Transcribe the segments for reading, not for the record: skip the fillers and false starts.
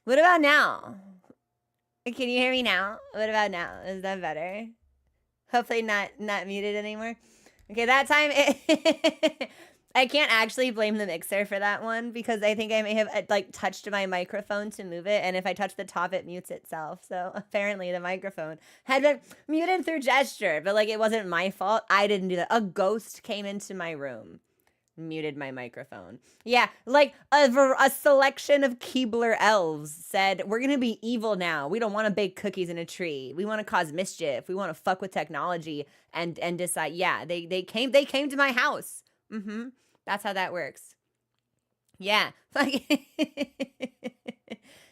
What about now? Can you hear me now? What about now? Is that better? Hopefully not muted anymore. Okay, that time I can't actually blame the mixer for that one because I think I may have like touched my microphone to move it, and if I touch the top, it mutes itself. So apparently the microphone had been muted through gesture, but like it wasn't my fault. I didn't do that. A ghost came into my room, muted my microphone. Yeah, like a selection of Keebler elves said, we're gonna be evil now. We don't want to bake cookies in a tree. We want to cause mischief. We want to fuck with technology and decide. Yeah, they came to my house. Mm-hmm. That's how that works. Yeah. Good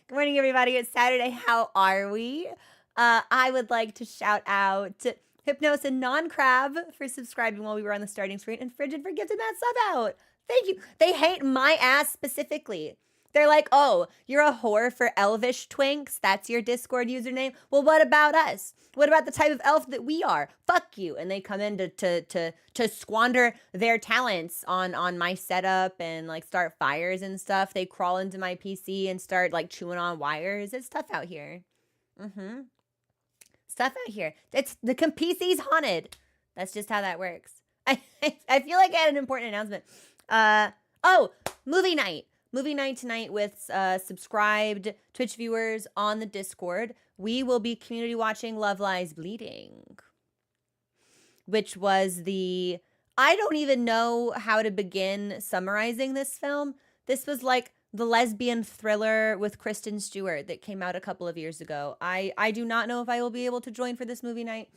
morning, everybody. It's Saturday. How are we? I would like to shout out Hypnos and Non-Crab for subscribing while we were on the starting screen, and Frigid for gifting that sub out. Thank you. They hate my ass specifically. They're like, oh, you're a whore for elvish twinks? That's your Discord username? Well, what about us? What about the type of elf that we are? Fuck you. And they come in to squander their talents on my setup and like start fires and stuff. They crawl into my PC and start like chewing on wires. It's tough out here. Mm-hmm. Stuff out here. It's the PC's haunted. That's just how that works. I feel like I had an important announcement. Oh, movie night. Movie night tonight with subscribed Twitch viewers on the Discord. We will be community watching Love Lies Bleeding, which was I don't even know how to begin summarizing this film. This was like the lesbian thriller with Kristen Stewart that came out a couple of years ago. I do not know if I will be able to join for this movie night.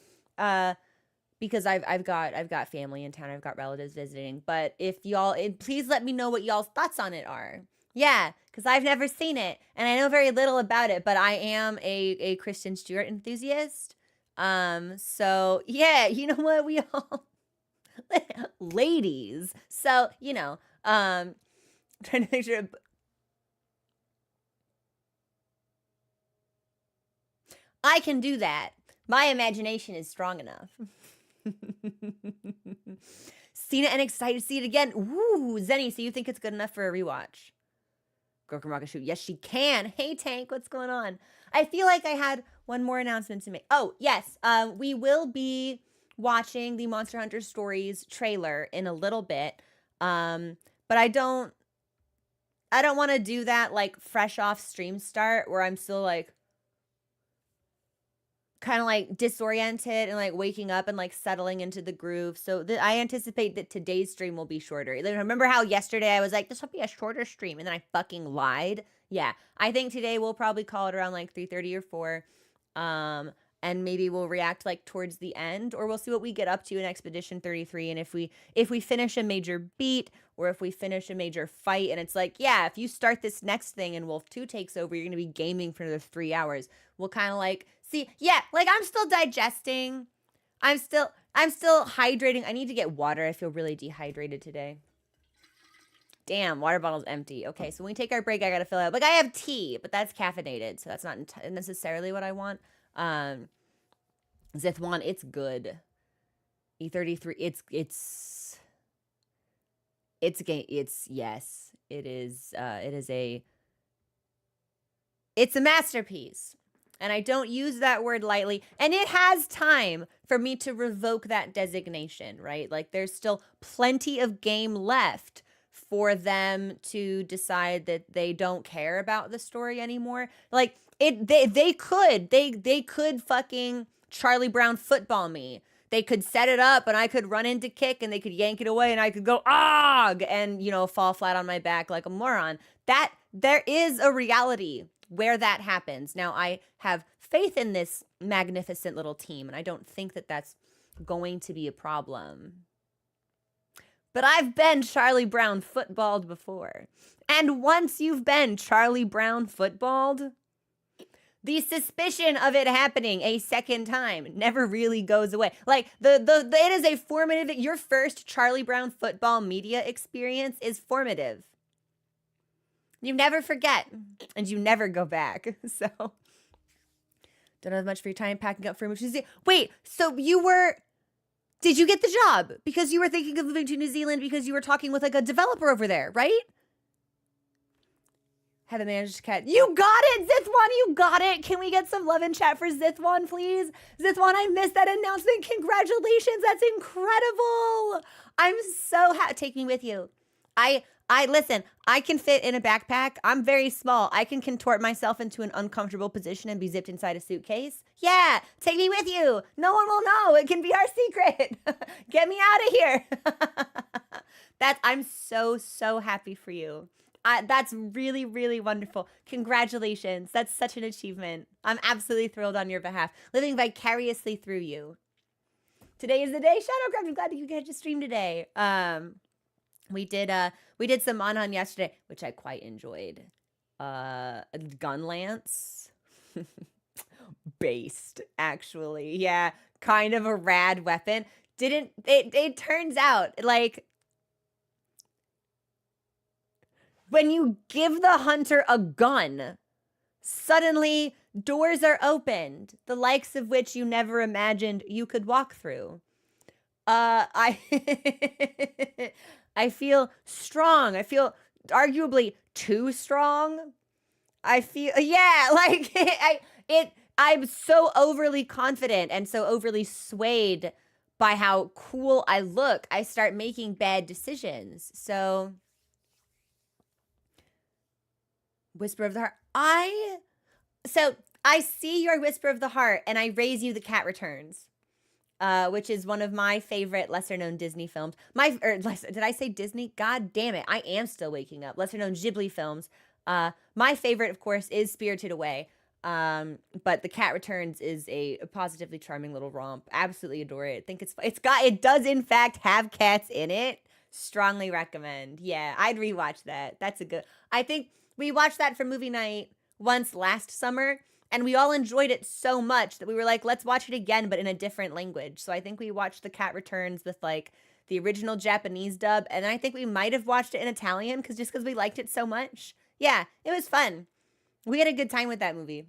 Because I've got family in town, I've got relatives visiting. But if y'all, please let me know what y'all's thoughts on it are. Yeah, because I've never seen it and I know very little about it, but I am a Kristen Stewart enthusiast. So yeah, you know what, we all ladies. So you know, trying to make sure. I can do that. My imagination is strong enough. Seen it and excited to see it again. Ooh, Zenny, so you think it's good enough for a rewatch? Girl can rock a shoot. Yes, she can. Hey, Tank, what's going on? I feel like I had one more announcement to make. Oh, yes. We will be watching the Monster Hunter Stories trailer in a little bit. But I don't want to do that like fresh off stream start where I'm still like kind of like disoriented and like waking up and like settling into the groove. So I anticipate that today's stream will be shorter. Remember how yesterday I was like, this will be a shorter stream, and then I fucking lied? Yeah, I think today we'll probably call it around like 3:30 or 4. And maybe we'll react like towards the end, or we'll see what we get up to in Expedition 33. And if we finish a major beat, or if we finish a major fight, and it's like, yeah, if you start this next thing and Wolf 2 takes over, you're gonna be gaming for another 3 hours. We'll kind of like see, yeah, like I'm still digesting. I'm still hydrating. I need to get water. I feel really dehydrated today. Damn, water bottle's empty. Okay, so when we take our break, I gotta fill out. Like I have tea, but that's caffeinated, so that's not necessarily what I want. Zithwan, it's good. E33, it's yes, it is. It's a masterpiece. And I don't use that word lightly. And it has time for me to revoke that designation, right? Like there's still plenty of game left for them to decide that they don't care about the story anymore. Like they could fucking Charlie Brown football me. They could set it up and I could run into kick and they could yank it away and I could go og and, you know, fall flat on my back like a moron. That there is a reality where that happens. Now, I have faith in this magnificent little team, and I don't think that that's going to be a problem. But I've been Charlie Brown footballed before. And once you've been Charlie Brown footballed, the suspicion of it happening a second time never really goes away. Like, it is a formative, your first Charlie Brown football media experience is formative. You never forget, and you never go back. So, don't have much free time packing up for New Zealand. Wait, so did you get the job because you were thinking of moving to New Zealand because you were talking with like a developer over there, right? Have managed to catch. You got it, Zithwan. You got it. Can we get some love in chat for Zithwan, please? Zithwan, I missed that announcement. Congratulations. That's incredible. I'm so happy. Take me with you. I listen, I can fit in a backpack. I'm very small. I can contort myself into an uncomfortable position and be zipped inside a suitcase. Yeah, take me with you. No one will know. It can be our secret. Get me out of here. I'm so happy for you. That's really, really wonderful. Congratulations. That's such an achievement. I'm absolutely thrilled on your behalf. Living vicariously through you. Today is the day. Shadowcraft, I'm glad you get to stream today. We did some Manon yesterday, which I quite enjoyed. Gun lance. Based, actually. Yeah, kind of a rad weapon. It turns out, like, when you give the hunter a gun, suddenly doors are opened, the likes of which you never imagined you could walk through. I feel strong. I feel arguably too strong. I feel, yeah, like I'm so overly confident and so overly swayed by how cool I look. I start making bad decisions. So, Whisper of the Heart. I see your Whisper of the Heart and I raise you The Cat Returns. Which is one of my favorite lesser-known Disney films. Did I say Disney? God damn it. I am still waking up. Lesser-known Ghibli films. My favorite, of course, is Spirited Away. But The Cat Returns is a positively charming little romp. Absolutely adore it. I think it does, in fact, have cats in it. Strongly recommend. Yeah, I'd rewatch that. That's a good... I think we watched that for movie night once last summer. And we all enjoyed it so much that we were like, let's watch it again, but in a different language. So I think we watched The Cat Returns with like the original Japanese dub. And I think we might have watched it in Italian because we liked it so much. Yeah, it was fun. We had a good time with that movie.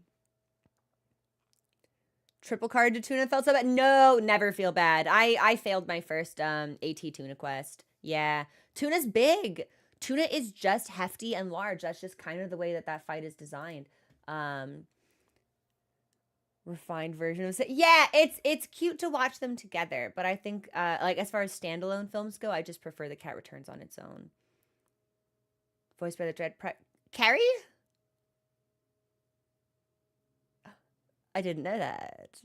Triple card to Tuna felt so bad. No, never feel bad. I failed my first AT Tuna quest. Yeah, Tuna's big. Tuna is just hefty and large. That's just kind of the way that fight is designed. Refined version of it. Yeah, it's cute to watch them together, but I think like as far as standalone films go, I just prefer The Cat Returns on its own. Voiced by the Dread Carrie? I didn't know that.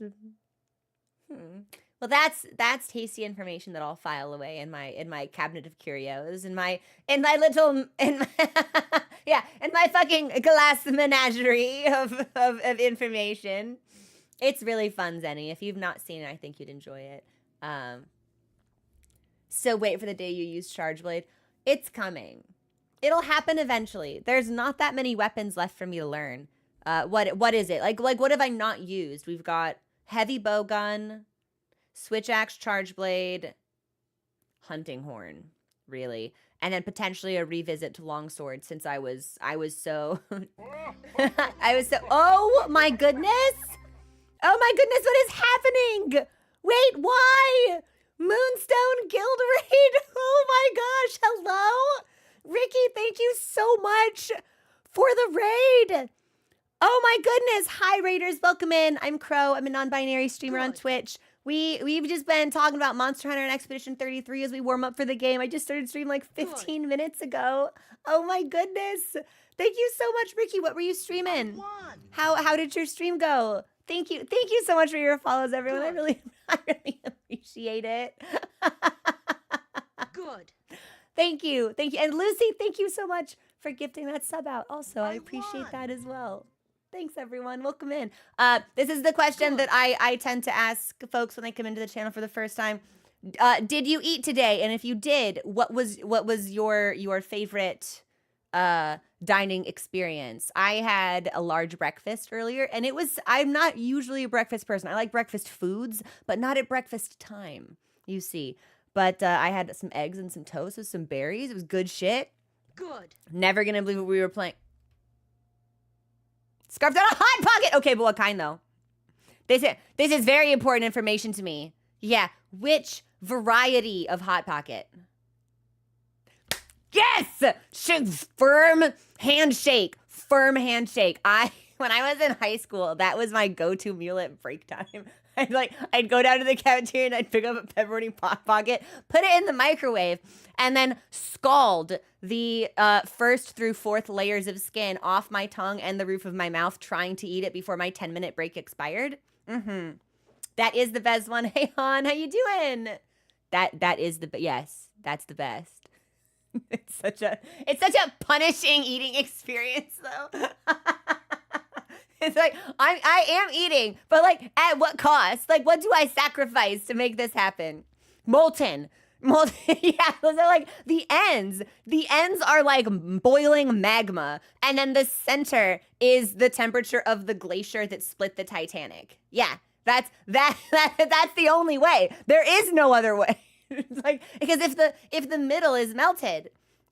Well, that's tasty information that I'll file away in my cabinet of curios, in my fucking glass menagerie of information. It's really fun, Zenny. If you've not seen it, I think you'd enjoy it. So wait for the day you use Charge Blade. It's coming. It'll happen eventually. There's not that many weapons left for me to learn. What is it? Like what have I not used? We've got Heavy Bowgun, Switch Axe, Charge Blade, Hunting Horn, really. And then potentially a revisit to Longsword since I was so oh my goodness! Oh my goodness, what is happening? Wait, why? Moonstone Guild Raid? Oh my gosh, hello? Ricky, thank you so much for the raid. Oh my goodness, hi Raiders, welcome in. I'm Crow, I'm a non-binary streamer on Twitch. We've just been talking about Monster Hunter and Expedition 33 as we warm up for the game. I just started streaming like 15 minutes ago. Oh my goodness. Thank you so much, Ricky. What were you streaming? How did your stream go? Thank you so much for your follows, everyone. I really appreciate it. Good. Thank you. And Lucy, thank you so much for gifting that sub out. Also, I appreciate that as well. Thanks, everyone. Welcome in. This is the question that I tend to ask folks when they come into the channel for the first time. Did you eat today? And if you did, what was your favorite dining experience? I had a large breakfast earlier, and I'm not usually a breakfast person. I like breakfast foods, but not at breakfast time, you see. But I had some eggs and some toast with some berries. It was good shit. Good. Never gonna believe what we were playing. Scarfed out a Hot Pocket! Okay, but what kind, though? This is very important information to me. Yeah, which variety of Hot Pocket? Yes! Firm handshake. firm handshake. When I was in high school, that was my go-to meal at break time. I'd go down to the cafeteria and I'd pick up a pepperoni pocket, put it in the microwave, and then scald the first through fourth layers of skin off my tongue and the roof of my mouth, trying to eat it before my 10-minute break expired. That is the best one. Hey, Han, how you doing? That is yes, that's the best. It's such a punishing eating experience, though. It's like, I am eating, but like, at what cost? Like, what do I sacrifice to make this happen? Molten. Yeah, those are like the ends. The ends are like boiling magma, and then the center is the temperature of the glacier that split the Titanic. Yeah, that's the only way. There is no other way. It's like, because if the middle is melted,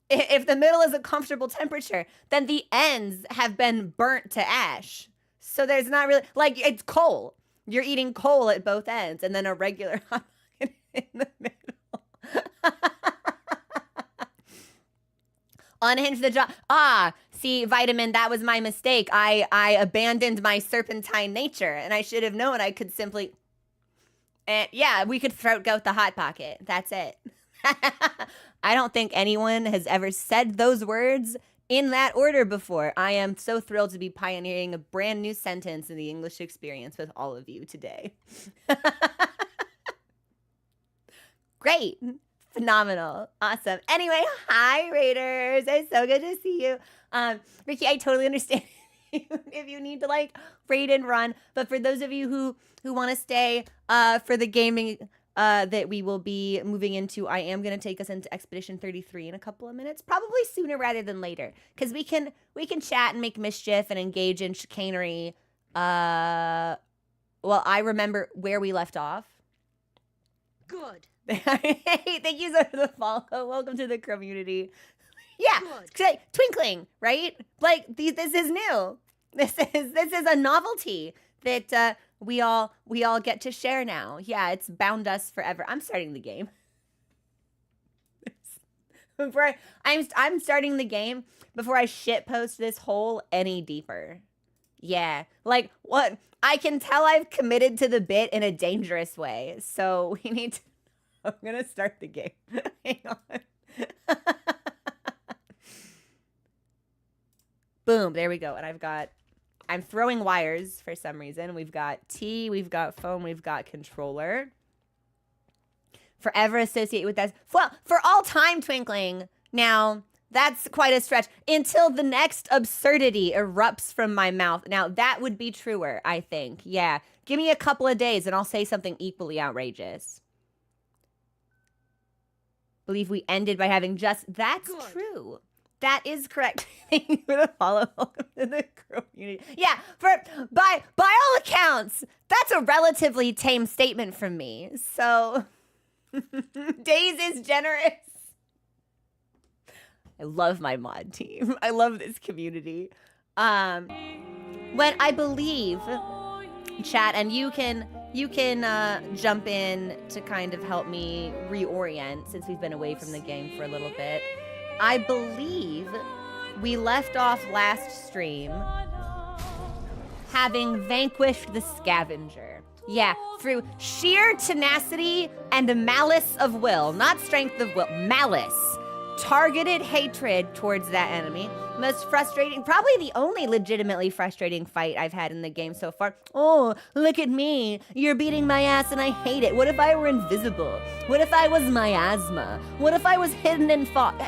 if the middle is a comfortable temperature, then the ends have been burnt to ash. So there's not really, like, it's coal. You're eating coal at both ends, and then a regular hot pocket in the middle. Unhinge the jaw. Ah, see, Vitamin, that was my mistake. I abandoned my serpentine nature, and I should have known I could simply... yeah, we could throat goat the hot pocket. That's it. I don't think anyone has ever said those words in that order before. I am so thrilled to be pioneering a brand new sentence in the English experience with all of you today. Great. Phenomenal. Awesome. Anyway, hi, Raiders. It's so good to see you. Ricky, I totally understand if you need to like raid and run, but for those of you who want to stay for the gaming that we will be moving into, I am going to take us into Expedition 33 in a couple of minutes, probably sooner rather than later, because we can chat and make mischief and engage in chicanery. Well, I remember where we left off. Good. Hey, thank you so much for the follow. Welcome to the community. Yeah, twinkling, right? Like this is new. This is a novelty that we all get to share now. Yeah, it's bound us forever. I'm starting the game. I'm starting the game before I shitpost this hole any deeper. Yeah, like what? I can tell I've committed to the bit in a dangerous way. So we need to... I'm gonna start the game. Hang on. Boom, there we go. And I'm throwing wires for some reason. We've got T, we've got phone, we've got controller. Forever associate with that. Well, for all time, twinkling. Now, that's quite a stretch. Until the next absurdity erupts from my mouth. Now, that would be truer, I think. Yeah. Give me a couple of days and I'll say something equally outrageous. Believe we ended by having just... That's Good. True. That is correct. Thank you for the follow. Welcome to the community. Yeah, by all accounts, that's a relatively tame statement from me. So, Days is generous. I love my mod team. I love this community. When I believe, chat, and you can jump in to kind of help me reorient since we've been away from the game for a little bit. I believe we left off last stream having vanquished the scavenger. Yeah, through sheer tenacity and a malice of will, not strength of will, malice. Targeted hatred towards that enemy. Most frustrating, probably the only legitimately frustrating fight I've had in the game so far. Oh, look at me. You're beating my ass and I hate it. What if I were invisible? What if I was miasma? What if I was hidden and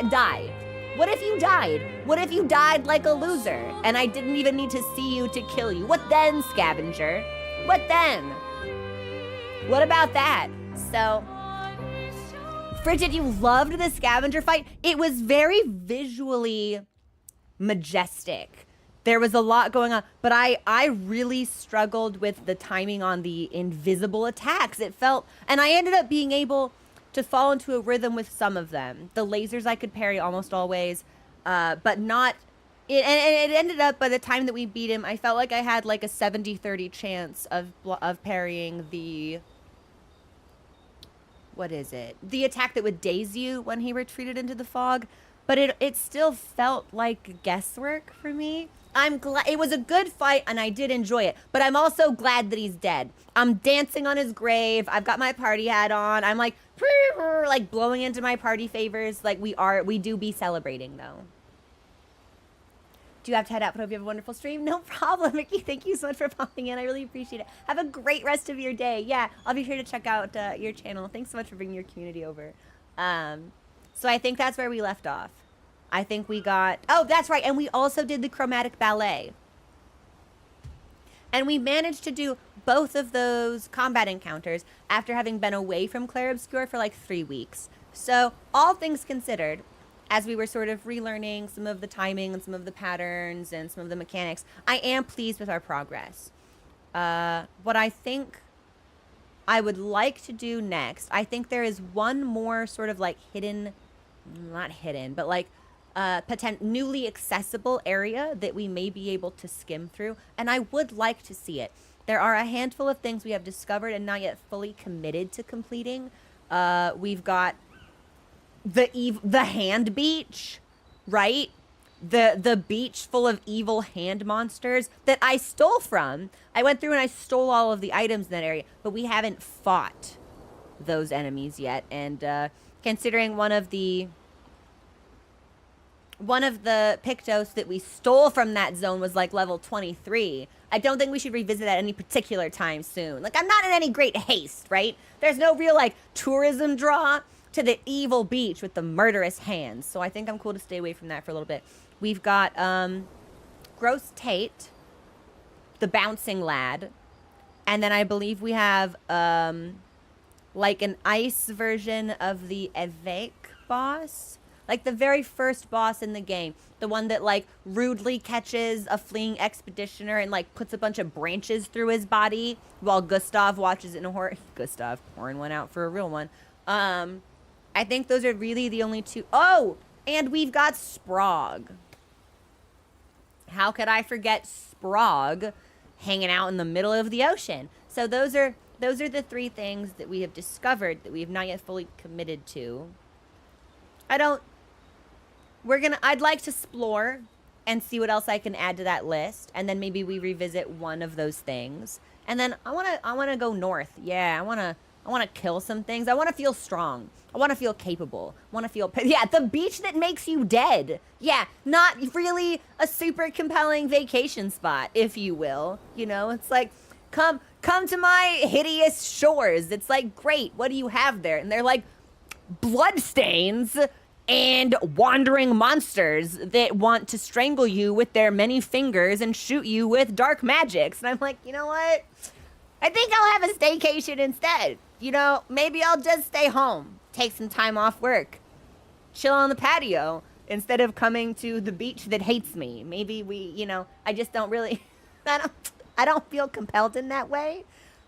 died? What if you died? What if you died like a loser and I didn't even need to see you to kill you? What then, scavenger? What then? What about that? So... Frigid, you loved the scavenger fight. It was very visually majestic. There was a lot going on, but I really struggled with the timing on the invisible attacks. It felt, and I ended up being able to fall into a rhythm with some of them. The lasers I could parry almost always, but not, and it ended up by the time that we beat him, I felt like I had like a 70-30 chance of parrying the... What is it? The attack that would daze you when he retreated into the fog. but it still felt like guesswork for me. I'm glad it was a good fight and I did enjoy it, but I'm also glad that he's dead. I'm dancing on his grave. I've got my party hat on. I'm like blowing into my party favors. Like we do be celebrating though. Do you have to head out, but I hope you have a wonderful stream? No problem, Mickey. Thank you so much for popping in. I really appreciate it. Have a great rest of your day. Yeah, I'll be sure to check out your channel. Thanks so much for bringing your community over. So I think that's where we left off. I think we got... Oh, that's right. And we also did the chromatic ballet. And we managed to do both of those combat encounters after having been away from Clair Obscur for like 3 weeks. So all things considered, as we were sort of relearning some of the timing and some of the patterns and some of the mechanics, I am pleased with our progress. What I think I would like to do next, I think there is one more sort of like hidden, not hidden, but like newly accessible area that we may be able to skim through, and I would like to see it. There are a handful of things we have discovered and not yet fully committed to completing. We've got the hand beach, right? The beach full of evil hand monsters that I stole from. I went through and I stole all of the items in that area, but we haven't fought those enemies yet. And considering one of the Pictos that we stole from that zone was like level 23, I don't think we should revisit that any particular time soon. Like, I'm not in any great haste, right? There's no real like tourism draw to the evil beach with the murderous hands. So I think I'm cool to stay away from that for a little bit. We've got Gross Tate, the bouncing lad, and then I believe we have like an ice version of the Évêque boss. Like the very first boss in the game. The one that like rudely catches a fleeing expeditioner and like puts a bunch of branches through his body while Gustav watches it in a horror. Gustav pouring one out for a real one. I think those are really the only two. Oh, and we've got Sprog. How could I forget Sprog hanging out in the middle of the ocean? So those are the 3 things that we have discovered that we have not yet fully committed to. I'd like to explore and see what else I can add to that list, and then maybe we revisit one of those things. And then I wanna go north. Yeah, I wanna kill some things. I wanna feel strong. I wanna feel capable. I wanna feel the beach that makes you dead. Yeah, not really a super compelling vacation spot, if you will. You know, it's like come to my hideous shores. It's like, great, what do you have there? And they're like bloodstains and wandering monsters that want to strangle you with their many fingers and shoot you with dark magics. And I'm like, you know what? I think I'll have a staycation instead. You know, maybe I'll just stay home, take some time off work, chill on the patio instead of coming to the beach that hates me. Maybe I just don't really, I don't feel compelled in that way.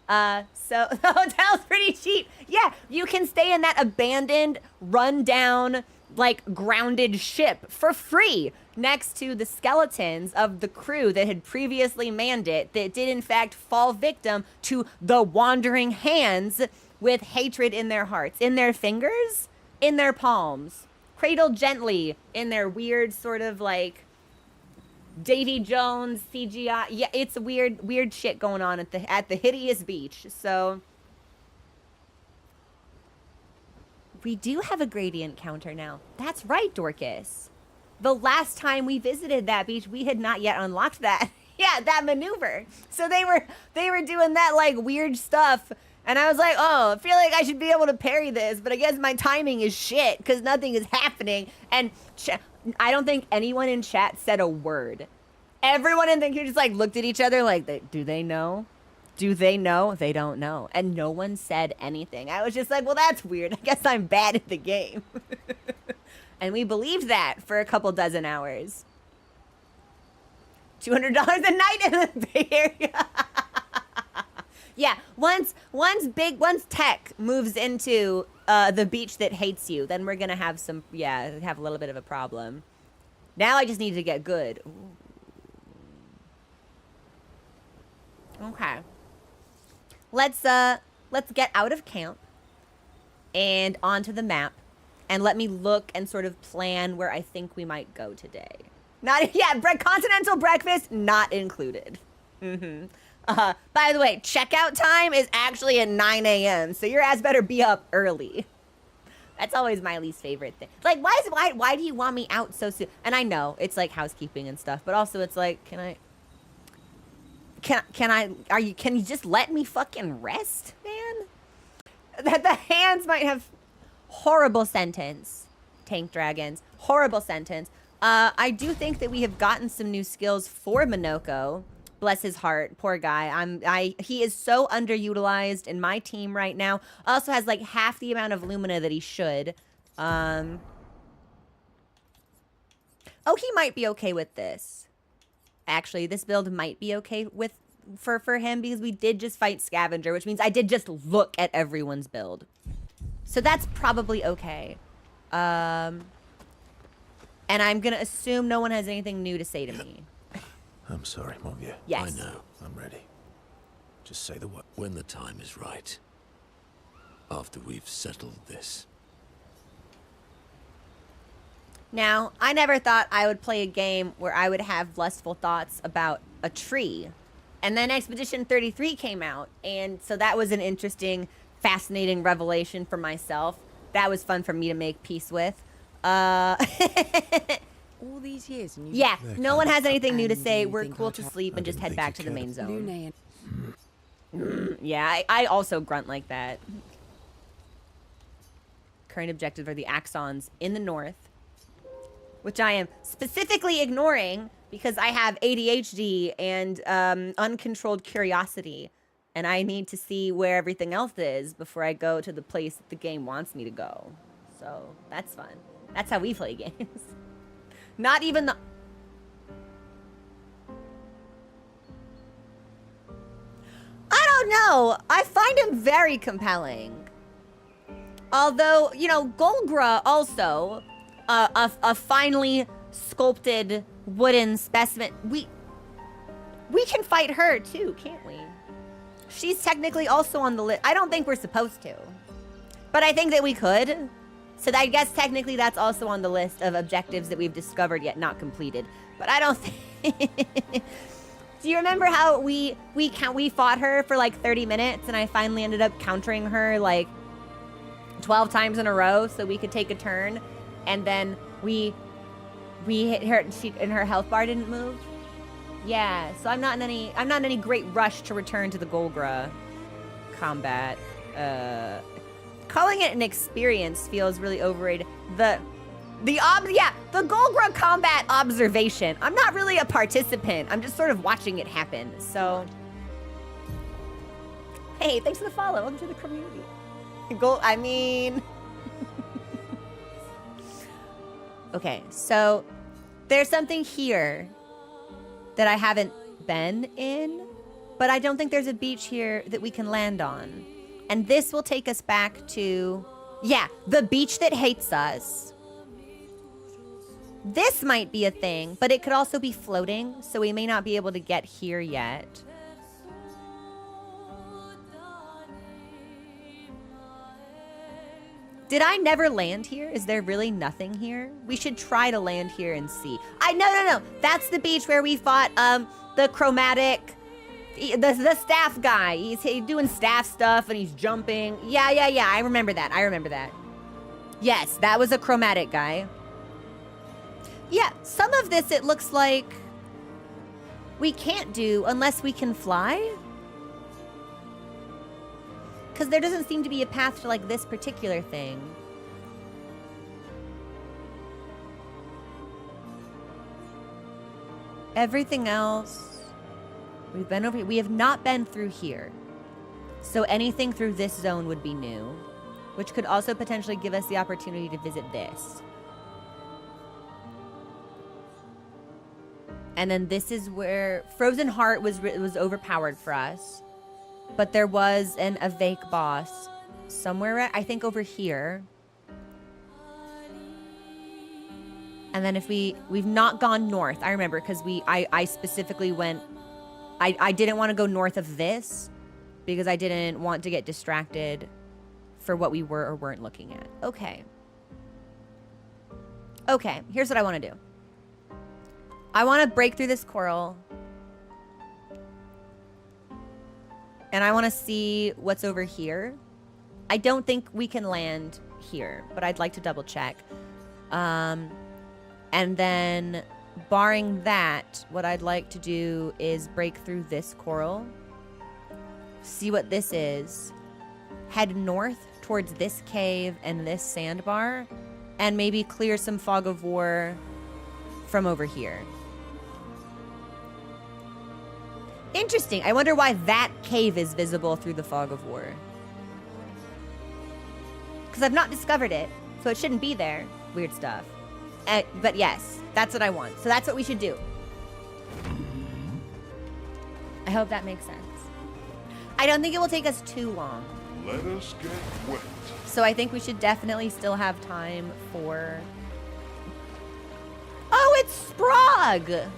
So the hotel's pretty cheap. Yeah, you can stay in that abandoned, run-down, like grounded ship for free next to the skeletons of the crew that had previously manned it that did in fact fall victim to the wandering hands with hatred in their hearts, in their fingers, in their palms, cradled gently in their weird sort of like Davy Jones CGI. Yeah, it's weird shit going on at the hideous beach. So we do have a gradient counter now. That's right, Dorcas. The last time we visited that beach, we had not yet unlocked that. Yeah, that maneuver. So they were doing that like weird stuff, and I was like, oh, I feel like I should be able to parry this, but I guess my timing is shit because nothing is happening. And I don't think anyone in chat said a word. Everyone in the community just like looked at each other like, do they know? Do they know? They don't know. And no one said anything. I was just like, well, that's weird. I guess I'm bad at the game. And we believed that for a couple dozen hours. $200 a night in the Bay Area. Yeah, once tech moves into the beach that hates you, then we're gonna have have a little bit of a problem. Now I just need to get good. Ooh. Okay. Let's get out of camp and onto the map and let me look and sort of plan where I think we might go today. Not, yeah, continental breakfast not included. By the way, checkout time is actually at 9 a.m., so your ass better be up early. That's always my least favorite thing. Like, why do you want me out so soon? And I know it's like housekeeping and stuff, but also it's like, can you just let me fucking rest, man? That the hands might have horrible sentence. Tank dragons, horrible sentence. I do think that we have gotten some new skills for Minoko. Bless his heart, poor guy. He is so underutilized in my team right now. Also has like half the amount of Lumina that he should. Oh, he might be okay with this. Actually, this build might be okay with for him because we did just fight Scavenger, which means I did just look at everyone's build. So that's probably okay. And I'm gonna assume no one has anything new to say to me. I'm sorry, mon vieux. Yes. I know. I'm ready. Just say the word. When the time is right. After we've settled this. Now, I never thought I would play a game where I would have lustful thoughts about a tree. And then Expedition 33 came out, and so that was an interesting, fascinating revelation for myself. That was fun for me to make peace with. All these years and you Yeah, no one has anything new to say. you We're think cool I'll to try- sleep and just head back to the main zone. Lune Yeah, I also grunt like that. Current objectives are the Axons in the north, which I am specifically ignoring because I have ADHD and uncontrolled curiosity, and I need to see where everything else is before I go to the place that the game wants me to go. So that's fun. That's how we play games. Not even the... I don't know. I find him very compelling. Although, you know, Golgra also, a finely sculpted wooden specimen. We can fight her too, can't we? She's technically also on the list. I don't think we're supposed to, but I think that we could. So I guess technically that's also on the list of objectives that we've discovered yet not completed. But I don't think... Do you remember how we fought her for like 30 minutes and I finally ended up countering her like 12 times in a row so we could take a turn, and then we hit her and her health bar didn't move? Yeah, so I'm not in any great rush to return to the Golgra combat. Calling it an experience feels really overrated. The Golgra combat observation. I'm not really a participant. I'm just sort of watching it happen. So, hey, thanks for the follow. Welcome to the community. Okay, so there's something here that I haven't been in, but I don't think there's a beach here that we can land on. And this will take us back to, yeah, the beach that hates us. This might be a thing, but it could also be floating, so we may not be able to get here yet. Did I never land here? Is there really nothing here? We should try to land here and see. No. That's the beach where we fought the chromatic, the staff guy. He's doing staff stuff and he's jumping. Yeah. I remember that. Yes, that was a chromatic guy. Yeah, some of this it looks like we can't do unless we can fly. Because there doesn't seem to be a path to, like, this particular thing. Everything else, we've been over here. We have not been through here. So anything through this zone would be new, which could also potentially give us the opportunity to visit this. And then this is where Frozen Heart was overpowered for us. But there was an Avake boss somewhere, I think over here. And then if we've not gone north, I remember, because I specifically went, I didn't want to go north of this because I didn't want to get distracted for what we were or weren't looking at. Okay. Okay, here's what I want to do. I want to break through this coral. And I want to see what's over here. I don't think we can land here, but I'd like to double check. And then, barring that, what I'd like to do is break through this coral. See what this is. Head north towards this cave and this sandbar. And maybe clear some fog of war from over here. Interesting. I wonder why that cave is visible through the fog of war. Because I've not discovered it, so it shouldn't be there. Weird stuff. But yes, that's what I want. So that's what we should do. I hope that makes sense. I don't think it will take us too long. Let us get wet. So I think we should definitely still have time for... Oh, it's Sprague!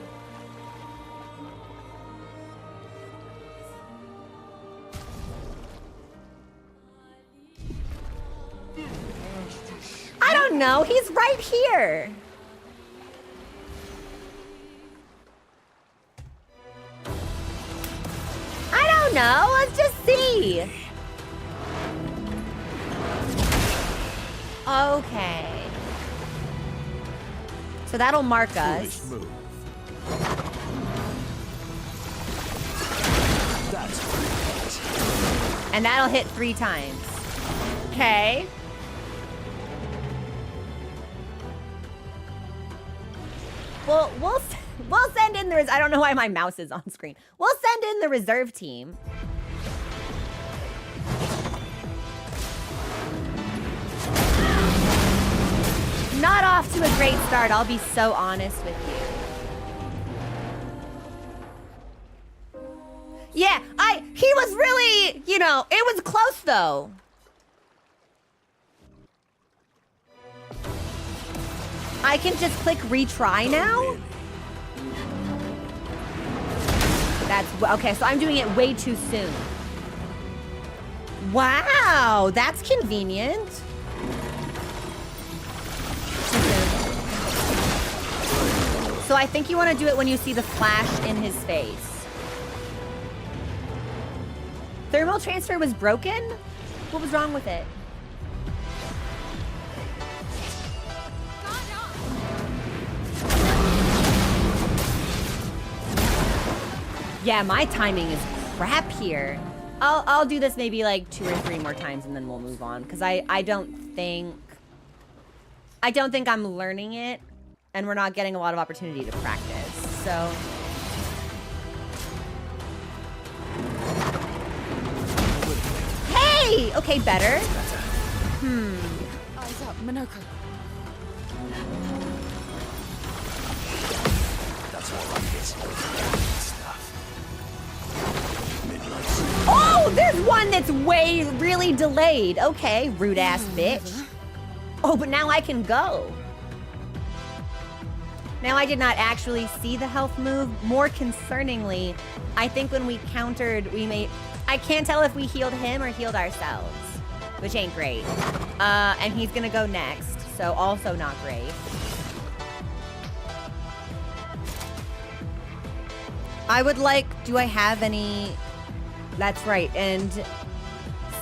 I don't know. He's right here. I don't know. Let's just see. Okay. So that'll mark Foolish us. move. That's right. And that'll hit 3 times. Okay. Well, we'll send in the... I don't know why my mouse is on screen. We'll send in the reserve team. Not off to a great start, I'll be so honest with you. Yeah, he was really, you know, it was close though. I can just click retry now? That's, okay, so I'm doing it way too soon. Wow, that's convenient. So I think you want to do it when you see the flash in his face. Thermal transfer was broken? What was wrong with it? Yeah, my timing is crap here. I'll do this maybe like 2 or 3 more times and then we'll move on. Because I don't think I'm learning it. And we're not getting a lot of opportunity to practice, so. Hey! Okay, better. Eyes up, Minoko. That's all right. Stuff. Midnight. Oh, there's one that's really delayed. Okay, rude ass bitch. Oh, but now I can go. Now I did not actually see the health move. More concerningly, I think when we countered, I can't tell if we healed him or healed ourselves, which ain't great. And he's gonna go next, so also not great. I would like, do I have any? That's right, and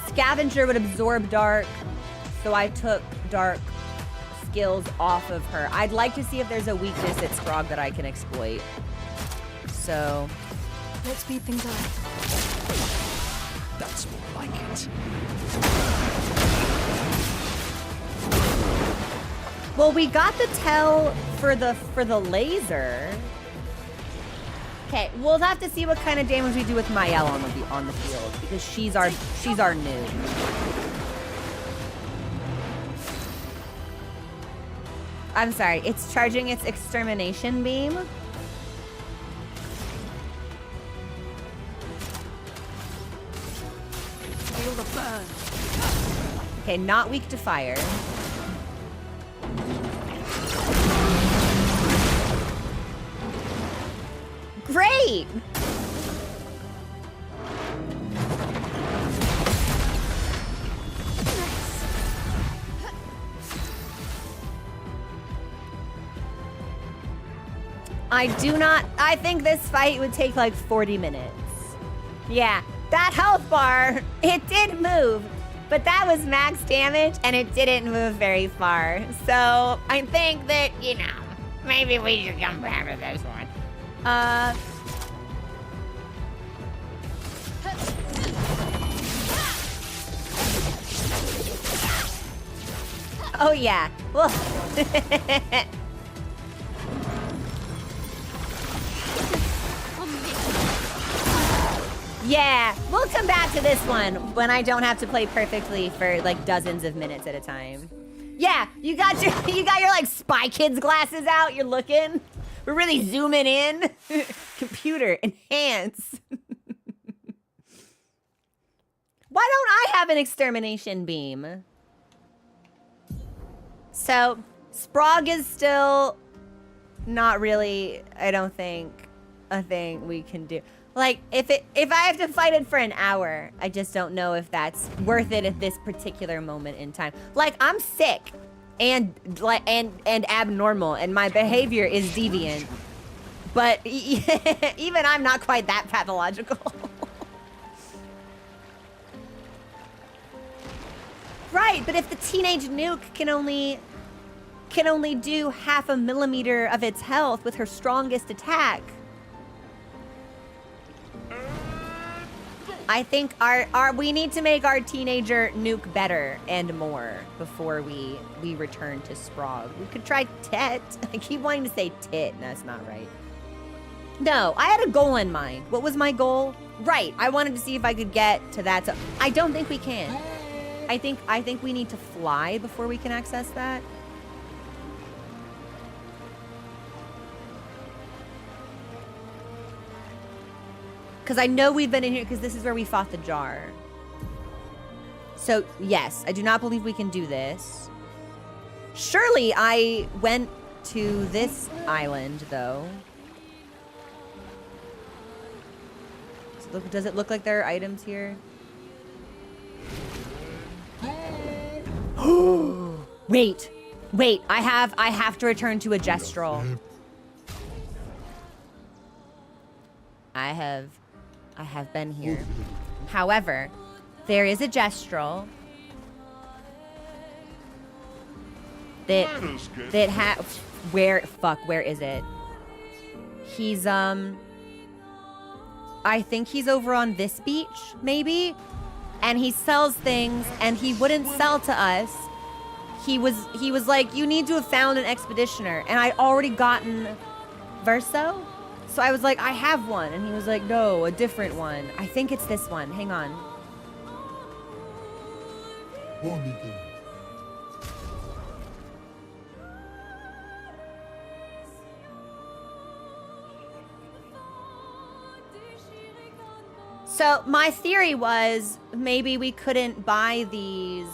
Scavenger would absorb dark, so I took dark skills off of her. I'd like to see if there's a weakness at Sprague that I can exploit. So Let's speed things up. That's more like it. well, we got the tell for the laser. Okay, we'll have to see what kind of damage we do with Mael on the field because she's our noob. I'm sorry, it's charging its extermination beam. Feel the burn. Okay, not weak to fire. Great! I think this fight would take like 40 minutes. Yeah, that health bar, it did move, but that was max damage and it didn't move very far. So I think that, you know, maybe we should come back to this one. Oh yeah, well. Yeah, we'll come back to this one when I don't have to play perfectly for like dozens of minutes at a time. Yeah, you got your like Spy Kids glasses out. You're looking. We're really zooming in. Computer enhance. Why don't I have an extermination beam? So Sprague is still not really, I don't think, a thing we can do. Like, if I have to fight it for an hour, I just don't know if that's worth it at this particular moment in time. Like, I'm sick and abnormal, and my behavior is deviant. But even I'm not quite that pathological. Right, but if the teenage nuke can only do 0.5 millimeter of its health with her strongest attack, I think we need to make our teenager nuke better and more before we return to Sprague. We could try Tet. I keep wanting to say Tit, and that's not right. No, I had a goal in mind. What was my goal? Right, I wanted to see if I could get to that. So I don't think we can. I think we need to fly before we can access that. Because I know we've been in here because this is where we fought the jar. So, yes, I do not believe we can do this. Surely I went to this island, though. Does it look like there are items here? Wait, I have to return to a gestural. I have been here. However, there is a gestural that where is it? He's I think he's over on this beach, maybe? And he sells things, and he wouldn't sell to us. He was like, you need to have found an expeditioner. And I'd already gotten Verso. So I was like, I have one. And he was like, no, a different one. I think it's this one. Hang on. So my theory was maybe we couldn't buy these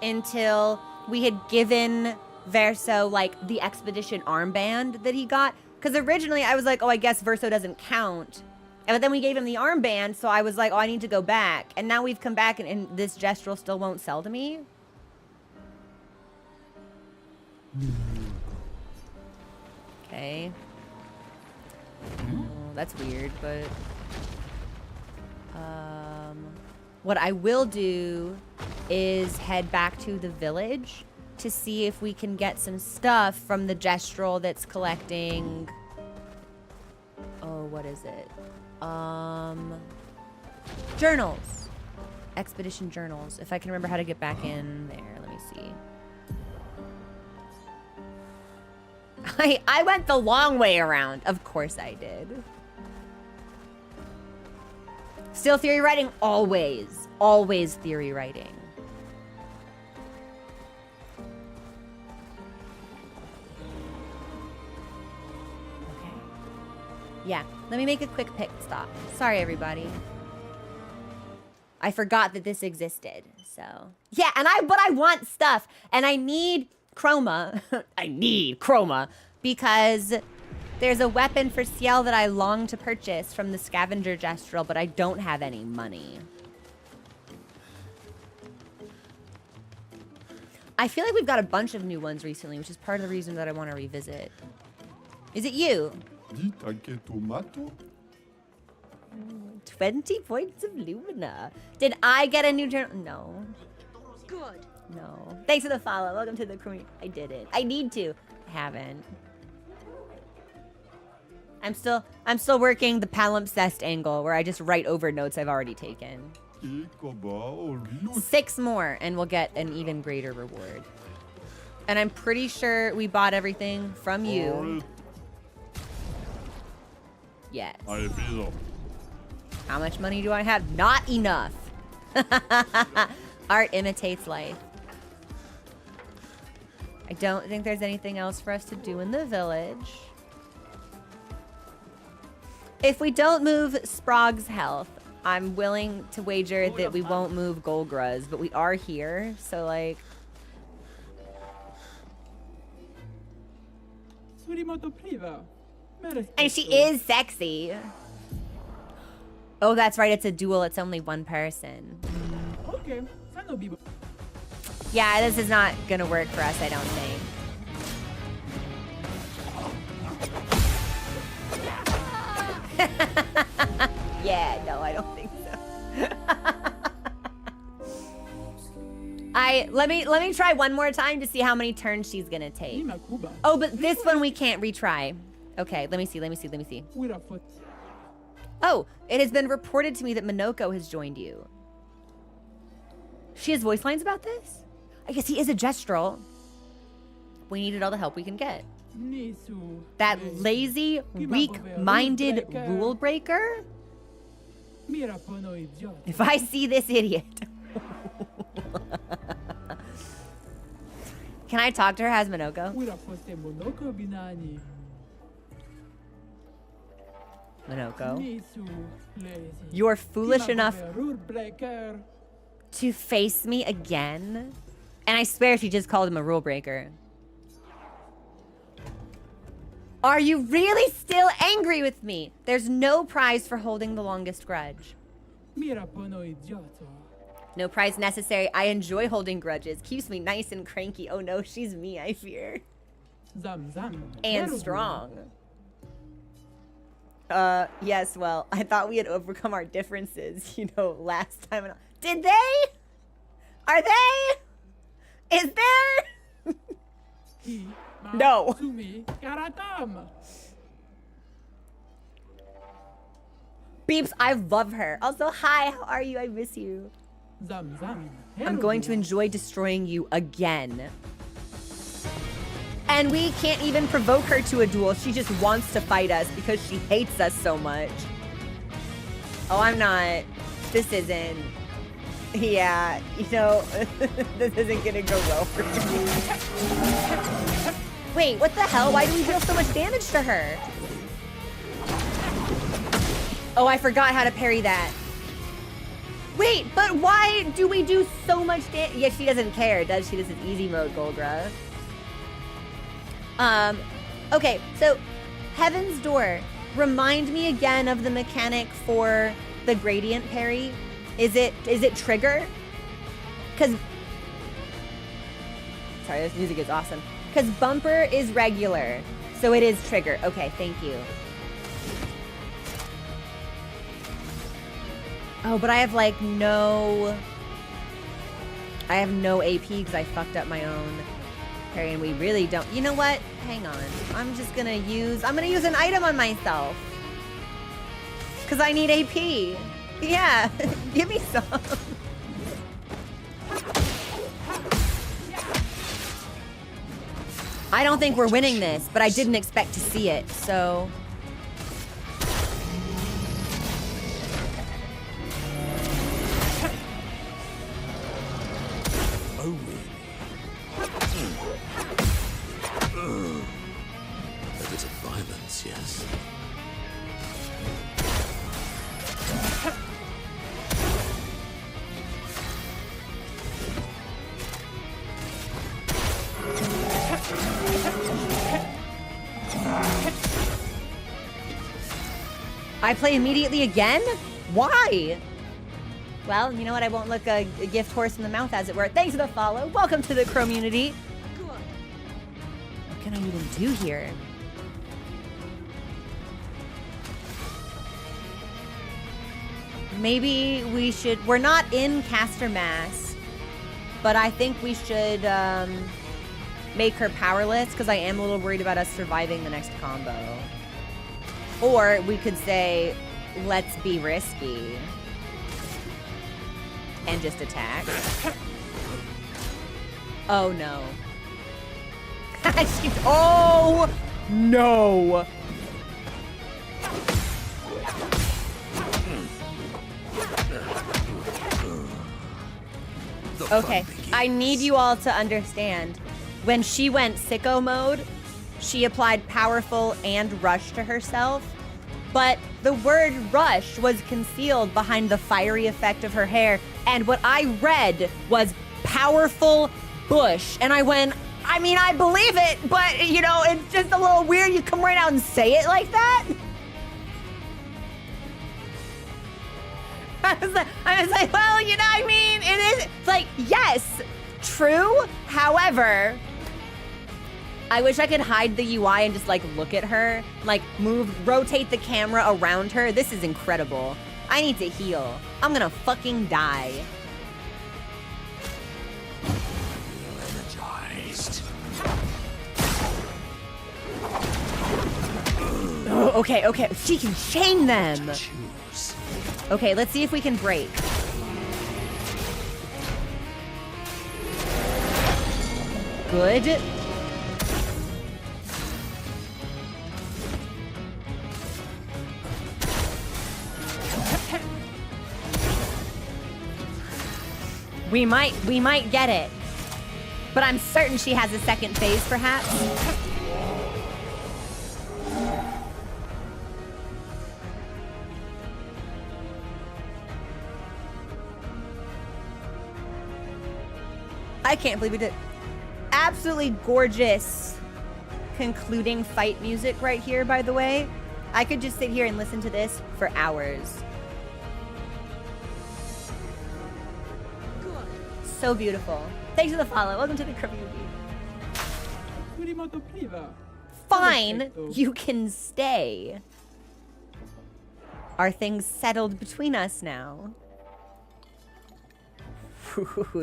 until we had given Verso like the expedition armband that he got. Because originally I was like, oh, I guess Verso doesn't count. But then we gave him the armband, so I was like, oh, I need to go back. And now we've come back and this gestural still won't sell to me. Okay. Oh, that's weird, but... what I will do is head back to the village to see if we can get some stuff from the gestural that's collecting... Oh, what is it? Journals. Expedition journals. If I can remember how to get back in there. Let me see. I went the long way around. Of course I did. Still theory writing? Always. Always theory writing. Okay. Yeah, let me make a quick pit stop. Sorry, everybody. I forgot that this existed, so. Yeah, but I want stuff, and I need chroma. I need chroma, because there's a weapon for Ciel that I long to purchase from the scavenger gestural, but I don't have any money. I feel like we've got a bunch of new ones recently, which is part of the reason that I want to revisit. Is it you? Dites à quel tomato? 20 points of Lumina. Did I get a new journal? No. Good. No. Thanks for the follow. Welcome to the crew. I did it. I need to. I haven't. I'm still working the palimpsest angle where I just write over notes I've already taken. 6 more and we'll get an even greater reward. And I'm pretty sure we bought everything from you. Yes. How much money do I have? Not enough. Art imitates life. I don't think there's anything else for us to do in the village. If we don't move Sprog's health, I'm willing to wager that we won't move Golgra's, but we are here, so like... And she is sexy. Oh, that's right, it's a duel, it's only one person. Okay. Yeah, this is not gonna work for us, I don't think. Yeah, no, I don't think so. Let me try one more time to see how many turns she's gonna take. Oh, but this one we can't retry. Okay, let me see. Oh, it has been reported to me that Minoko has joined you. She has voice lines about this? I guess he is a gestural. We needed all the help we can get. That lazy, weak-minded rule breaker? If I see this idiot. Can I talk to her as Minoko? Minoko. You're foolish enough to face me again? And I swear she just called him a rule breaker. Are you really still angry with me? There's no prize for holding the longest grudge. No prize necessary. I enjoy holding grudges. Keeps me nice and cranky. Oh no, she's me, I fear. And strong. Yes, well, I thought we had overcome our differences, you know, last time. Did they? Are they? Is there? No. Beeps, I love her. Also, hi, how are you? I miss you. I'm going to enjoy destroying you again. And we can't even provoke her to a duel. She just wants to fight us because she hates us so much. Oh, I'm not. This isn't. Yeah, you know, this isn't gonna go well for me. Wait, what the hell? Why do we deal so much damage to her? Oh, I forgot how to parry that. Wait, but why do we do so much damage? Yeah, she doesn't care, does she? This is easy mode, Golgra. Okay, so Heaven's Door. Remind me again of the mechanic for the gradient parry. Is it trigger? Cause sorry, this music is awesome. Cause bumper is regular, so it is trigger. Okay, thank you. Oh, but I have like no AP because I fucked up my own parry, and we really don't. You know what? Hang on. I'm gonna use an item on myself. Cause I need AP. Yeah, give me some. I don't think we're winning this, but I didn't expect to see it, so. Oh, really? A bit of violence, yes. I play immediately again? Why? Well, you know what? I won't look a gift horse in the mouth, as it were. Thanks for the follow. Welcome to the community. What can I even do here? Maybe we should... We're not in Caster Mass, but I think we should make her powerless because I am a little worried about us surviving the next combo. Or we could say, let's be risky and just attack. Oh, no. Oh, no. Okay, I need you all to understand. When she went sicko mode, she applied powerful and rush to herself, but the word rush was concealed behind the fiery effect of her hair, and what I read was powerful bush, and I went, I mean, I believe it, but, you know, it's just a little weird you come right out and say it like that. I was like, well, you know, I mean, it is, like, yes, true. However, I wish I could hide the UI and just, like, look at her, like, rotate the camera around her. This is incredible. I need to heal. I'm gonna fucking die. Energized. Oh, okay, okay. She can chain them. Choose. Okay, let's see if we can break. Good. We might get it. But I'm certain she has a second phase, perhaps. I can't believe we did. Absolutely gorgeous concluding fight music right here, by the way. I could just sit here and listen to this for hours. So beautiful. Thanks for the follow. Welcome to the community. Fine, you can stay. Are things settled between us now?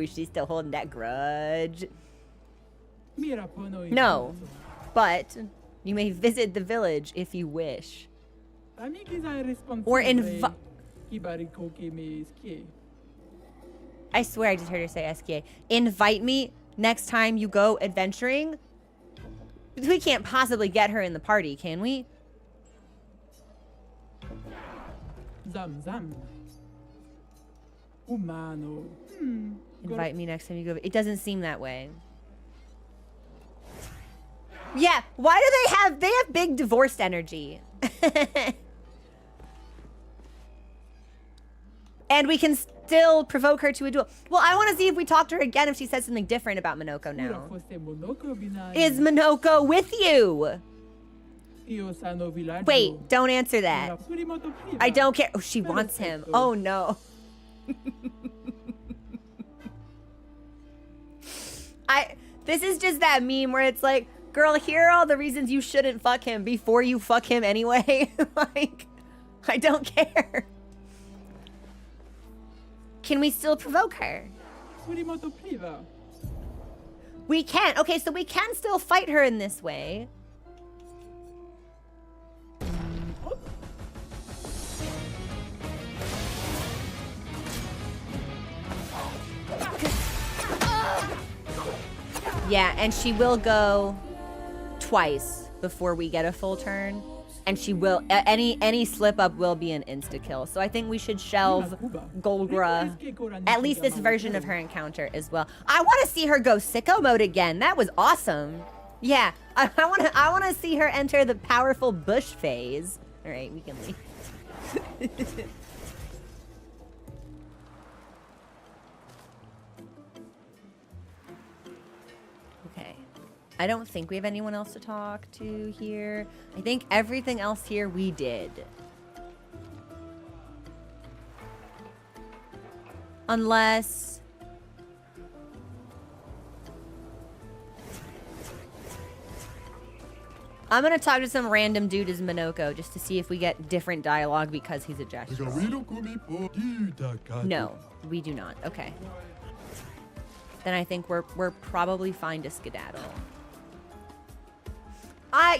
She's still holding that grudge. No, but you may visit the village if you wish. Or invite... I swear I just heard her say SKA. Invite me next time you go adventuring. We can't possibly get her in the party, can we? Invite me next time you go. It doesn't seem that way. Yeah, why do they have big divorced energy. And we can still provoke her to a duel. Well, I want to see if we talk to her again if she says something different about Minoko now. Is Minoko with you? Wait, don't answer that. I don't care. Oh, she wants him. Oh, no. This is just that meme where it's like, girl, here are all the reasons you shouldn't fuck him before you fuck him anyway. Like, I don't care. Can we still provoke her? We can. Okay, so we can still fight her in this way. Yeah, and she will go twice before we get a full turn. And she will, any slip up will be an insta kill. So I think we should shelve Golgra, at least this version of her encounter as well. I want to see her go sicko mode again. That was awesome. Yeah, I want to see her enter the powerful bush phase. All right, we can leave. Okay. I don't think we have anyone else to talk to here. I think everything else here we did. Unless... I'm gonna talk to some random dude as Minoko just to see if we get different dialogue because he's a gesture. No, we do not. Okay. Then I think we're probably fine to skedaddle.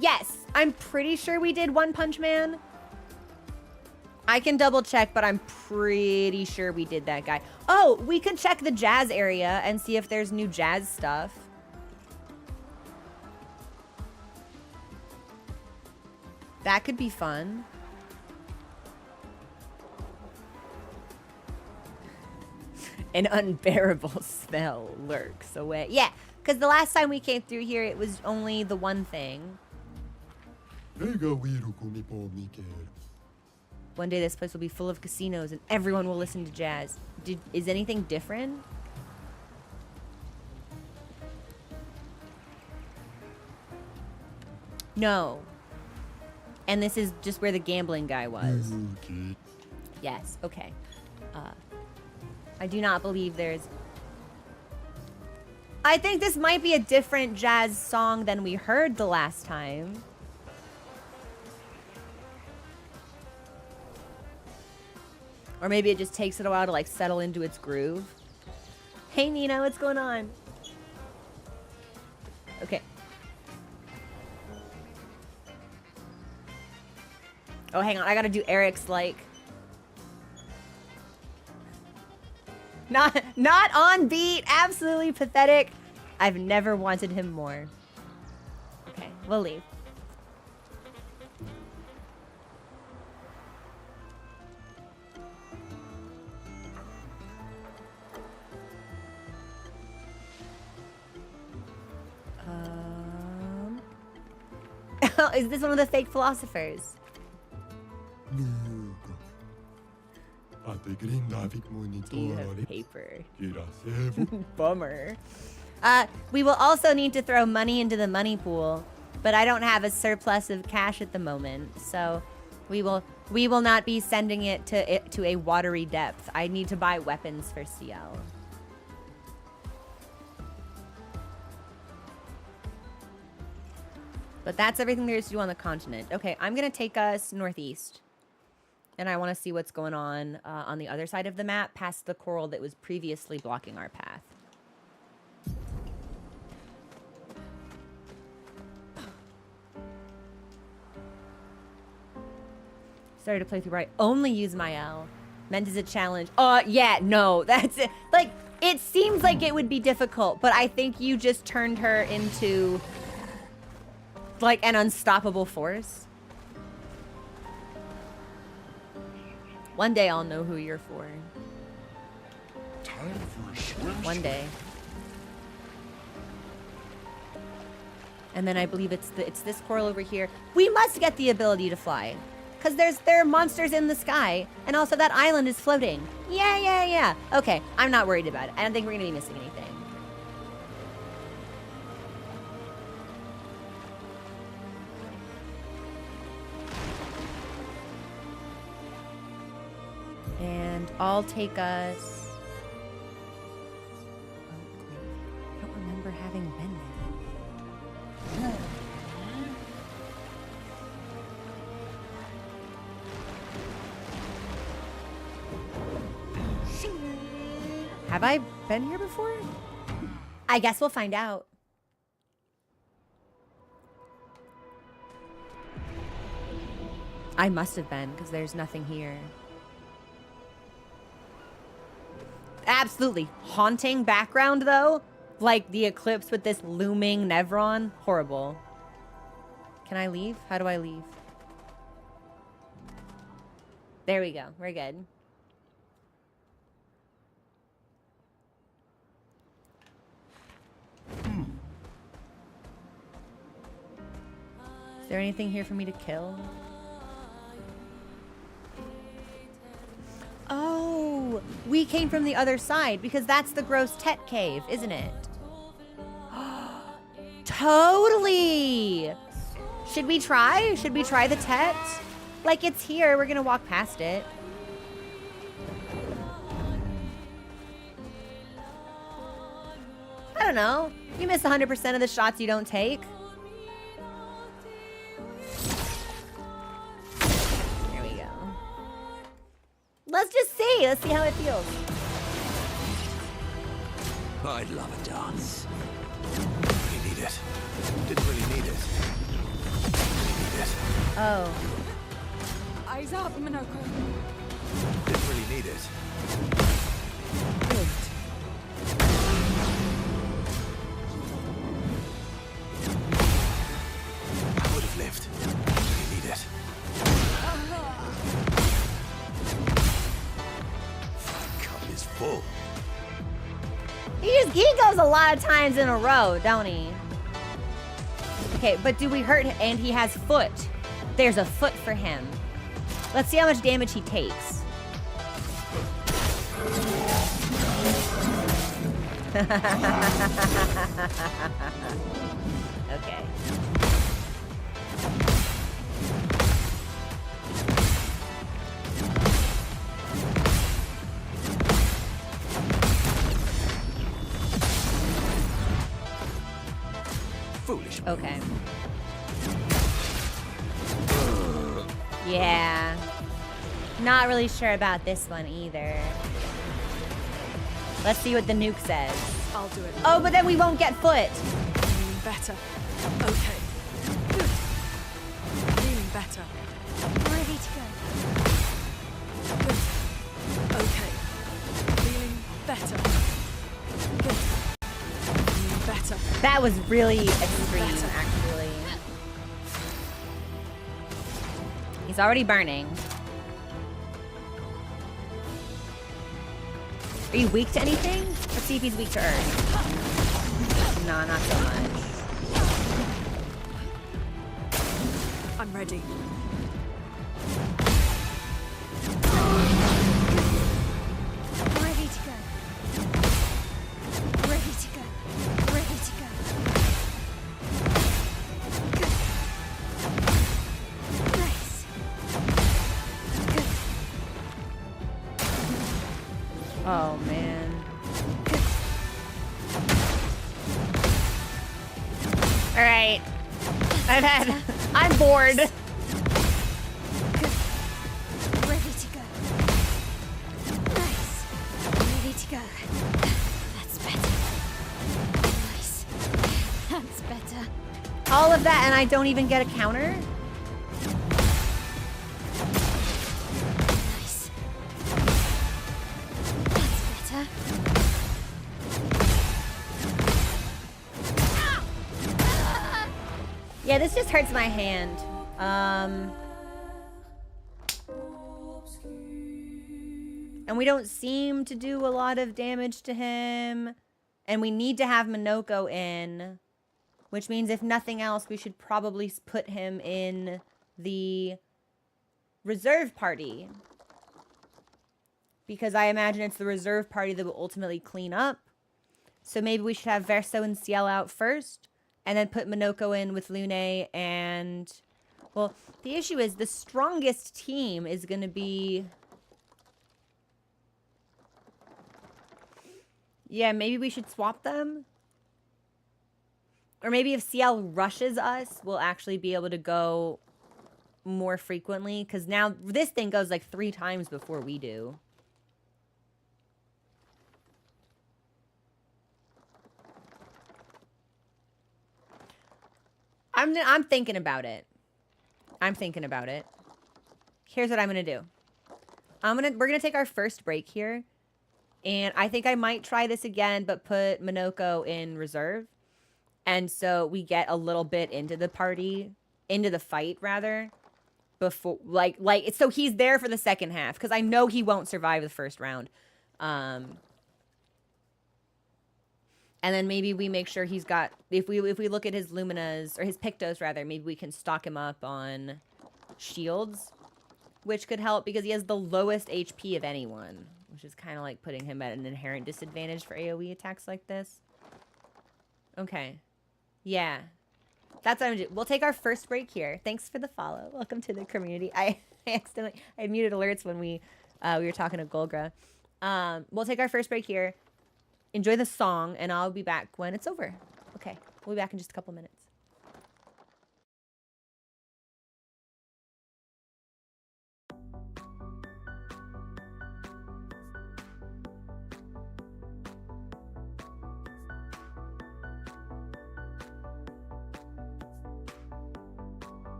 Yes, I'm pretty sure we did One Punch Man. I can double check, but I'm pretty sure we did that guy. Oh, we could check the jazz area and see if there's new jazz stuff. That could be fun. An unbearable smell lurks away. Yeah, because the last time we came through here, it was only the one thing. One day this place will be full of casinos and everyone will listen to jazz. Is anything different? No. And this is just where the gambling guy was. Yes, okay. I do not believe there's... I think this might be a different jazz song than we heard the last time. Or maybe it just takes it a while to like settle into its groove. Hey Nina, what's going on? Okay. Oh, hang on, I gotta do Eric's like... Not on beat, absolutely pathetic. I've never wanted him more. Okay, we'll leave. Is this one of the fake philosophers? Do you have paper? Bummer. We will also need to throw money into the money pool, but I don't have a surplus of cash at the moment, so we will not be sending it to a watery depth. I need to buy weapons for CL. But that's everything there is to do on the continent. Okay, I'm gonna take us northeast. And I want to see what's going on the other side of the map, past the coral that was previously blocking our path. Started to play through right. Only use my L. Meant as a challenge. Yeah, no, that's it. Like, it seems like it would be difficult, but I think you just turned her into, like, an unstoppable force. One day I'll know who you're for. Time for a swim. One day. And then I believe it's this coral over here. We must get the ability to fly. Because there are monsters in the sky. And also that island is floating. Yeah. Okay, I'm not worried about it. I don't think we're going to be missing anything. And I'll take us... Oh, great. I don't remember having been there. Have I been here before? I guess we'll find out. I must have been, because there's nothing here. Absolutely haunting background though, like the eclipse with this looming Nevron. Horrible. Can I leave? How do I leave? There we go. We're good. Is there anything here for me to kill? Oh, we came from the other side because that's the gross Tet cave, isn't it? Totally. Should we try? Should we try the Tet? Like, it's here. We're going to walk past it. I don't know. You miss 100% of the shots you don't take. Hey, let's see how it feels. I'd love a dance. Really need it. Didn't really need it. Really need it. Oh. Eyes up, Minoko. Didn't really need it. Good. I would have lived. Really need it. Cup is full. He goes a lot of times in a row, don't he? Okay, but do we hurt him? And he has foot. There's a foot for him. Let's see how much damage he takes. Okay. Foolish. Okay. Yeah. Not really sure about this one either. Let's see what the nuke says. I'll do it. Oh, but then we won't get foot. Feeling better. Okay. Good. Feeling better. Ready to go. Good. Okay. Feeling better. Good. Feeling better. That was really extreme, Better. actually. He's already burning. Are you weak to anything? Let's see if he's weak to earth. No, not so much. I'm ready. Ready to go. Ready to go. Ready to go. Good. Nice. Good. Oh, man. All right. I'm bored. Good. Ready to go. Nice. Ready to go. That's better. Nice. That's better. All of that, and I don't even get a counter? Nice. That's better. Yeah, this just hurts my hand. And we don't seem to do a lot of damage to him. And we need to have Minoko in. Which means if nothing else, we should probably put him in the reserve party. Because I imagine it's the reserve party that will ultimately clean up. So maybe we should have Verso and Ciel out first. And then put Minoko in with Lune and... Well, the issue is the strongest team is going to be... Yeah, maybe we should swap them. Or maybe if Ciel rushes us, we'll actually be able to go more frequently. Because now this thing goes like 3 times before we do. I'm thinking about it. I'm thinking about it. Here's what I'm gonna do. We're gonna take our first break here, and I think I might try this again, but put Minoko in reserve, and so we get a little bit into the fight rather, before like so he's there for the second half because I know he won't survive the first round. And then maybe we make sure he's got, if we look at his Luminas, or his Pictos rather, maybe we can stock him up on shields, which could help because he has the lowest HP of anyone, which is kind of like putting him at an inherent disadvantage for AoE attacks like this. Okay. Yeah. That's what I'm gonna do. We'll take our first break here. Thanks for the follow. Welcome to the community. I muted alerts when we were talking to Golgra. We'll take our first break here. Enjoy the song, and I'll be back when it's over. Okay, we'll be back in just a couple minutes.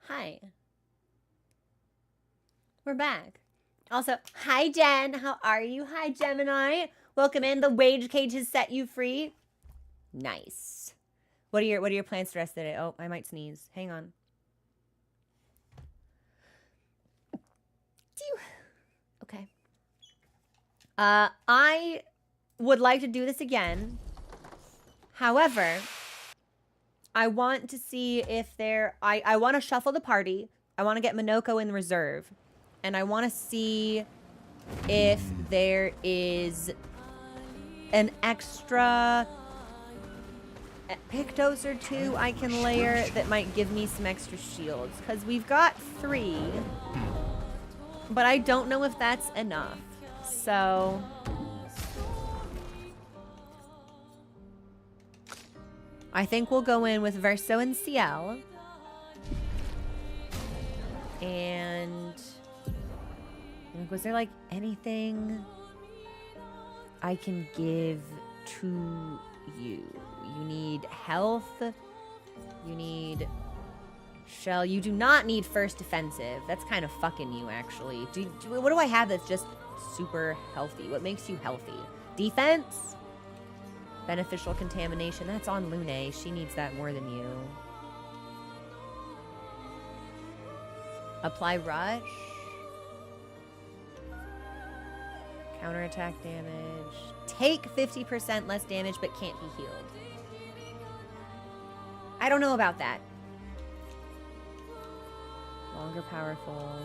Hi. We're back. Also, hi Jen. How are you? Hi Gemini. Welcome in. The wage cage has set you free. Nice. What are your plans for the rest of the day? Oh, I might sneeze. Hang on. Okay. I would like to do this again. However, I want to see if I want to shuffle the party. I want to get Minoko in reserve. And I want to see if there is an extra Pictos or two I can layer that might give me some extra shields. Because we've got 3. But I don't know if that's enough. So... I think we'll go in with Verso and Ciel. And... was there, like, anything I can give to you? You need health. You need... Shell. You do not need first defensive. That's kind of fucking you, actually. What do I have that's just super healthy? What makes you healthy? Defense? Beneficial contamination. That's on Lune. She needs that more than you. Apply rush. Counterattack damage. Take 50% less damage but can't be healed. I don't know about that. Longer powerful.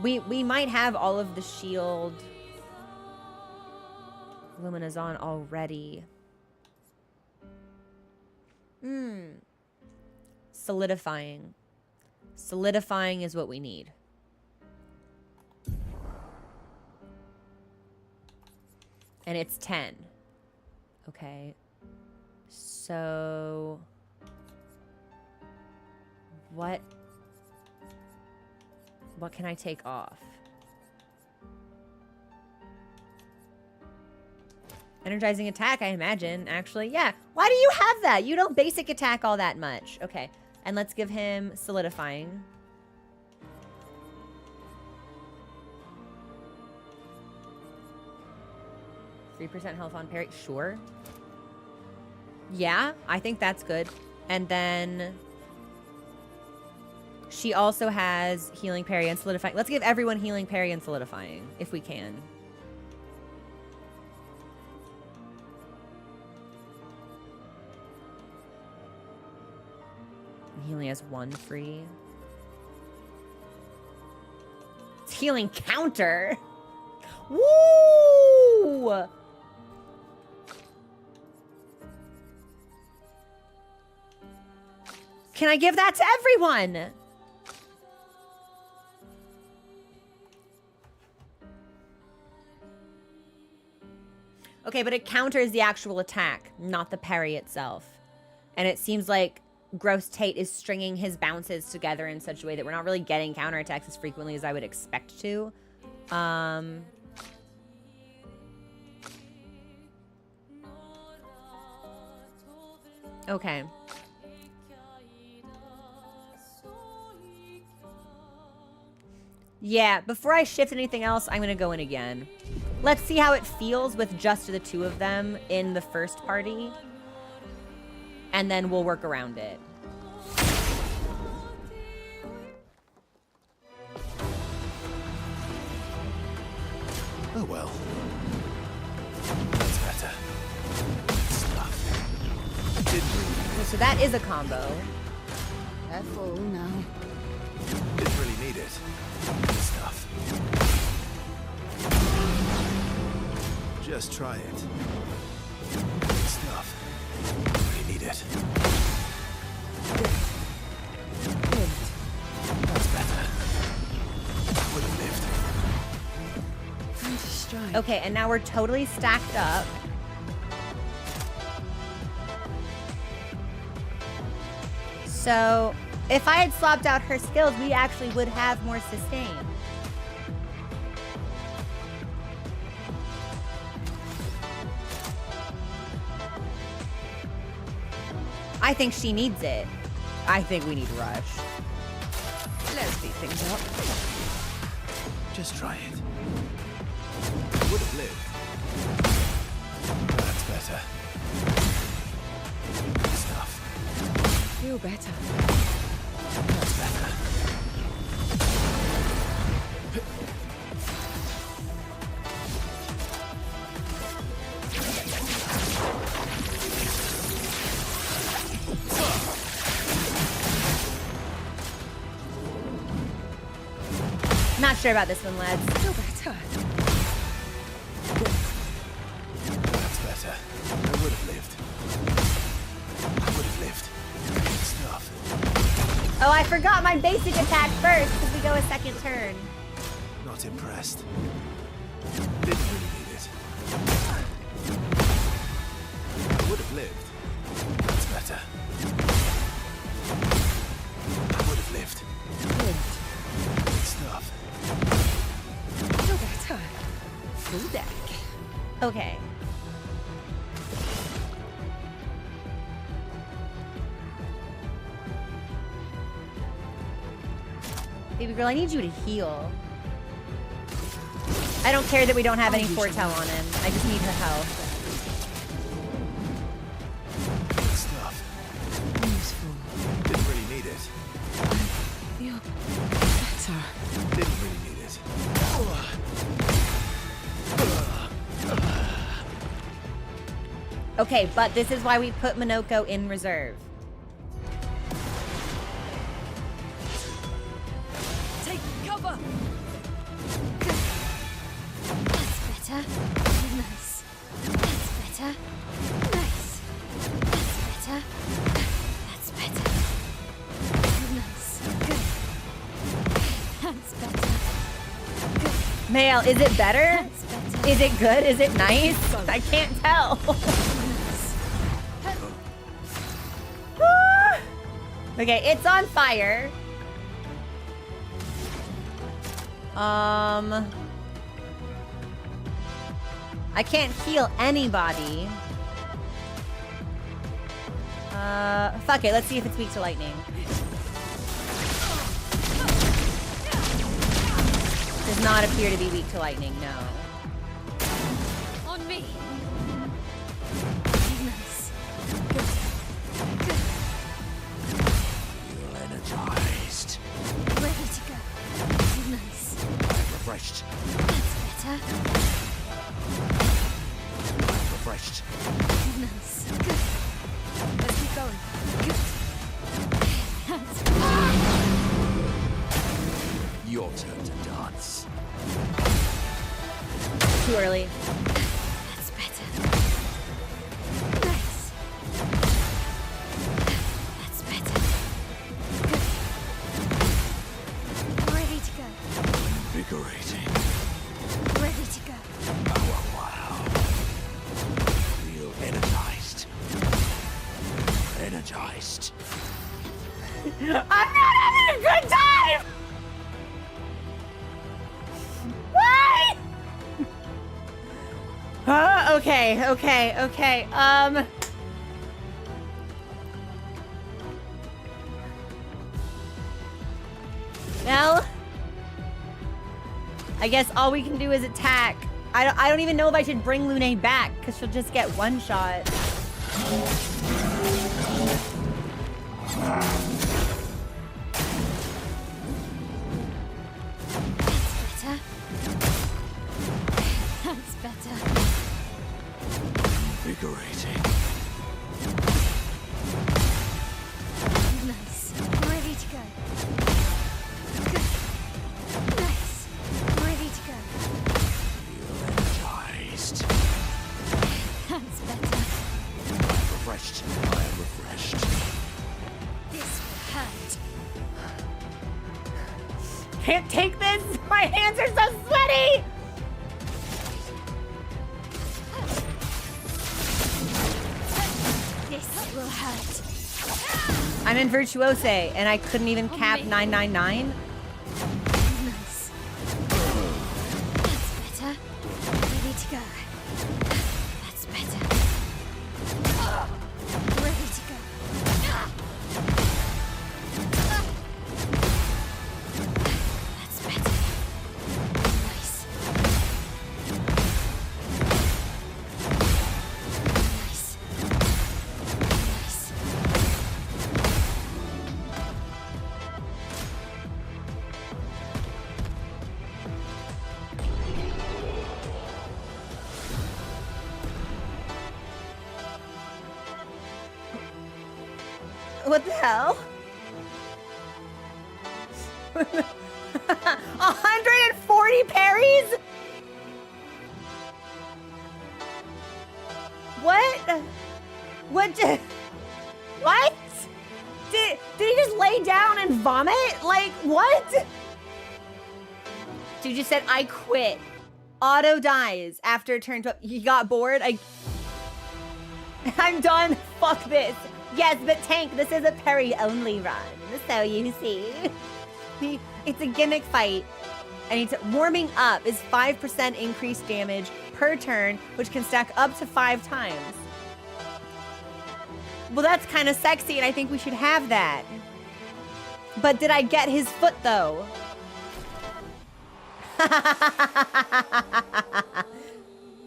We might have all of the shield Lumina's on already. Solidifying. Solidifying is what we need. And it's 10. Okay. So... What can I take off? Energizing attack, I imagine, actually. Yeah. Why do you have that? You don't basic attack all that much. Okay. And let's give him solidifying. %3 health on parry. Sure. Yeah, I think that's good. And then she also has healing parry and solidifying. Let's give everyone healing parry and solidifying, if we can. He only has 1 free. It's healing counter. Woo! Can I give that to everyone? Okay, but it counters the actual attack, not the parry itself. And it seems like Gross Tate is stringing his bounces together in such a way that we're not really getting counterattacks as frequently as I would expect to. Okay. Yeah, before I shift anything else, I'm going to go in again. Let's see how it feels with just the 2 of them in the first party. And then we'll work around it. Oh well. That's better. Stuff. Didn't So that is a combo. Careful now. really need it. Stuff. Just try it. Stuff. Really need it. That's better. Would have lived. Time to strike. Okay, and now we're totally stacked up. So, if I had swapped out her skills, we actually would have more sustain. I think she needs it. I think we need Rush. Let's speed things up. Just try it. Would have lived. That's better. Good stuff. Feel better. That's better. Not sure about this one, lads. Feel better. That's better. I would have lived. I would have lived. Good stuff. Oh, I forgot my basic attack first because we go a second turn. Not impressed. Didn't really need it. I would have lived. That's better. I would have lived. Good. Good stuff. Feel better. Full deck. Okay. Baby girl, I need you to heal. I don't care that we don't have any foretell on him. I just need her health. Good stuff. Useful. Didn't really need it. Feel better. Didn't really need it. Okay, but this is why we put Minoko in reserve. Take cover. That's better. Nice. That's better. Nice. That's better. That's better. Nice. Good. That's better. Mail, is it better? That's better. Is it good? Is it nice? I can't tell. Okay, it's on fire. I can't heal anybody. Fuck it. Let's see if it's weak to lightning. Does not appear to be weak to lightning, no. On me. Nice. Good. Good. Feel energized. Ready to go. Nice. Refreshed. That's better. Refreshed. Nice. Good. Let's keep going. Good. That's Your turn to dance. Too early. That's better. Nice. That's better. Good. Ready to go. Invigorating. Ready to go. Oh, wow. Feel energized. Energized. I'm not having a good time! What? Okay. Well, I guess all we can do is attack. I don't even know if I should bring Lune back because she'll just get one shot. Better. That's better. Invigorating. Nice. Ready to go. Good. Nice. Ready to go. Feel energized. That's better. Refreshed. I am refreshed. This will hurt. Can't take this. My hands are so sweaty. This will hurt. I'm in Virtuose and I couldn't even cap 999. Nice. That's better. Ready to go. That's better. Ready to go. What the hell? 140 parries? What? What? Did he just lay down and vomit? Like, what? Dude just said, I quit. Auto dies after turn 12. He got bored. I'm done. Fuck this. Yes, but Tank, this is a parry-only run. So you see. It's a gimmick fight. And it's warming up is 5% increased damage per turn, which can stack up to 5 times. Well, that's kind of sexy, and I think we should have that. But did I get his foot, though?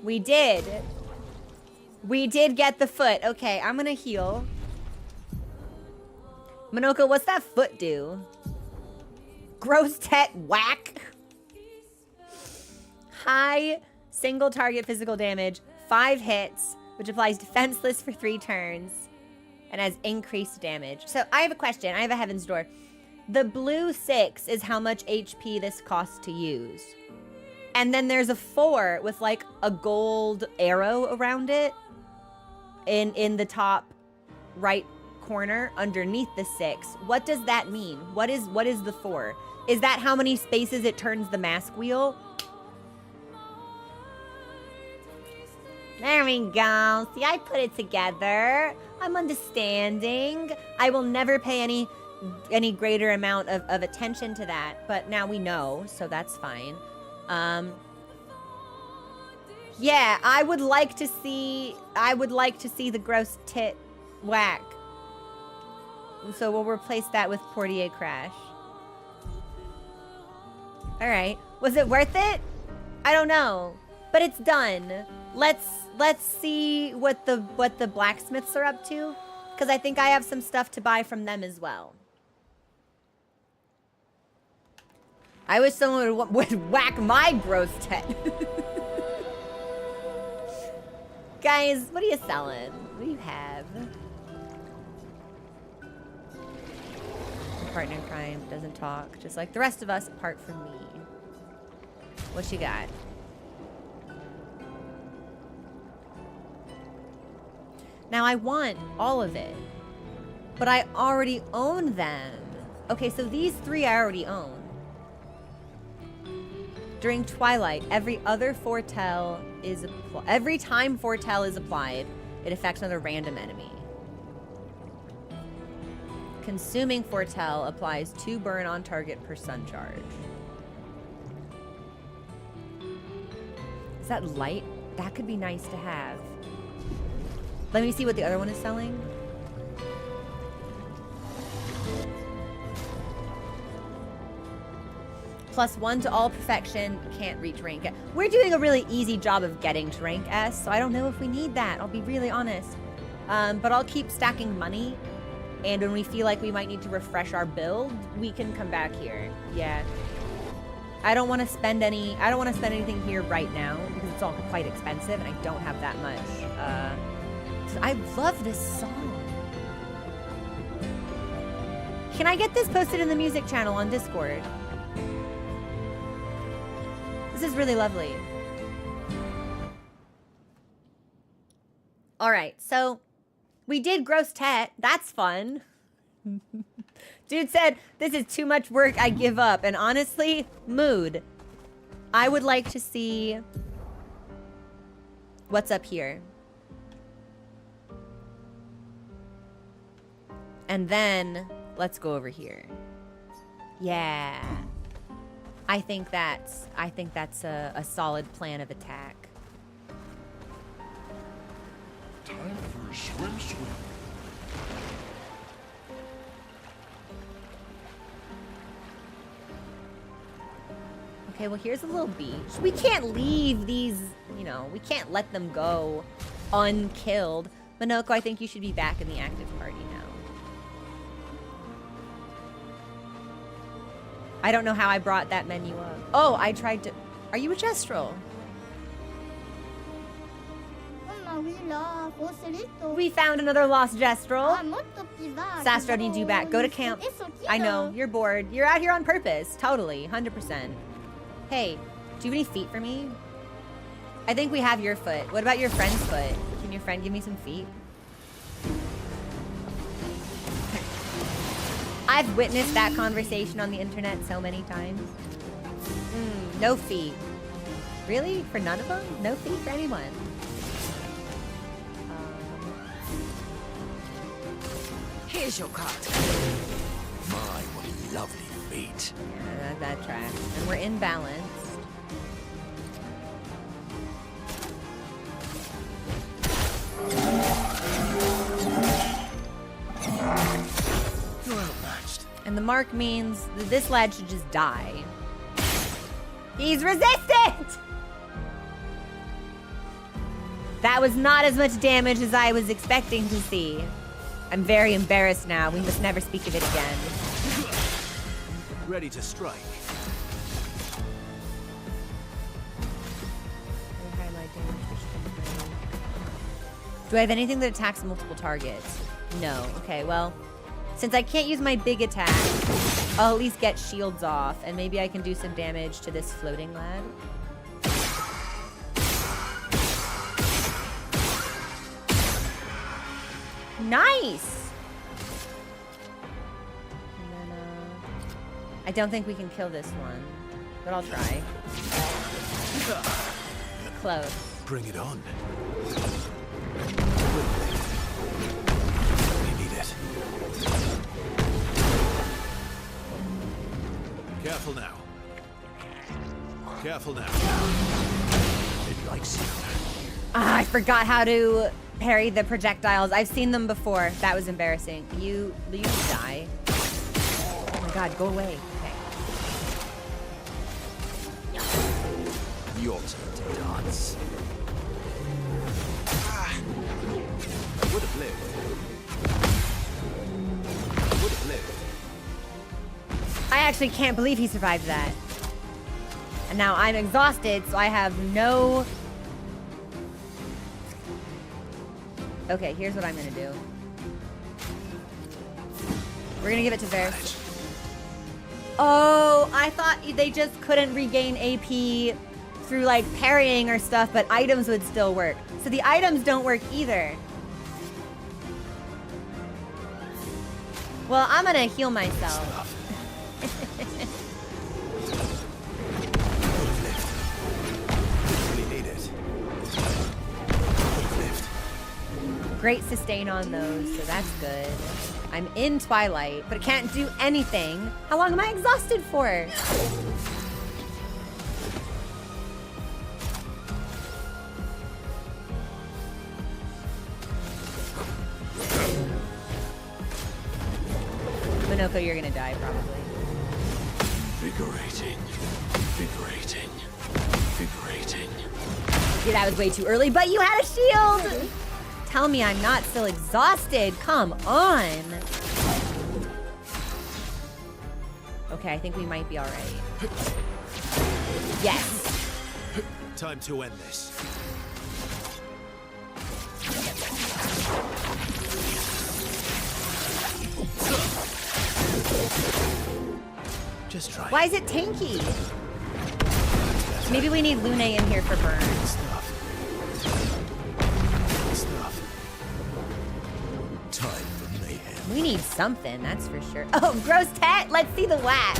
We did. We did get the foot. Okay, I'm gonna heal. Monoko, what's that foot do? Gross tet whack. High single target physical damage, 5 hits, which applies defenseless for 3 turns, and has increased damage. So I have a question. I have a Heaven's Door. The blue 6 is how much HP this costs to use. And then there's a 4 with like a gold arrow around it in the top right corner underneath the 6. What does that mean? What is the 4? Is that how many spaces it turns the mask wheel? There we go. See, I put it together. I'm understanding. I will never pay any greater amount of attention to that, but now we know, so that's fine. Yeah, I would like to see the gross tit whack. So we'll replace that with Portier Crash. All right. Was it worth it? I don't know, but it's done. Let's see what the blacksmiths are up to, because I think I have some stuff to buy from them as well. I wish someone would whack my gross tet. Guys, what are you selling? What do you have? Partner in crime doesn't talk, just like the rest of us apart from me. What you got? Now I want all of it, but I already own them. Okay, so these 3 I already own. During Twilight, every time foretell is applied, it affects another random enemy. Consuming foretell applies 2 burn on target per sun charge. Is that light? That could be nice to have. Let me see what the other one is selling. +1 to all perfection, can't reach rank S. We're doing a really easy job of getting to rank S, so I don't know if we need that. I'll be really honest. But I'll keep stacking money, and when we feel like we might need to refresh our build, we can come back here. Yeah. I don't want to spend anything here right now because it's all quite expensive, and I don't have that much. I love this song. Can I get this posted in the music channel on Discord? This is really lovely. All right, so we did gross tet. That's fun. Dude said, this is too much work, I give up. And honestly, mood. I would like to see what's up here. And then let's go over here. Yeah. I think that's a solid plan of attack. Time for a swim. Okay, well, here's a little beach. We can't leave these, we can't let them go unkilled. Monoko, I think you should be back in the active party now. I don't know how I brought that menu up. Oh, I tried to... Are you a Gestrel? Hello. We found another lost Gestrel. もっとピザ Sastro needs you back. Go to camp. I know, you're bored. You're out here on purpose. Totally, 100%. Hey, do you have any feet for me? I think we have your foot. What about your friend's foot? Can your friend give me some feet? I've witnessed that conversation on the internet so many times. No feet. Really? For none of them? No feet for anyone? Here's your card. My, what lovely feet. Yeah, that tracks. And we're imbalanced. You're outmatched. And the mark means that this lad should just die. He's resistant! That was not as much damage as I was expecting to see. I'm very embarrassed now. We must never speak of it again. Ready to strike. Do I have anything that attacks multiple targets? No. Okay, well, since I can't use my big attack, I'll at least get shields off, and maybe I can do some damage to this floating lad. Nice! And then, I don't think we can kill this one, but I'll try. Close. Bring it on. We need it. Careful now. Careful now. It likes you. Ah, I forgot how to parry the projectiles. I've seen them before. That was embarrassing. You die. Oh my god, go away. Okay. Your turn to dance. I would have lived. I would have lived. I actually can't believe he survived that. And now I'm exhausted, so I have no... Okay, here's what I'm gonna do. We're gonna give it to Varys. Oh, I thought they just couldn't regain AP through like parrying or stuff, but items would still work. So the items don't work either. Well, I'm gonna heal myself. Really need it. Great sustain on those, so that's good. I'm in Twilight, but I can't do anything. How long am I exhausted for? Minoko, you're gonna die probably. Invigorating. Invigorating. Invigorating. Yeah, that was way too early, but you had a shield! Tell me I'm not still exhausted. Come on. Okay, I think we might be all right. Yes. Time to end this. Just try. Why is it tanky? Maybe we need Lune in here for burn. Stuff. Time for mayhem. We need something, that's for sure. Oh, gross tat! Let's see the whack.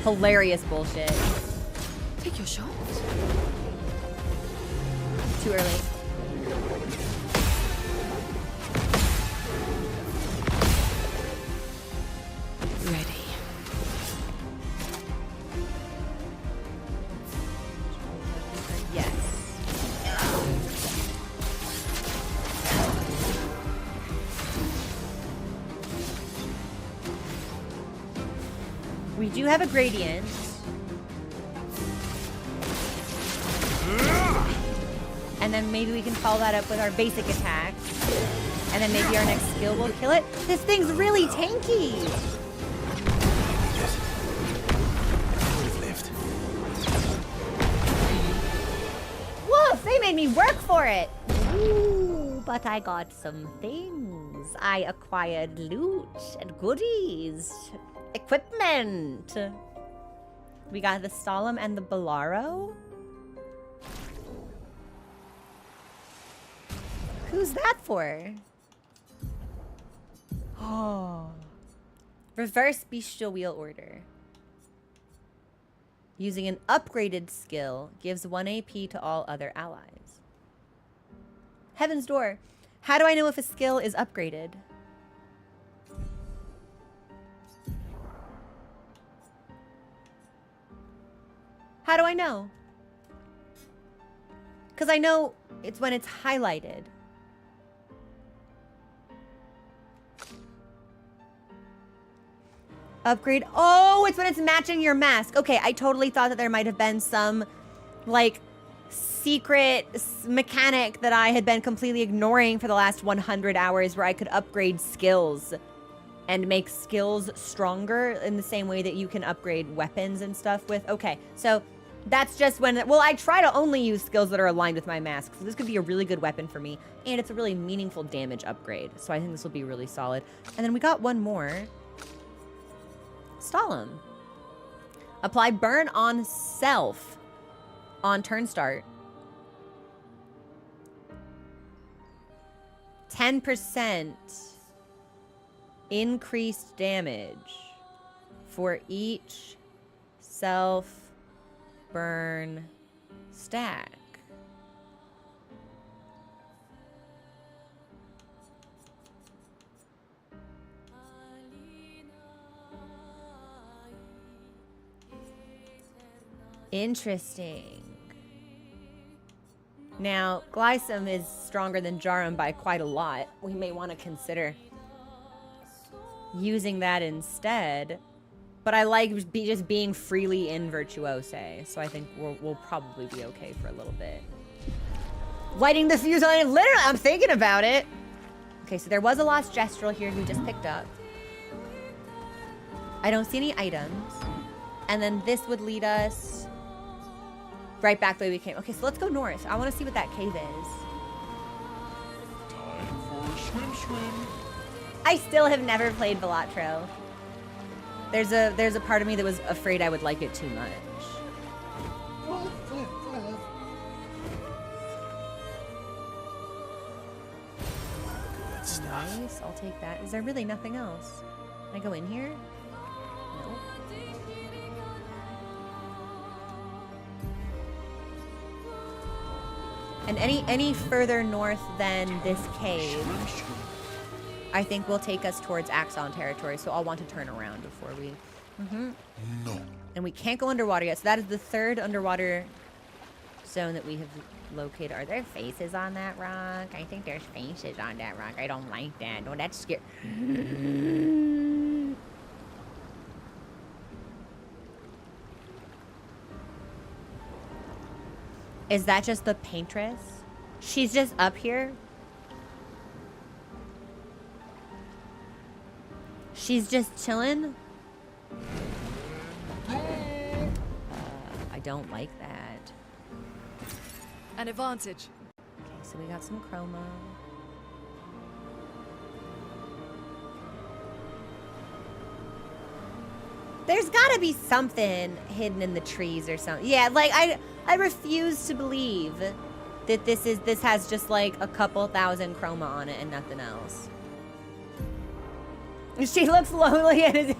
Hilarious bullshit. Take your shot. Too early. Ready. Yes. We do have a gradient. And then maybe we can follow that up with our basic attacks. And then maybe our next skill will kill it. This thing's really tanky. They made me work for it. Ooh, but I got some things. I acquired loot and goodies. Equipment. We got the Solemn and the Bolaro. Who's that for? Oh. Reverse bestial wheel order. Using an upgraded skill gives 1 AP to all other allies. Heaven's Door. How do I know if a skill is upgraded? How do I know? Because I know it's when it's highlighted. Upgrade. Oh, it's when it's matching your mask. Okay, I totally thought that there might have been some, like, secret mechanic that I had been completely ignoring for the last 100 hours where I could upgrade skills and make skills stronger in the same way that you can upgrade weapons and stuff with. Okay, so that's just when, well, I try to only use skills that are aligned with my mask. So this could be a really good weapon for me. And it's a really meaningful damage upgrade. So I think this will be really solid. And then we got one more. Solemn. Apply burn on self on turn start. 10% increased damage for each self burn stack. Interesting. Now, Glycem is stronger than Jarum by quite a lot. We may want to consider using that instead. But I like just being freely in Virtuose, so I think we'll probably be okay for a little bit. Lighting the fuse on it, literally, I'm thinking about it. Okay, so there was a Lost Gestural here who just picked up. I don't see any items. And then this would lead us right back the way we came. Okay, so let's go north. I want to see what that cave is. Time for swim. I still have never played Balatro. There's a part of me that was afraid I would like it too much. Good stuff. Nice, I'll take that. Is there really nothing else? Can I go in here? No. And any further north than this cave, I think will take us towards Axon territory, so I'll want to turn around before we... No. And we can't go underwater yet, so that is the third underwater zone that we have located. Are there faces on that rock? I think there's faces on that rock. I don't like that. Oh, that's scary. Is that just the paintress? She's just up here? She's just chilling? I don't like that. An advantage. Okay, so we got some chroma. There's gotta be something hidden in the trees or something. Yeah, like I refuse to believe that this has just like a couple thousand chroma on it and nothing else. She looks lonely and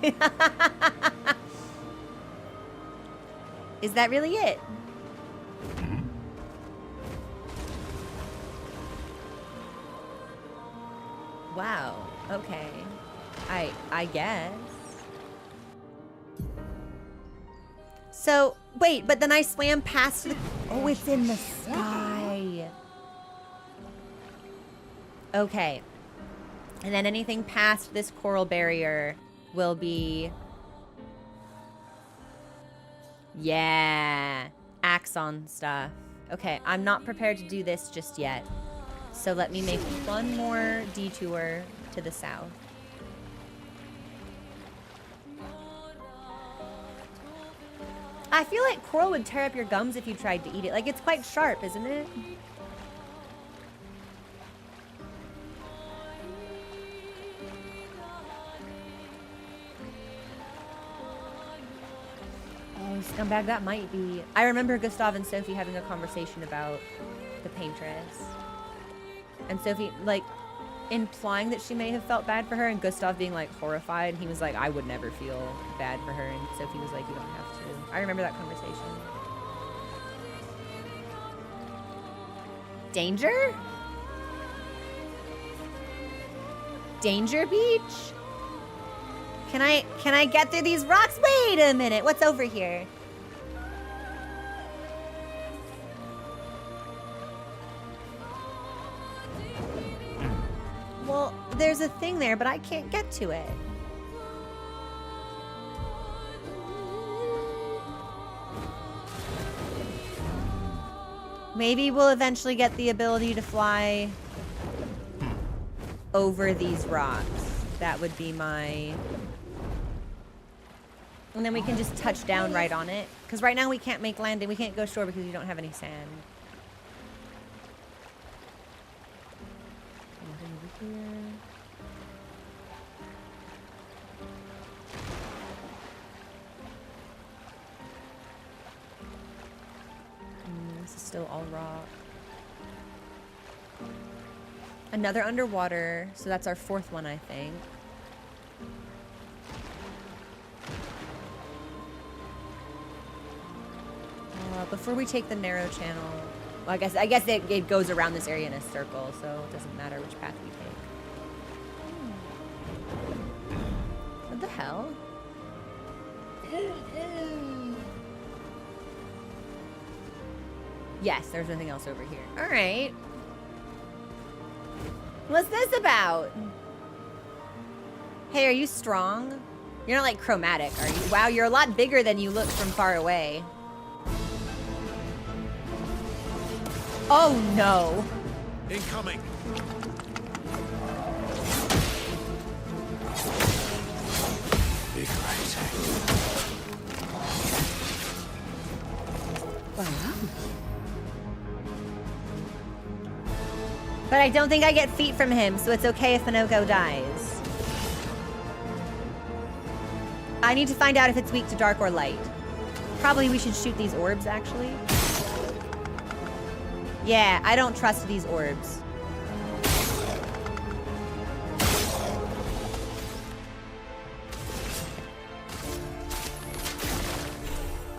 is that really it? Wow. Okay. I guess. So, wait, but then I swam past the... Oh, it's in the sky. Okay. And then anything past this coral barrier will be... Yeah. Axon stuff. Okay, I'm not prepared to do this just yet. So let me make one more detour to the south. I feel like coral would tear up your gums if you tried to eat it. Like, it's quite sharp, isn't it? Oh, scumbag, that might be... I remember Gustav and Sophie having a conversation about the paintress. And Sophie, like, implying that she may have felt bad for her, and Gustav being, like, horrified. And he was like, I would never feel bad for her. And Sophie was like, you don't have to. I remember that conversation. Danger? Danger Beach? Can I get through these rocks? Wait a minute. What's over here? Well, there's a thing there, but I can't get to it. Maybe we'll eventually get the ability to fly over these rocks. That would be my... And then we can just touch down right on it. Because right now we can't make landing. We can't go shore because we don't have any sand. Over here. This is still all rock. Another underwater. So that's our fourth one, I think. Before we take the narrow channel, well, I guess it goes around this area in a circle, so it doesn't matter which path we take. What the hell? Yes, there's nothing else over here. All right. What's this about? Hey, are you strong? You're not like chromatic, are you? Wow, you're a lot bigger than you look from far away. Oh no. Incoming. Be great. Wow. But I don't think I get feet from him, so it's okay if Minoko dies. I need to find out if it's weak to dark or light. Probably we should shoot these orbs, actually. Yeah, I don't trust these orbs.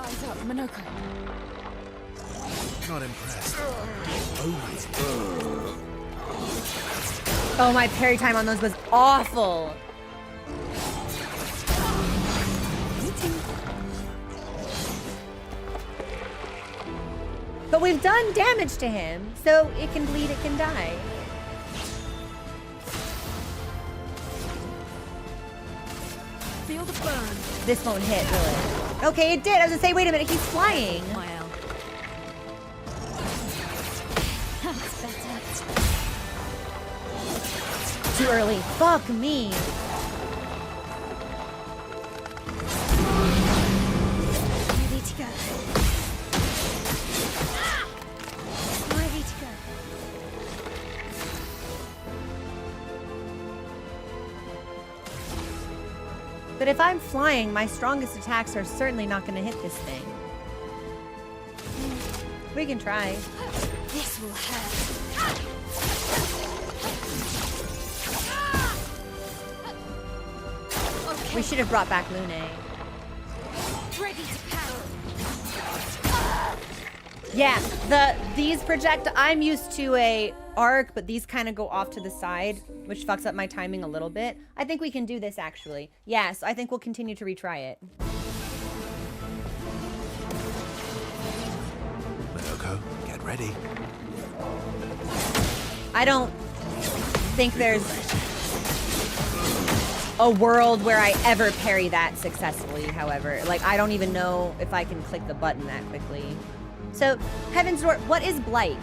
Eyes up, Minoko. Not impressed. Oh, my parry time on those was awful. But we've done damage to him, so it can bleed, it can die. Feel the burn. This won't hit, will it? Okay, it did. I was gonna say, wait a minute, he's flying. My L. That's better. Too early. Fuck me. Ready to go. Ready to go. But if I'm flying, my strongest attacks are certainly not gonna hit this thing. We can try. This will hurt. We should have brought back Lune. Ready to power. Yeah, these project. I'm used to a arc, but these kind of go off to the side, which fucks up my timing a little bit. I think we can do this actually. Yes, I think we'll continue to retry it. Minoko, get ready. I don't think there's a world where I ever parry that successfully, however. Like, I don't even know if I can click the button that quickly. So, Heaven's Door, what is Blight?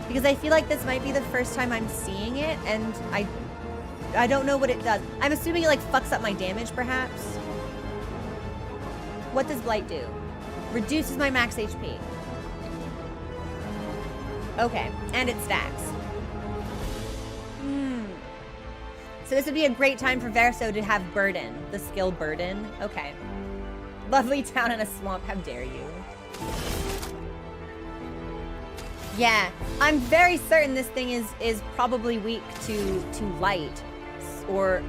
Because I feel like this might be the first time I'm seeing it, and I don't know what it does. I'm assuming it, like, fucks up my damage, perhaps? What does Blight do? Reduces my max HP. Okay, and it stacks. So this would be a great time for Verso to have Burden, the skill Burden. Okay. Lovely town in a swamp, how dare you. Yeah, I'm very certain this thing is probably weak to light. Or,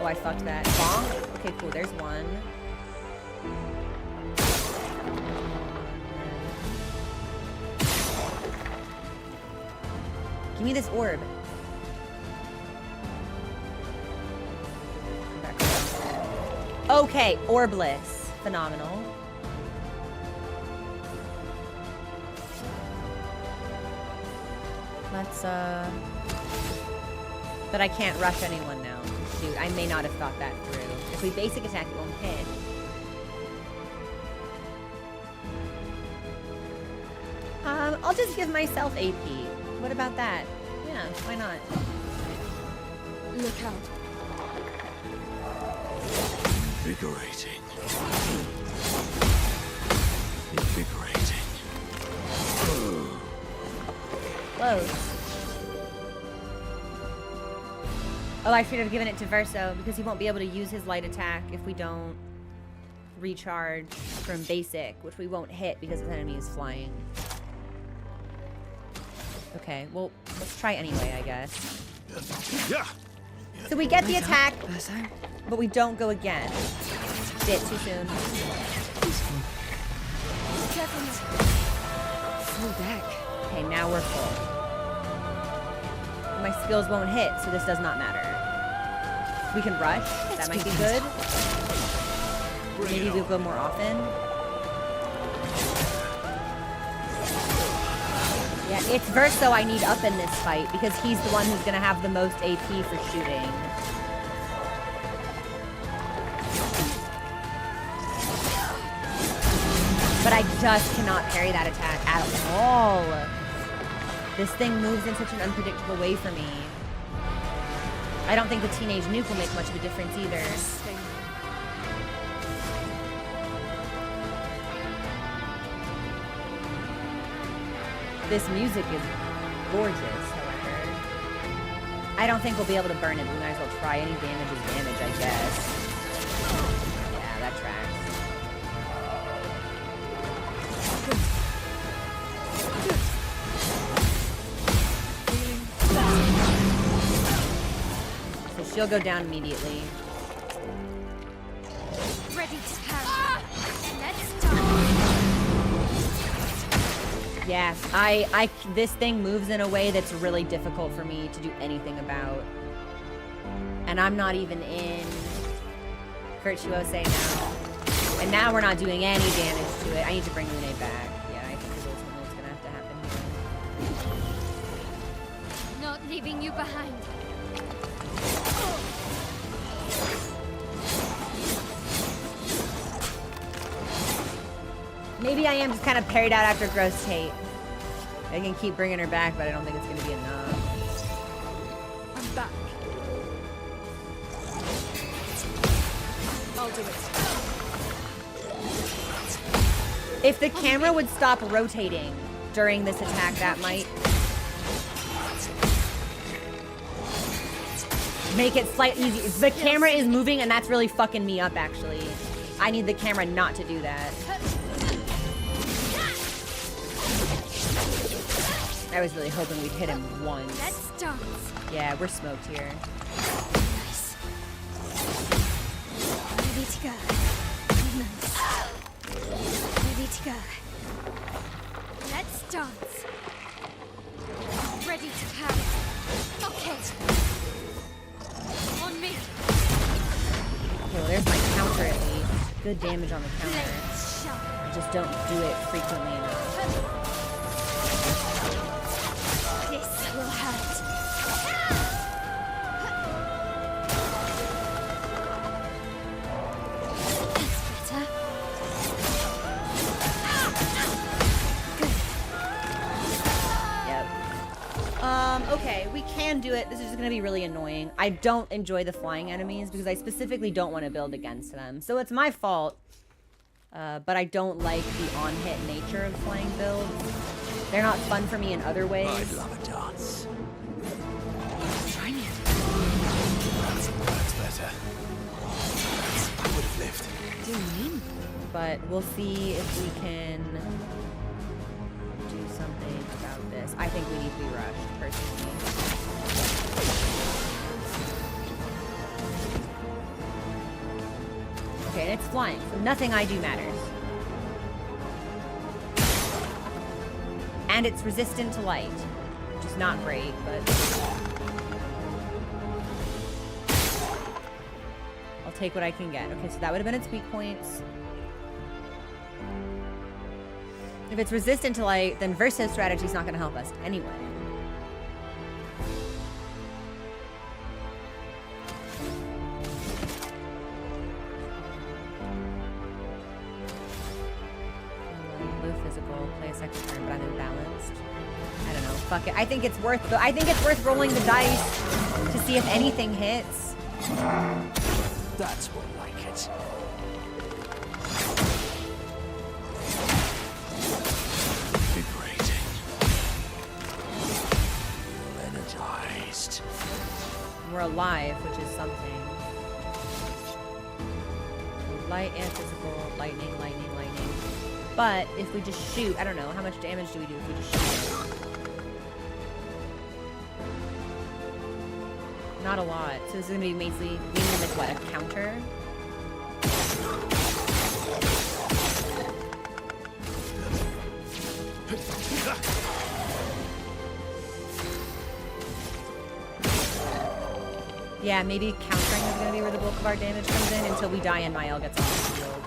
oh, I fucked that. Bonk? Okay, cool, there's one. Give me this orb. Okay, orbless. Phenomenal. Let's, But I can't rush anyone now. Shoot, I may not have thought that through. If we basic attack, it won't hit. I'll just give myself AP. What about that? Yeah, why not? Look out. Invigorating. Invigorating. Close. Oh, I should have given it to Verso because he won't be able to use his light attack if we don't recharge from basic, which we won't hit because his enemy is flying. Okay, well, let's try anyway, I guess. Yeah. So we get the attack, but we don't go again. Shit, too soon. Full deck. Okay, now we're full. My skills won't hit, so this does not matter. We can rush. That might be good. Maybe we'll go more often. Yeah, it's Verso I need up in this fight because he's the one who's gonna have the most AP for shooting. But I just cannot parry that attack at all. This thing moves in such an unpredictable way for me. I don't think the teenage nuke will make much of a difference either. This music is gorgeous, however. I don't think we'll be able to burn it. We might as well try. Any damage is damage, I guess. Yeah, that tracks. So she'll go down immediately. Ready to carry. Let's start. Yeah, this thing moves in a way that's really difficult for me to do anything about. And I'm not even in Virtuose now. And now we're not doing any damage to it. I need to bring Lune back. Yeah, I think that's what's gonna have to happen here. Not leaving you behind. Maybe I am just kind of parried out after Gross Tate. I can keep bringing her back, but I don't think it's gonna be enough. I'm back. I'll do it. If the camera would stop rotating during this attack, that might make it slightly easier. The camera is moving, and that's really fucking me up, actually. I need the camera not to do that. I was really hoping we'd hit him once. Let's dance. Yeah, we're smoked here. Nice. Ready to go. Nice. Ready to go. Let's dance. Ready to carry. Okay. On me. Okay, well, there's my counter at least. Good damage on the counter. Let's shine. I just don't do it frequently enough. This will hurt. That's better. Yep. Okay, we can do it. This is just gonna be really annoying. I don't enjoy the flying enemies because I specifically don't want to build against them. So it's my fault But I don't like the on-hit nature of flying builds. They're not fun for me in other ways. I'd love a dance. Try me. That's better. I would have lived. Do you mean? But we'll see if we can do something about this. I think we need to be rushed, personally. Okay, and it's flying, so nothing I do matters. And it's resistant to light, which is not great, but I'll take what I can get. Okay, so that would have been its weak points. If it's resistant to light, then Versa's strategy is not going to help us anyway. Low physical, play a second turn, but I'm imbalanced. I don't know. Fuck it. I think it's worth rolling the dice to see if anything hits. That's more like it. Vibrating. Energized. We're alive, which is something. Light and physical, lightning, lightning, lightning. But if we just shoot, I don't know, how much damage do we do if we just shoot? Not a lot. So this is gonna be mainly like what, a counter? Yeah, maybe countering is gonna be where the bulk of our damage comes in until we die and Mael gets off the field.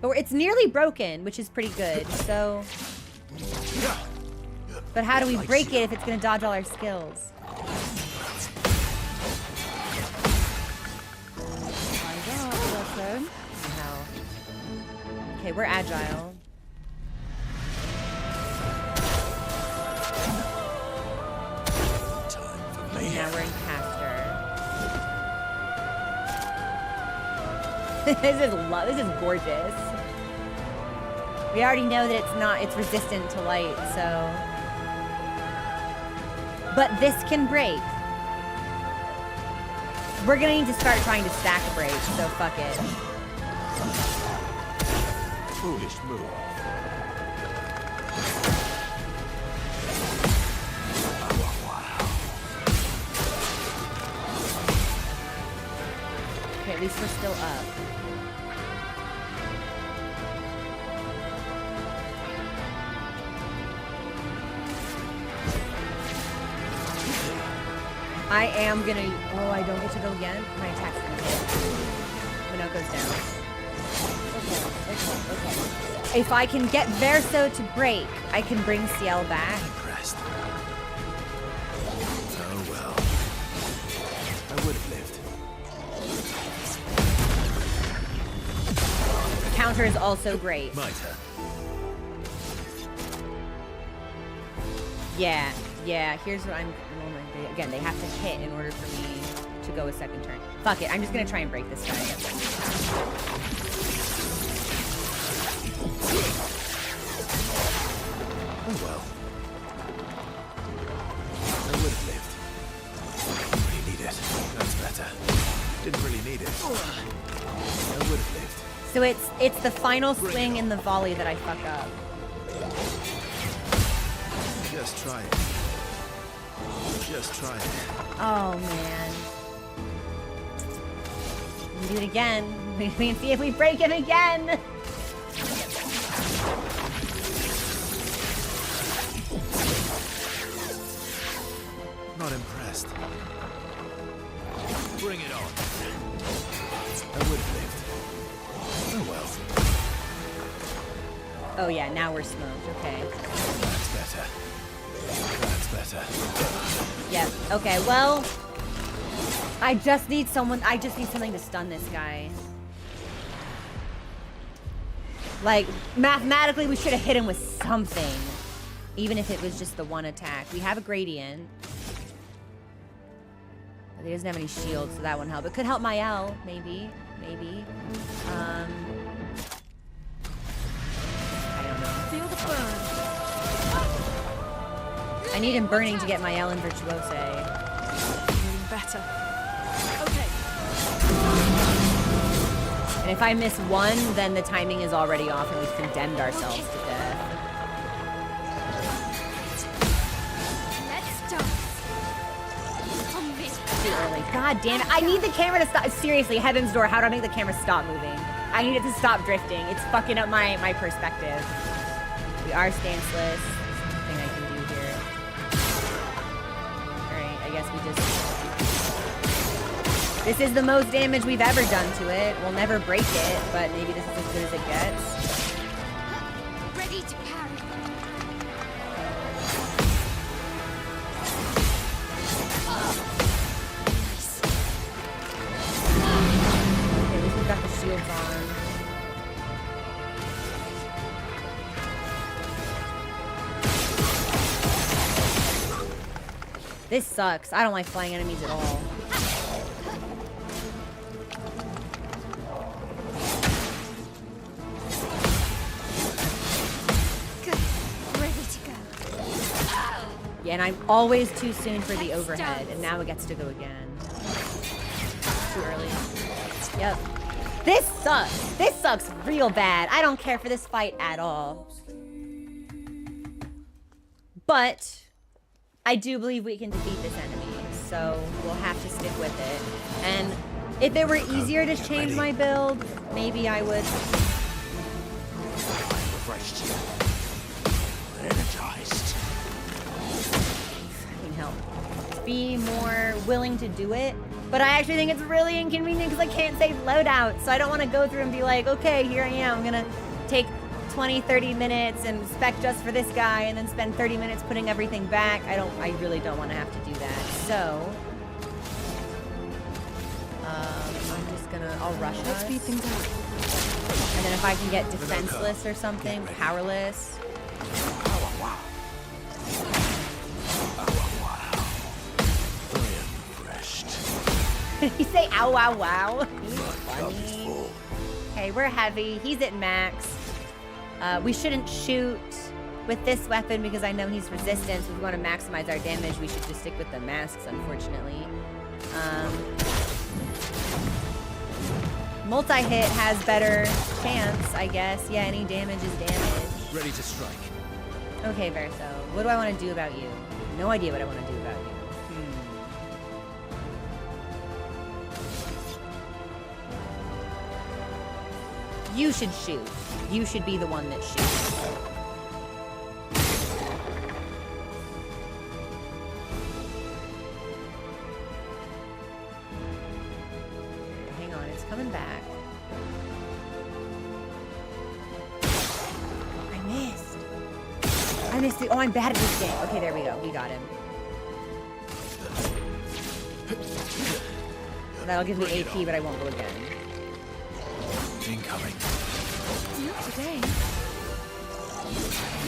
But it's nearly broken, which is pretty good, so... But how do we break it if it's gonna dodge all our skills? Hell. Okay, we're agile. Time for me. Now we're in caster. This is gorgeous. We already know that it's resistant to light, so. But this can break. We're gonna need to start trying to stack break, so fuck it. Foolish move. Okay, at least we're still up. I am gonna... Oh, I don't get to go again? My attack's gonna hit. When it goes down. Okay. If I can get Verso to break, I can bring Ciel back. Impressed. Oh well. I would have lived. Counter is also great. My turn. Yeah, here's what I'm... Oh my God. Again, they have to hit in order for me to go a second turn. Fuck it, I'm just gonna try and break this guy. Oh well. I would have lived. Didn't really need it. That's better. Didn't really need it. I would have lived. So it's the final swing in the volley that I fuck up. Just try it. Just try it. Oh man. We can do it again. We can see if we break him again. Not impressed. Bring it on. I would have lived. Oh well. Oh yeah, now we're smoked. Okay. That's better. That's better. Yep. Okay. Well, I just need something to stun this guy. Like mathematically, we should have hit him with something, even if it was just the one attack. We have a gradient. But he doesn't have any shields, so that won't help. It could help Mael, maybe. I need him burning to get my Ellen Virtuose. Doing better. Okay. And if I miss one, then the timing is already off and we've condemned ourselves to death. Let's start. On this. Too early. God damn it. I need the camera to stop. Seriously, Heaven's Door, how do I make the camera stop moving? I need it to stop drifting. It's fucking up my perspective. We are stanceless. There's nothing I can do here. Alright, I guess we just... This is the most damage we've ever done to it. We'll never break it, but maybe this is as good as it gets. Ready to parry. Okay, at least we've got the shields on. This sucks. I don't like flying enemies at all. Good. Ready to go. Yeah, and I'm always too soon for the overhead, and now it gets to go again. Too early. Yep. This sucks. This sucks real bad. I don't care for this fight at all. But I do believe we can defeat this enemy, so we'll have to stick with it. And if it were easier to change my build, maybe I would. Refreshed. Energized. Fucking hell. Be more willing to do it. But I actually think it's really inconvenient because I can't save loadout, so I don't want to go through and be like, okay, here I am. I'm gonna take 20, 30 minutes and spec just for this guy and then spend 30 minutes putting everything back. I really don't want to have to do that. So, I'm just gonna, I'll rush Let's us. speed things up. And then if I can get defenseless or something, powerless. Did he say ow wow wow? He's funny. Okay, we're heavy. He's at max. We shouldn't shoot with this weapon because I know he's resistant. So if we want to maximize our damage, we should just stick with the masks, unfortunately. Multi-hit has better chance, I guess. Yeah, any damage is damage. Ready to strike. Okay, Verso. What do I want to do about you? No idea what I want to do about you. You should shoot. You should be the one that shoots. Hang on, it's coming back. I missed. I missed it. Oh, I'm bad at this game. Okay, there we go. We got him. That'll give me AP, but I won't go again. Incoming. Not today.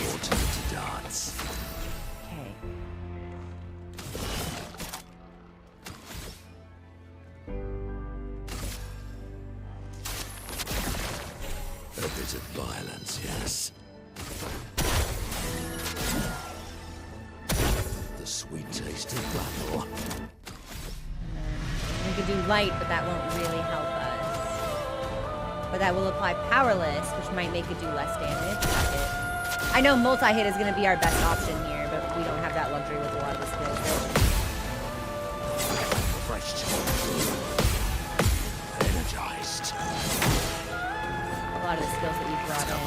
Water to dance. Okay. A bit of violence, yes. The sweet taste of battle. We could do light, but that won't really help us. But that will apply powerless, which might make it do less damage. Fuck it. I know multi-hit is going to be our best option here, but we don't have that luxury with a lot of the skills. Refreshed. Energized. A lot of the skills that we've brought in.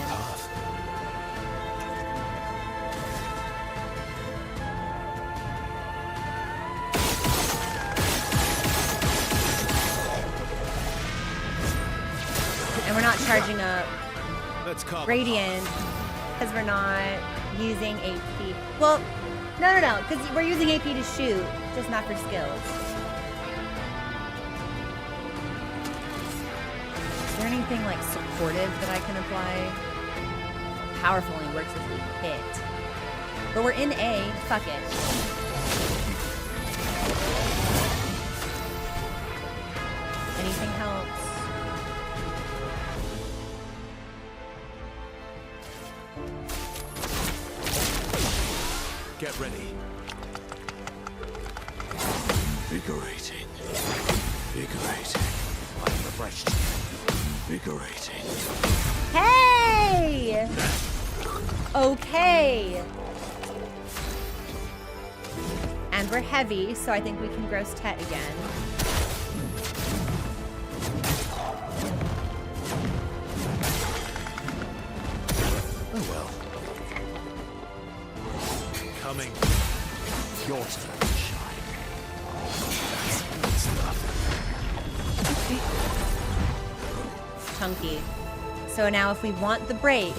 And we're not charging up Let's carve Radiant because we're not using AP. Well, no, because we're using AP to shoot, just not for skills. Is there anything like supportive that I can apply? Powerful only works if we hit. But we're in A, fuck it. Anything helps. Invigorating. Invigorating. I'm refreshed. Invigorating. Hey! Okay. And we're heavy, so I think we can gross Tet again. Oh well. Coming. Your turn to shine. That's good stuff. Chunky. So now if we want the break,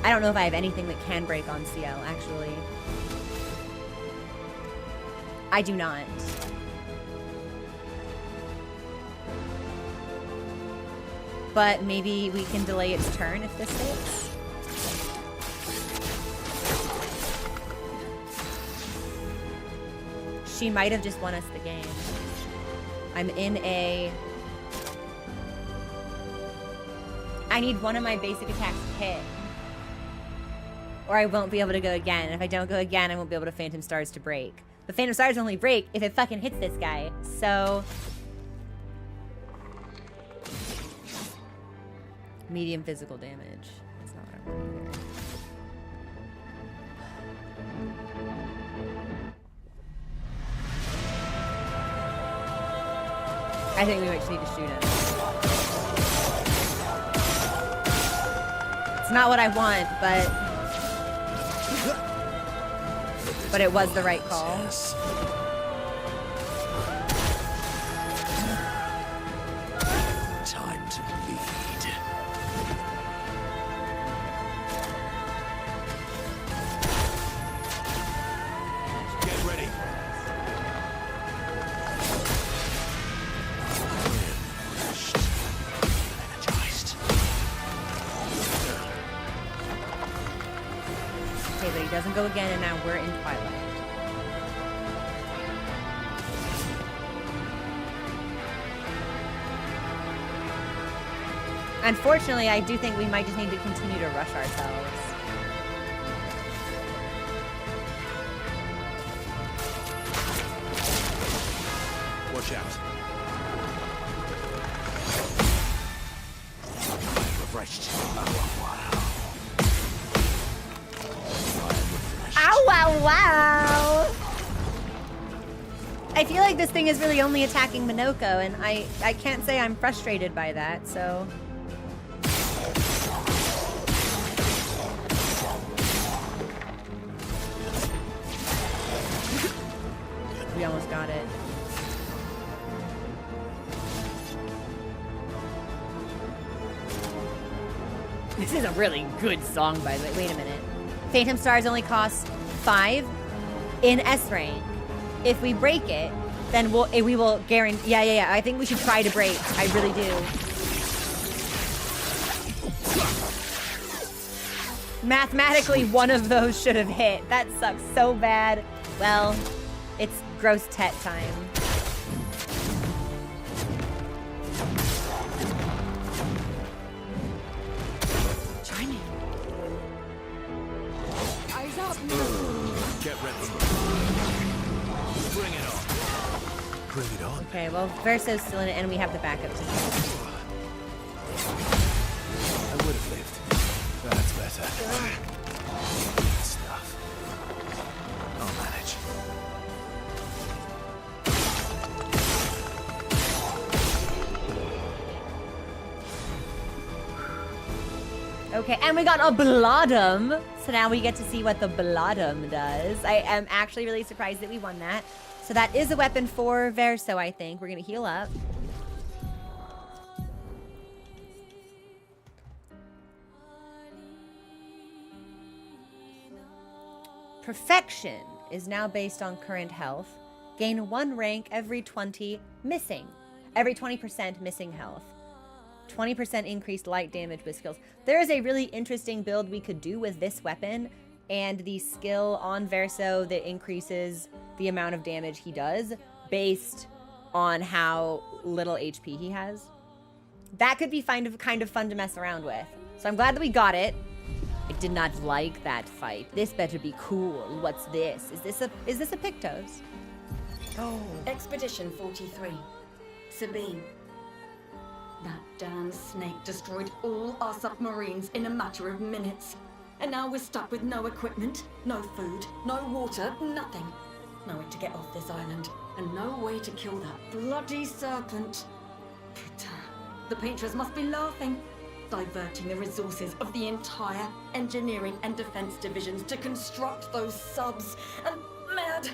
I don't know if I have anything that can break on CL, actually. I do not. But maybe we can delay its turn if this hits. She might have just won us the game. I'm in a... I need one of my basic attacks to hit. Or I won't be able to go again. And if I don't go again, I won't be able to Phantom Stars to break. But Phantom Stars only break if it fucking hits this guy. So... medium physical damage. That's not what I want either. I think we might just need to shoot him. It's not what I want, but it was the right call. Yes. Time to bleed. Get ready. Refreshed. Energized. Okay, but he doesn't go again, and now we're in Twilight. Unfortunately, I do think we might just need to continue to rush ourselves. Watch out. Refreshed. Ow, wow, wow! I feel like this thing is really only attacking Minoko, and I can't say I'm frustrated by that, so... We almost got it. This is a really good song, by the way. Wait a minute. Phantom Stars only cost 5 in S rank. If we break it, then we will guarantee. Yeah. I think we should try to break. I really do. Mathematically, one of those should have hit. That sucks so bad. Well, it's gross Tet time. Try me. Eyes up. Get ready. Bring it on. Bring it on. Okay, well, Verso's still in it, and we have the backup team. I would have lived. That's better. Good stuff. I'll manage. Okay, and we got a Bloodum. So now we get to see what the Bloodum does. I am actually really surprised that we won that. So that is a weapon for Verso, I think. We're going to heal up. Perfection is now based on current health. Gain 1 rank every 20 missing. Every 20% missing health. 20% increased light damage with skills. There is a really interesting build we could do with this weapon and the skill on Verso that increases the amount of damage he does based on how little HP he has. That could be kind of fun to mess around with. So I'm glad that we got it. I did not like that fight. This better be cool. What's this? Is this a Pictos? Oh. Expedition 43. Sabine. That damn snake destroyed all our submarines in a matter of minutes. And now we're stuck with no equipment, no food, no water, nothing. No way to get off this island, and no way to kill that bloody serpent. Putain. The painters must be laughing. Diverting the resources of the entire engineering and defense divisions to construct those subs. And mad.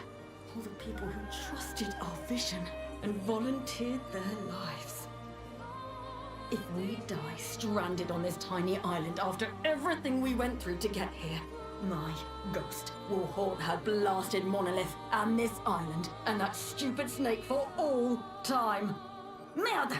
All the people who trusted our vision and volunteered their lives. If we die stranded on this tiny island after everything we went through to get here, my ghost will haunt her blasted monolith and this island and that stupid snake for all time. Merde!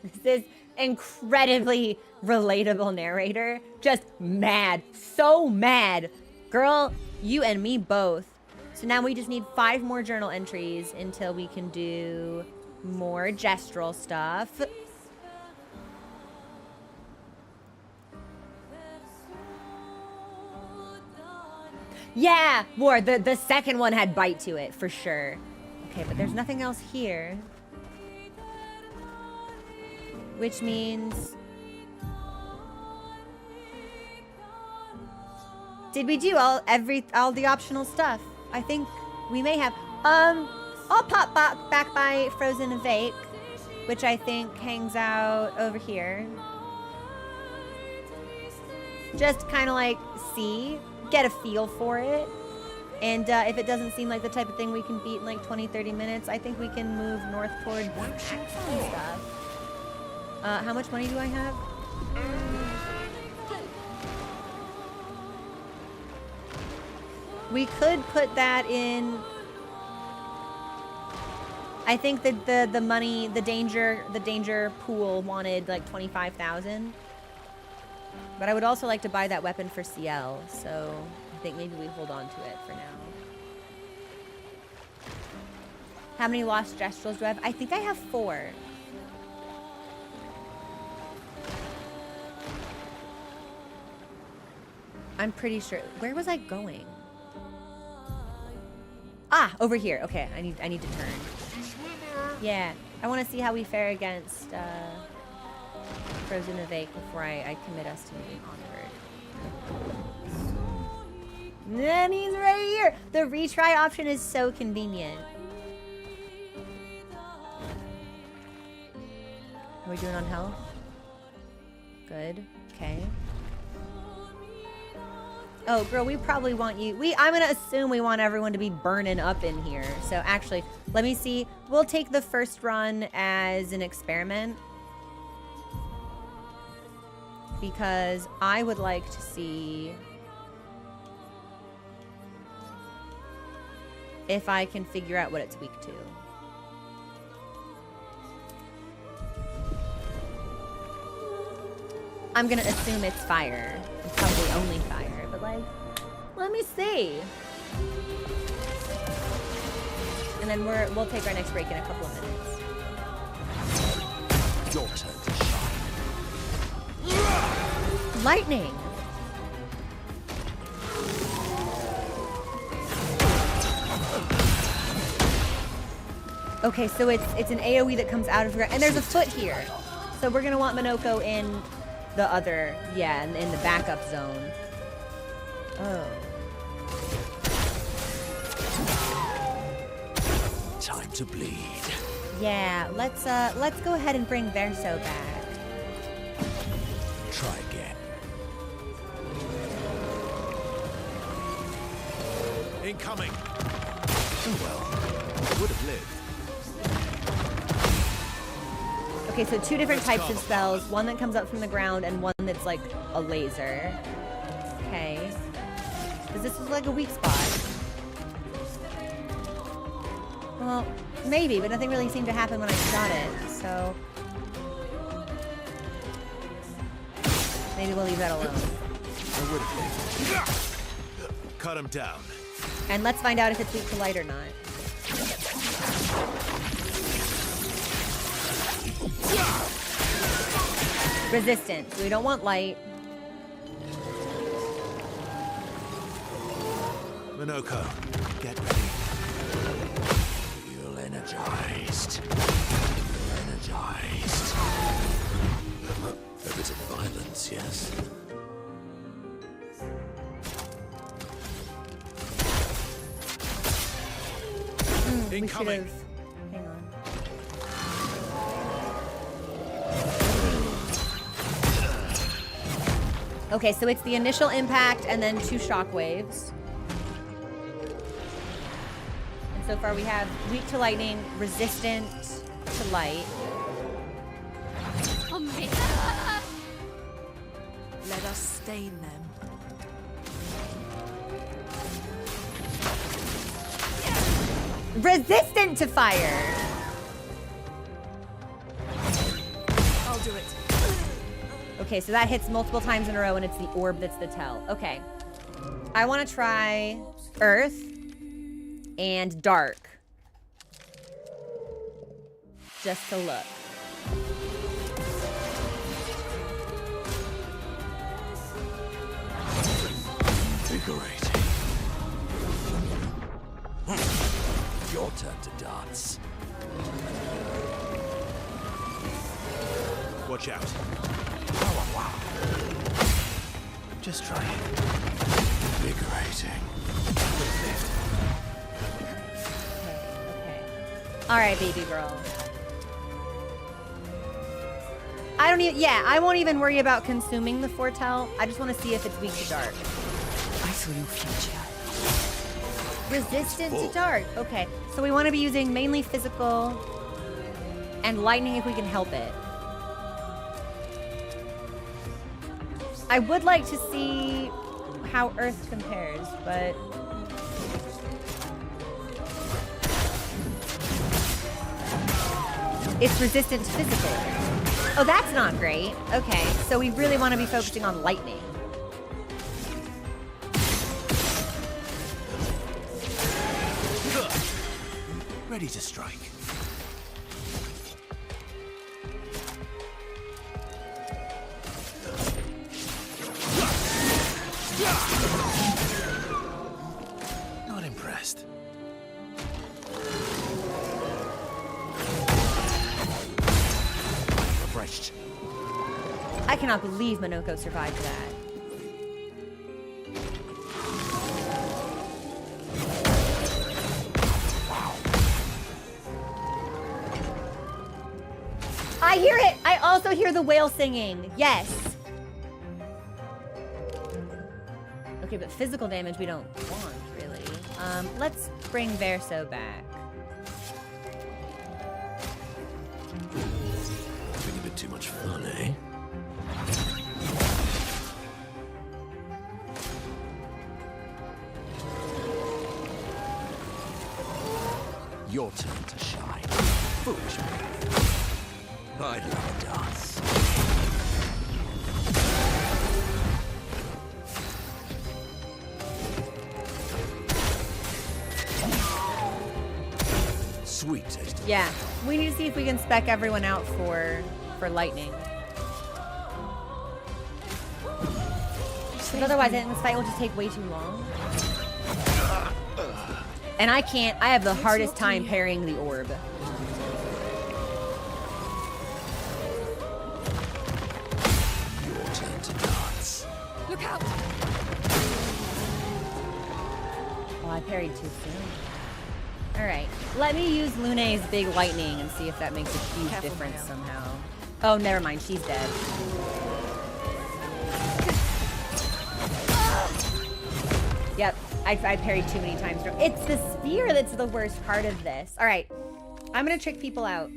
This is incredibly relatable narrator. Just mad. So mad. Girl, you and me both. So now we just need 5 more journal entries until we can do more gestural stuff. Yeah, War, the second one had bite to it, for sure. Okay, but there's nothing else here. Which means... Did we do all the optional stuff? I think we may have. I'll pop back by Frozen Awake, which I think hangs out over here. Just kind of like see, get a feel for it. And if it doesn't seem like the type of thing we can beat in like 20-30 minutes, I think we can move north toward AXON stuff. How much money do I have? We could put that in. I think that the money, the danger pool wanted like 25,000. But I would also like to buy that weapon for CL, so I think maybe we hold on to it for now. How many lost gestrals do I have? I think I have 4. I'm pretty sure. Where was I going? Ah, over here. Okay, I need to turn. Yeah, I want to see how we fare against Frozen Awake before I commit us to moving onward. And he's right here. The retry option is so convenient. Are we doing on health? Good. Okay. Oh, girl, we probably want you. I'm gonna assume we want everyone to be burning up in here. So actually, let me see. We'll take the first run as an experiment. Because I would like to see if I can figure out what it's weak to. I'm gonna assume it's fire. It's probably only fire, but like, let me see. And then we'll take our next break in a couple of minutes. Your turn to shine. Lightning. Okay, so it's an AoE that comes out of the ground, and there's a foot here. So we're gonna want Minoko in the other, yeah, in the backup zone. Oh. Time to bleed. Yeah, let's go ahead and bring Verso back. Try again. Incoming. Oh well, would have lived. Okay, so 2 different types of spells. One that comes up from the ground and one that's like a laser. Okay. Because this is like a weak spot. Well, maybe, but nothing really seemed to happen when I shot it, so... maybe we'll leave that alone. I would have lived. Cut him down. And let's find out if it's weak to light or not. Resistance. We don't want light. Minoko, get ready. Energized. Energized. A bit of violence, yes. We should Incoming. have. Hang on. Okay, so it's the initial impact and then 2 shockwaves. And so far we have weak to lightning, resistant to light. Let us stain them. Resistant to fire! I'll do it. Okay, so that hits multiple times in a row and it's the orb that's the tell. Okay. I want to try Earth and Dark. Just to look. Invigorating. Your turn to dance. Watch out. Just try it. Invigorating. Okay. All right, baby girl. I don't even, yeah, I won't even worry about consuming the foretell. I just want to see if it's weak to dark. I saw your future. Resistant to dark. Okay, so we want to be using mainly physical and lightning if we can help it. I would like to see how Earth compares, but... It's resistant to physical. Oh, that's not great. Okay, so we really want to be focusing on lightning. Ready to strike. Not impressed. Refreshed. I cannot believe Monoko survived that. I hear it! I also hear the whale singing. Yes. Okay, but physical damage we don't want, really. Let's bring Verso back. Having a bit too much fun, eh? Your turn to shine. Foolish me. I love a dance. Sweet taste. Yeah, we need to see if we can spec everyone out for lightning. Because otherwise, I think this fight will just take way too long. And I can't. I have the hardest time parrying the orb. Your turn to dance. Look out! Oh, I parried too soon. All right, let me use Lune's big lightning and see if that makes a huge Careful, difference ma'am. somehow. Oh, never mind. She's dead. Yep, I parried too many times. It's the spear that's the worst part of this. All right, I'm gonna trick people out.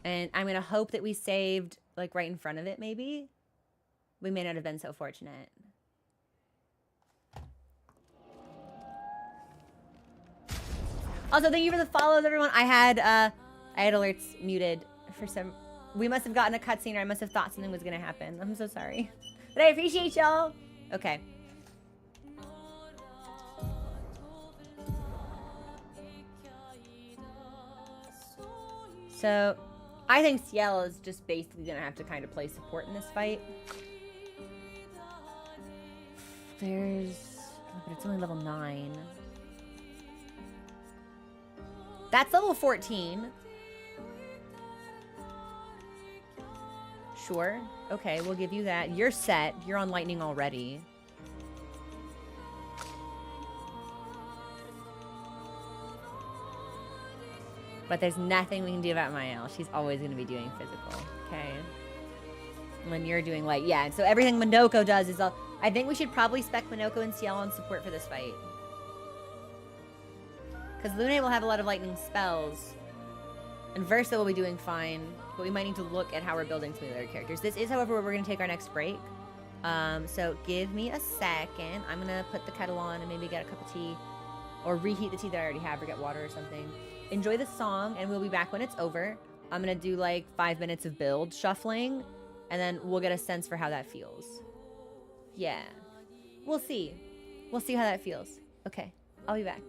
And I'm gonna hope that we saved, like, right in front of it, maybe. We may not have been so fortunate. Also, thank you for the follows, everyone. I had alerts muted for some... We must have gotten a cutscene, or I must have thought something was gonna happen. I'm so sorry. But I appreciate y'all. Okay. So, I think Ciel is just basically gonna have to kind of play support in this fight. There's... But it's only level 9. That's level 14. Sure. Okay, we'll give you that. You're set. You're on lightning already. But there's nothing we can do about Mael. She's always going to be doing physical. Okay. When you're doing light. Yeah, and so everything Minoko does is all... I think we should probably spec Minoko and Ciel on support for this fight. Because Lune will have a lot of lightning spells. And Versa will be doing fine. But we might need to look at how we're building some of the other characters. This is, however, where we're going to take our next break. So give me a second. I'm going to put the kettle on and maybe get a cup of tea. Or reheat the tea that I already have or get water or something. Enjoy the song, and we'll be back when it's over. I'm going to do like 5 minutes of build shuffling. And then we'll get a sense for how that feels. Yeah. We'll see. We'll see how that feels. Okay. I'll be back.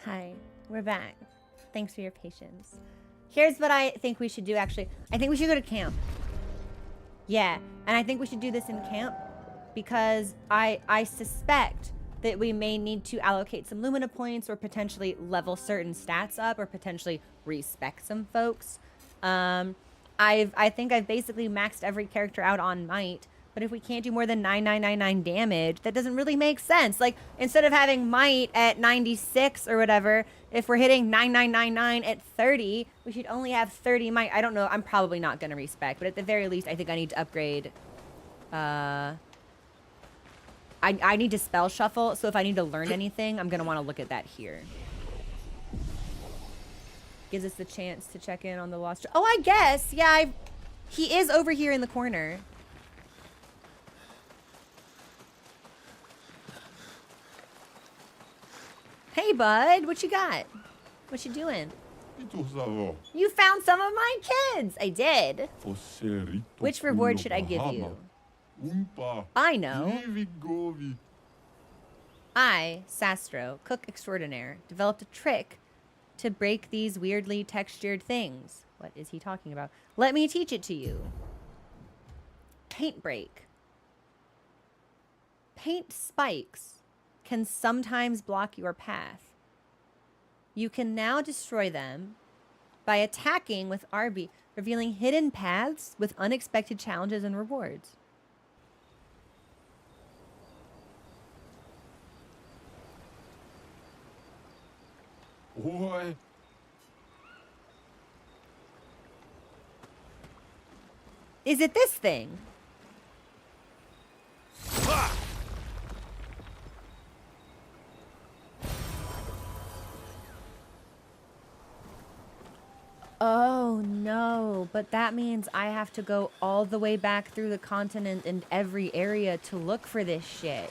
Hi, we're back. Thanks for your patience. Here's what I think we should do, actually. I think we should go to camp. Yeah, and I think we should do this in camp because I suspect that we may need to allocate some Lumina points or potentially level certain stats up or potentially respec some folks. I think I've basically maxed every character out on might, but if we can't do more than 9999 damage, that doesn't really make sense. Like, instead of having might at 96 or whatever, if we're hitting 9999 at 30, we should only have 30 might. I don't know. I'm probably not going to respec, but at the very least, I think I need to upgrade. I need to spell shuffle, so if I need to learn anything, I'm going to want to look at that here. Gives us the chance to check in on the lost... Oh, I guess. Yeah, he is over here in the corner. Hey, bud. What you got? What you doing? You found some of my kids. I did. Which reward should I give you? I know. I, Sastro, cook extraordinaire, developed a trick to break these weirdly textured things. What is he talking about? Let me teach it to you. Paint break. Paint spikes can sometimes block your path. You can now destroy them by attacking with RB, revealing hidden paths with unexpected challenges and rewards. Oi. Is it this thing? Oh no, but that means I have to go all the way back through the continent and every area to look for this shit.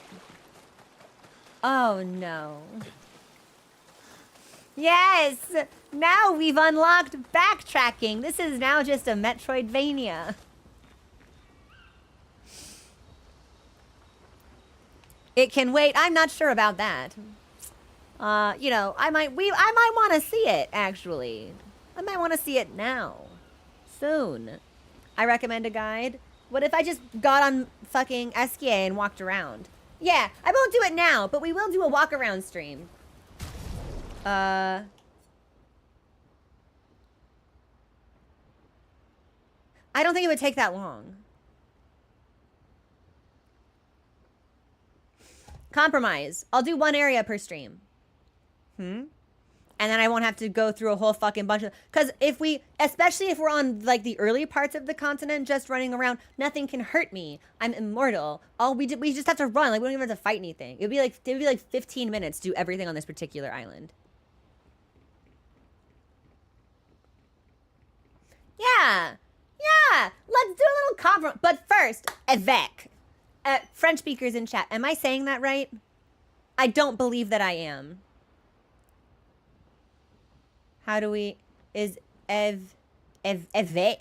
Oh no. Yes! Now we've unlocked backtracking. This is now just a Metroidvania. It can wait. I'm not sure about that. You know, I might want to see it, actually. I might want to see it now. Soon. I recommend a guide. What if I just got on fucking SKA and walked around? Yeah, I won't do it now, but we will do a walk around stream. I don't think it would take that long. Compromise. I'll do one area per stream. And then I won't have to go through a whole fucking bunch of... Because if we... Especially if we're on, like, the early parts of the continent, just running around, nothing can hurt me. I'm immortal. We just have to run. Like, we don't even have to fight anything. It would be like 15 minutes to do everything on this particular island. Yeah. Yeah. Let's do a little compromise. But first, Avec. French speakers in chat. Am I saying that right? I don't believe that I am. How do we... Is Avec?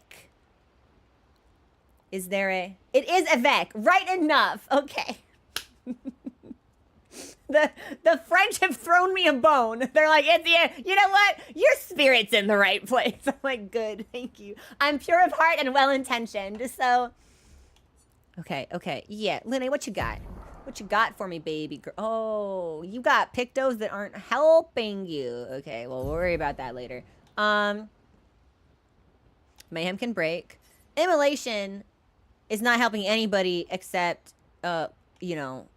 Is there a... It is Avec. Right enough. Okay. The French have thrown me a bone. They're like, you know what? Your spirit's in the right place. I'm like, good, thank you. I'm pure of heart and well-intentioned, so... Okay. Yeah, Linne, what you got? What you got for me, baby girl? Oh, you got pictos that aren't helping you. Okay, well, we'll worry about that later. Mayhem can break. Immolation is not helping anybody except, you know,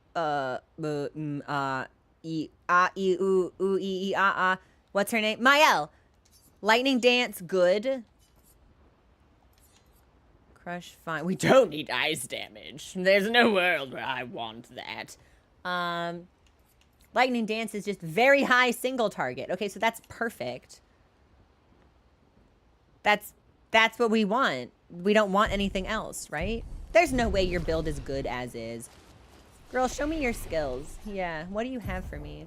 what's her name? Mael. Lightning Dance, good. Crush, fine. We don't need ice damage. There's no world where I want that. Lightning Dance is just very high single target. Okay, so that's perfect. That's what we want. We don't want anything else, right? There's no way your build is good as is. Girl, show me your skills. Yeah, what do you have for me?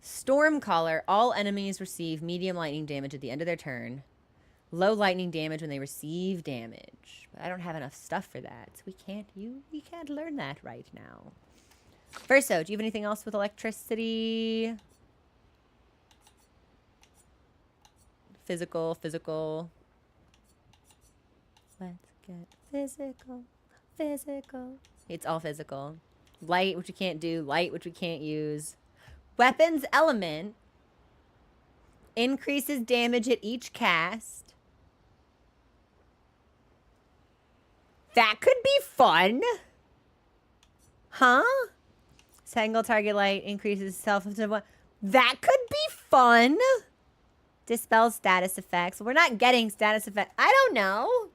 Stormcaller. All enemies receive medium lightning damage at the end of their turn. Low lightning damage when they receive damage. But I don't have enough stuff for that, so we can't learn that right now. Verso, do you have anything else with electricity? Physical. Let's get physical. It's all physical. Light, which we can't do. Light, which we can't use. Weapons element increases damage at each cast. That could be fun. Huh? Single target light increases self. That could be fun. Dispel status effects. We're not getting status effects. I don't know.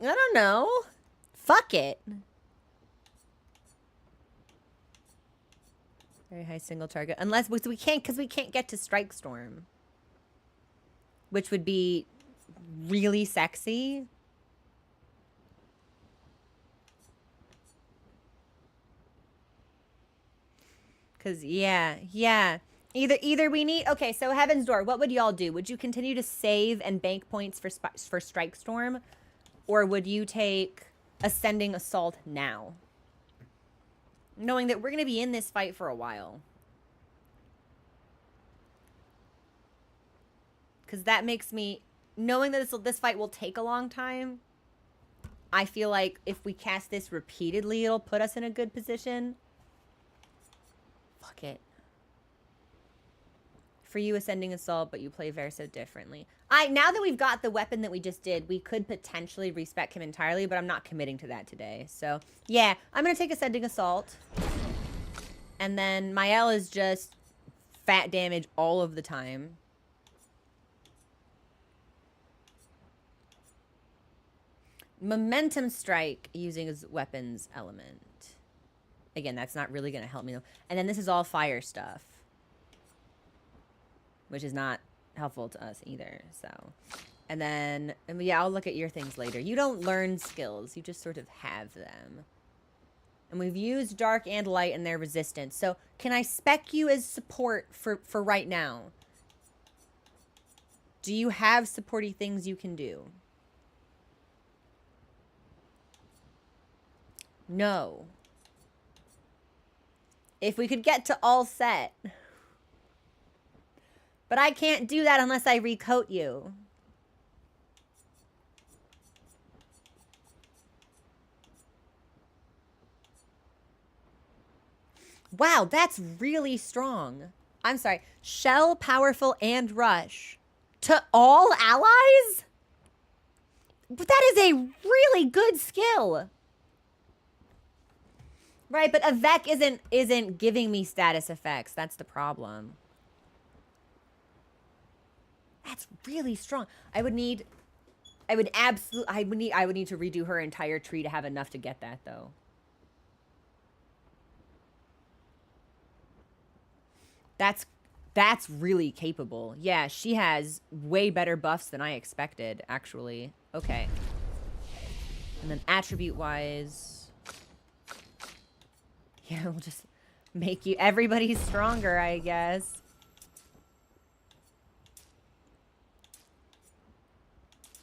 I don't know. Fuck it. Very high single target. Unless we can't, because we can't get to Strike Storm. Which would be really sexy. Because, yeah. Either we need... Okay, so Heaven's Door, what would y'all do? Would you continue to save and bank points for Strike Storm? Or would you take Ascending Assault now? Knowing that we're going to be in this fight for a while. Because that makes me... Knowing that this fight will take a long time, I feel like if we cast this repeatedly, it'll put us in a good position. Fuck it. For you, Ascending Assault, but you play Verso differently. Now that we've got the weapon that we just did, we could potentially respec him entirely, but I'm not committing to that today. So, yeah, I'm going to take Ascending Assault. And then Mael is just fat damage all of the time. Momentum Strike using his weapons element. Again, that's not really going to help me, though. And then this is all fire stuff. Which is not helpful to us either, so. And then, yeah, I'll look at your things later. You don't learn skills. You just sort of have them. And we've used dark and light and their resistance. So, can I spec you as support for right now? Do you have supporty things you can do? No. If we could get to all set... But I can't do that unless I recoat you. Wow, that's really strong. I'm sorry. Shell, Powerful, and Rush. To all allies? But that is a really good skill. Right, but Avec isn't giving me status effects. That's the problem. That's really strong. I would need to redo her entire tree to have enough to get that, though. That's really capable. Yeah, she has way better buffs than I expected, actually. Okay. And then attribute-wise... Yeah, we'll just make you... Everybody's stronger, I guess.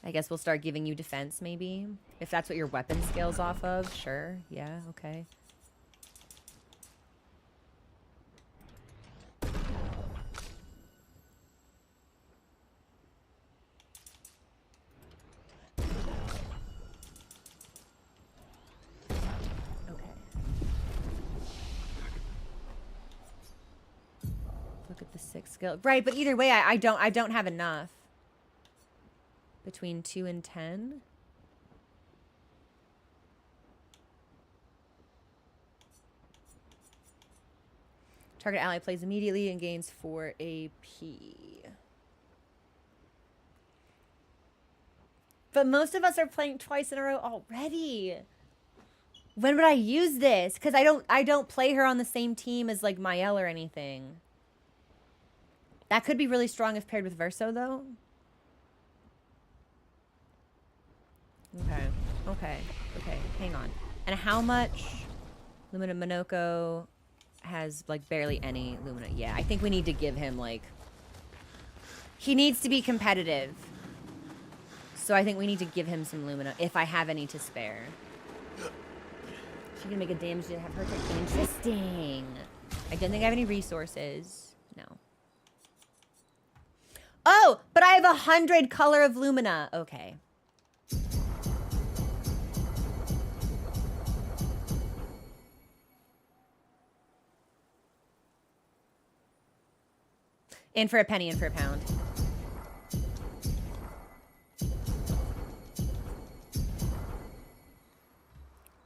I guess we'll start giving you defense, maybe. If that's what your weapon scale's off of. Sure. Yeah, okay. Okay. Look at the 6 skill. Right, but either way, I don't have enough. Between 2 and 10. Target ally plays immediately and gains 4 AP. But most of us are playing twice in a row already. When would I use this? Because I don't play her on the same team as like Mael or anything. That could be really strong if paired with Verso, though. Okay. Hang on. And how much Lumina Monoko has, like, barely any Lumina? Yeah, I think we need to give him, like, He needs to be competitive. So I think we need to give him some Lumina, if I have any to spare. She can make a damage to have her turn. Interesting. I don't think I have any resources. No. Oh, but I have 100 color of Lumina. Okay. In for a penny, in for a pound.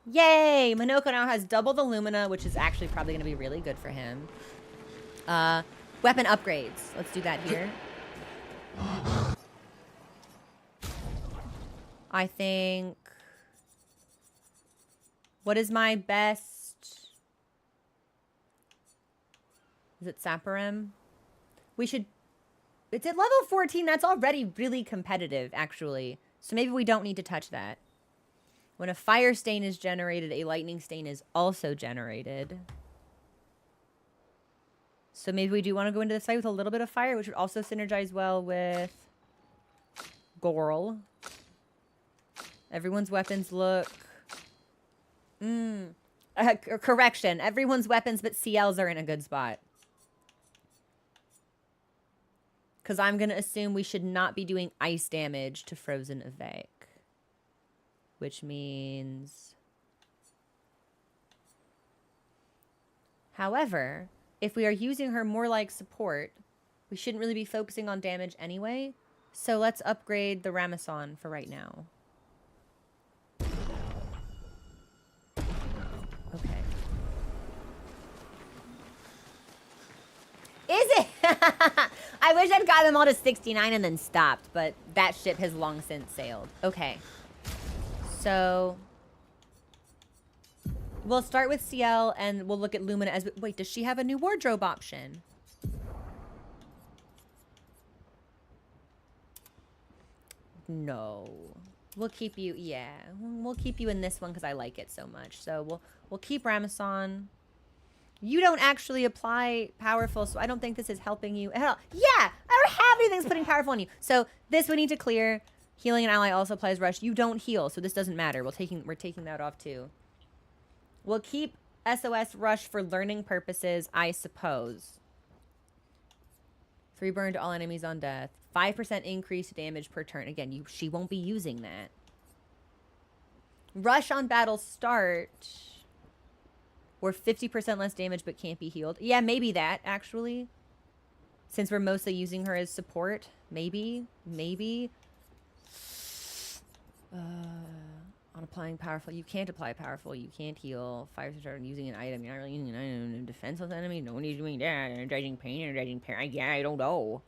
Yay! Minoko now has double the Lumina, which is actually probably going to be really good for him. Weapon upgrades. Let's do that here. I think... What is my best... Is it Saparim? We should... It's at level 14. That's already really competitive, actually. So maybe we don't need to touch that. When a fire stain is generated, a lightning stain is also generated. So maybe we do want to go into the fight with a little bit of fire, which would also synergize well with Gorl. Everyone's weapons look... correction. Everyone's weapons but CLs are in a good spot. Because I'm going to assume we should not be doing ice damage to Frozen Evake. Which means... However, if we are using her more like support, we shouldn't really be focusing on damage anyway. So let's upgrade the Ramazan for right now. Okay. Is it? I wish I'd got them all to 69 and then stopped, but that ship has long since sailed. Okay. So we'll start with CL and we'll look at Lumina as... Wait, does she have a new wardrobe option? No. We'll keep you... Yeah. We'll keep you in this one because I like it so much. So we'll keep Ramazan. You don't actually apply powerful, so I don't think this is helping you at all. Yeah! I don't have anything that's putting powerful on you. So this we need to clear. Healing an ally also applies rush. You don't heal, so this doesn't matter. We're taking that off too. We'll keep SOS rush for learning purposes, I suppose. 3 burn to all enemies on death. 5% increased damage per turn. Again, she won't be using that. Rush on battle start. Or 50% less damage but can't be healed. Yeah, maybe that, actually. Since we're mostly using her as support. Maybe. On applying powerful. You can't apply powerful. You can't heal. Fire to start using an item. You're not really using an item. Defenseless enemy. No one is doing that. Energizing pain. Energizing pain. Yeah, I don't know.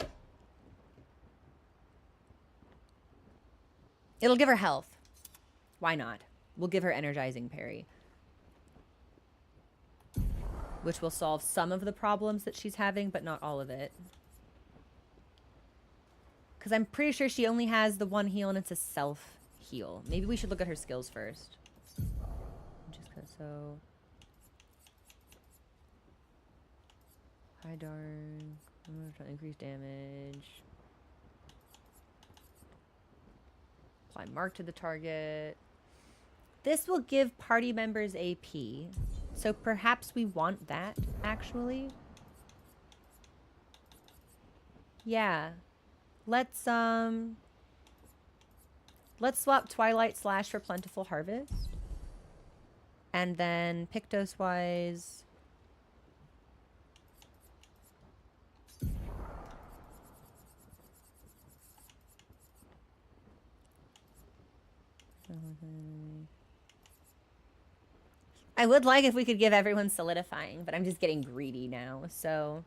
It'll give her health. Why not? We'll give her energizing parry. Which will solve some of the problems that she's having, but not all of it. Because I'm pretty sure she only has the one heal and it's a self-heal. Maybe we should look at her skills first. Just because, so... High dark. Increase damage. Apply mark to the target. This will give party members AP. So perhaps we want that, actually. Yeah. Let's swap Twilight Slash for Plentiful Harvest. And then Pictos-wise... I would like if we could give everyone solidifying, but I'm just getting greedy now. So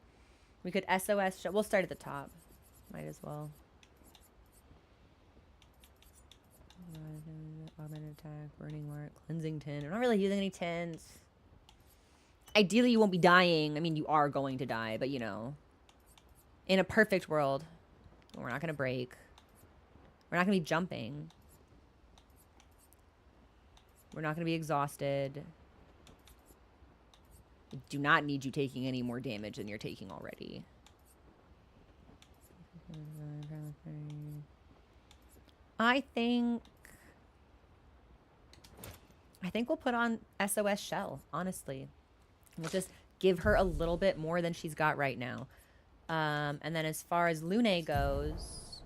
we could SOS. We'll start at the top. Might as well. Augmented attack, burning mark, cleansing tin. I'm not really using any tins. Ideally, you won't be dying. I mean, you are going to die, but you know, in a perfect world, we're not going to break. We're not going to be jumping. We're not going to be exhausted. I do not need you taking any more damage than you're taking already. I think we'll put on SOS Shell, honestly. We'll just give her a little bit more than she's got right now. And then as far as Lune goes,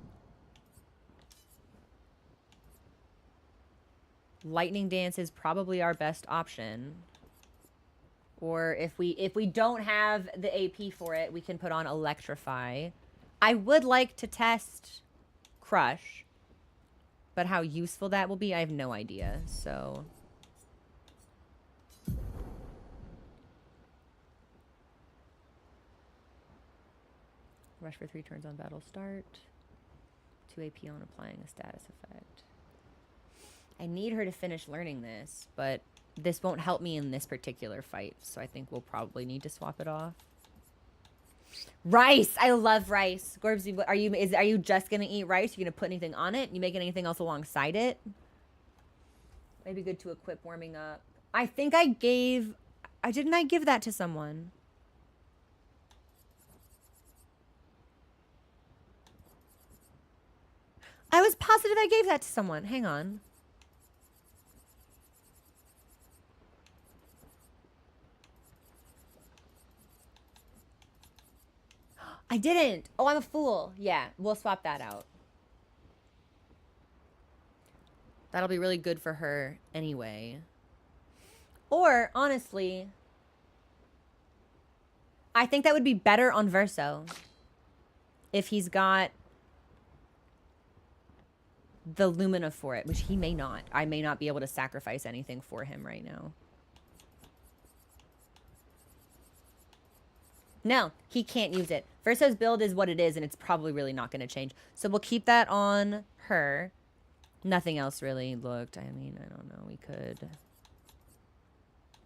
Lightning Dance is probably our best option. Or if we don't have the AP for it, we can put on Electrify. I would like to test Crush, but how useful that will be, I have no idea. So Rush for 3 turns on battle start. 2 AP on applying a status effect. I need her to finish learning this, but this won't help me in this particular fight, so I think we'll probably need to swap it off. Rice! I love rice. Gorbsy, are you just gonna eat rice? You gonna put anything on it? You making anything else alongside it? Maybe good to equip warming up. I think I gave... didn't I give that to someone? I was positive I gave that to someone. Hang on. I didn't. Oh, I'm a fool. Yeah, we'll swap that out. That'll be really good for her anyway. Or, honestly, I think that would be better on Verso. If he's got the Lumina for it, which he may not. I may not be able to sacrifice anything for him right now. No, he can't use it. Verso's build is what it is, and it's probably really not going to change. So we'll keep that on her. Nothing else really looked. I mean, I don't know. We could...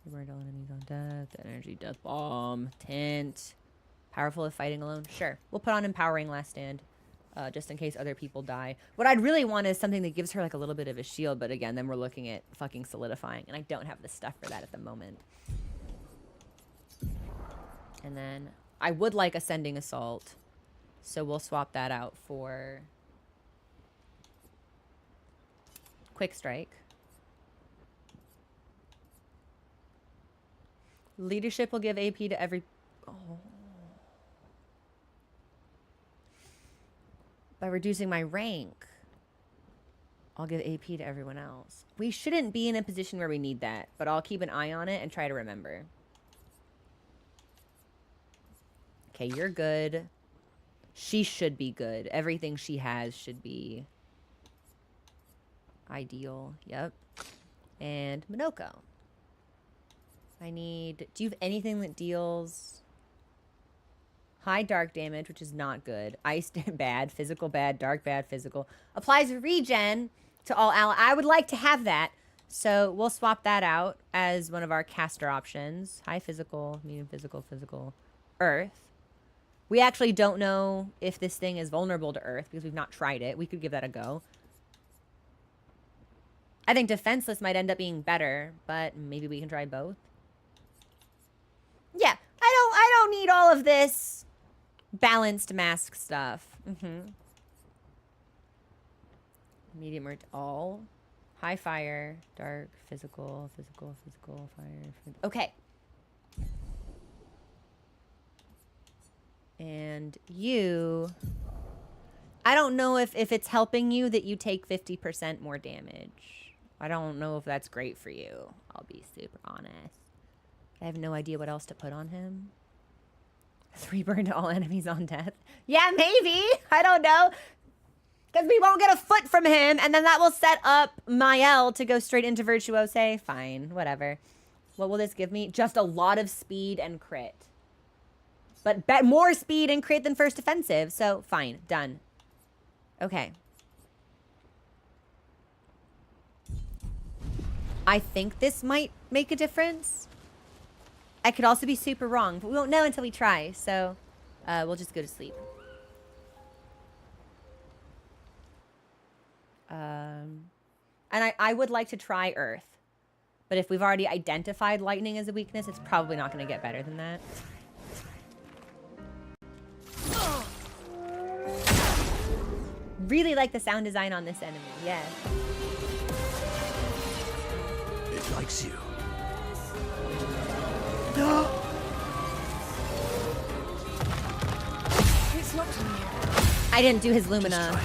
Burned all enemies on death. Energy death bomb. Tint. Powerful if fighting alone. Sure. We'll put on Empowering Last Stand. Just in case other people die. What I'd really want is something that gives her like a little bit of a shield, but again, then we're looking at fucking solidifying, and I don't have the stuff for that at the moment. And then I would like Ascending Assault, so we'll swap that out for Quick Strike. Leadership will give AP to every... Oh. By reducing my rank, I'll give AP to everyone else. We shouldn't be in a position where we need that, but I'll keep an eye on it and try to remember. Okay, you're good. She should be good. Everything she has should be ideal. Yep. And Minoko. I need... Do you have anything that deals... high dark damage, which is not good. Ice bad, physical bad, dark bad, physical. Applies regen to all allies. I would like to have that. So we'll swap that out as one of our caster options. High physical, medium physical, physical, earth. We actually don't know if this thing is vulnerable to earth because we've not tried it. We could give that a go. I think defenseless might end up being better, but maybe we can try both. Yeah, I don't need all of this balanced mask stuff. Medium or all. High fire, dark, physical, physical, physical, fire. Okay. And you... I don't know if it's helping you that you take 50% more damage. I don't know if that's great for you. I'll be super honest. I have no idea what else to put on him. 3 burn to all enemies on death. Yeah, maybe. I don't know. Because we won't get a foot from him, and then that will set up Mael to go straight into Virtuose. Fine, whatever. What will this give me? Just a lot of speed and crit. But more speed and crit than first offensive. So, fine. Done. Okay. I think this might make a difference. I could also be super wrong, but we won't know until we try. So, we'll just go to sleep. And I would like to try Earth. But if we've already identified lightning as a weakness, it's probably not going to get better than that. really like the sound design on this enemy. Yeah. It likes you. It's not to me. I didn't do his Lumina.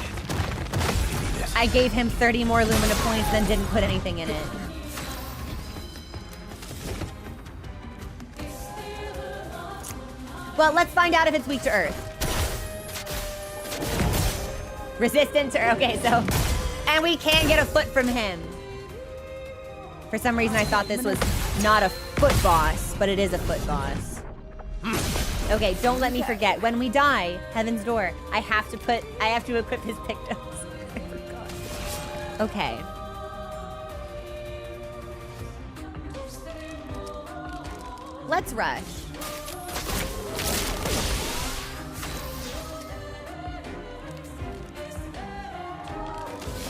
I gave him 30 more Lumina points, then didn't put anything in it. Well, let's find out if it's weak to Earth. Resistant to... Okay, so... And we can get a foot from him. For some reason, I thought this was not a foot boss, but it is a foot boss. Okay, don't let me forget. When we die, Heaven's Door, I have to equip his Pictos. I forgot. Okay. Let's rush.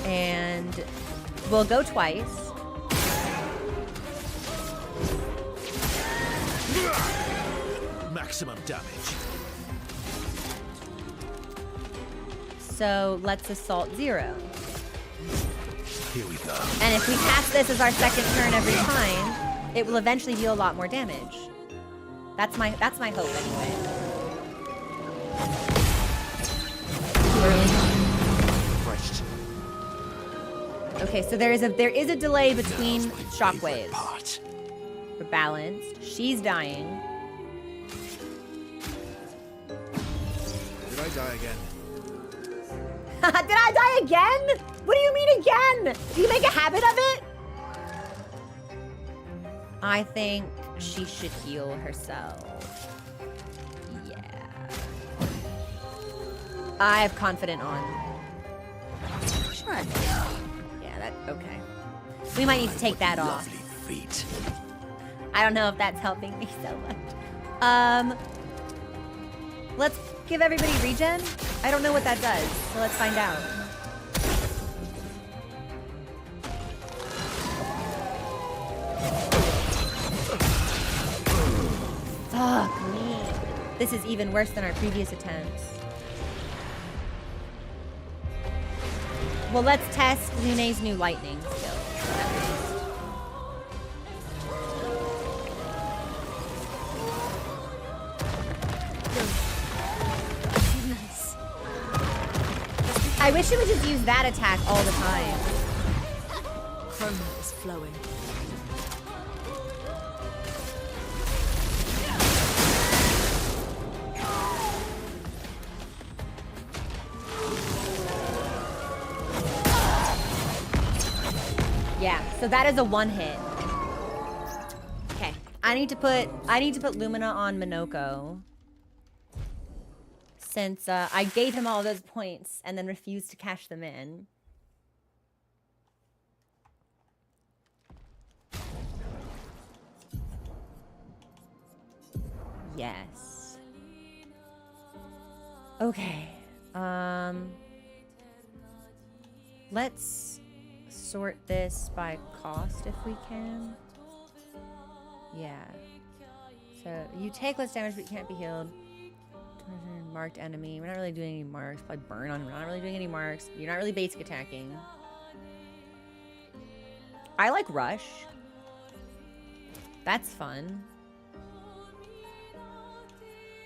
And we'll go twice. Maximum damage. So let's assault 0. Here we go. And if we cast this as our second turn every time, it will eventually deal a lot more damage. That's my hope anyway. Fresh. Okay, so there is a delay between shockwaves. Part. We're balanced. She's dying. Did I die again? Did I die again? What do you mean again? Do you make a habit of it? I think she should heal herself. Yeah. I have confident on. Sure. Yeah, that okay. We might need to take that off. Lovely feet. I don't know if that's helping me so much. Let's give everybody regen. I don't know what that does, so let's find out. Fuck me. This is even worse than our previous attempts. Well, let's test Lune's new lightning skill. At least. Nice. I wish it would just use that attack all the time. Chroma is flowing. Yeah, so that is a one hit. Okay, I need to put Lumina on Minoko. Since I gave him all those points and then refused to cash them in. Yes. Okay. Let's sort this by cost if we can. Yeah. So you take less damage but you can't be healed. Marked enemy. We're not really doing any marks. Probably burn on. We're not really doing any marks. You're not really basic attacking. I like rush. That's fun.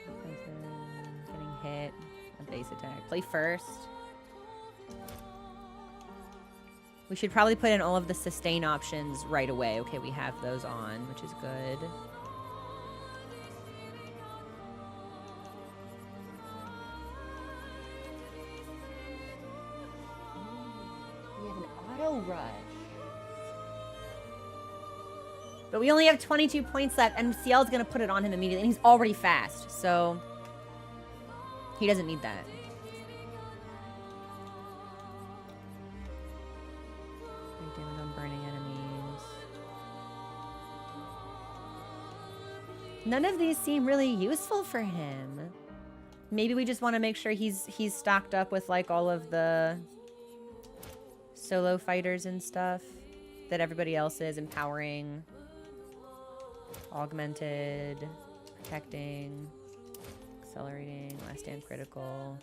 Getting hit. A base attack. Play first. We should probably put in all of the sustain options right away. Okay, we have those on, which is good. We have an auto rush. But we only have 22 points left, and CL's gonna put it on him immediately, and he's already fast, so he doesn't need that. Damage on burning enemies. None of these seem really useful for him. Maybe we just want to make sure he's stocked up with like all of the solo fighters and stuff that everybody else is. Empowering, augmented, protecting, accelerating, last stand critical.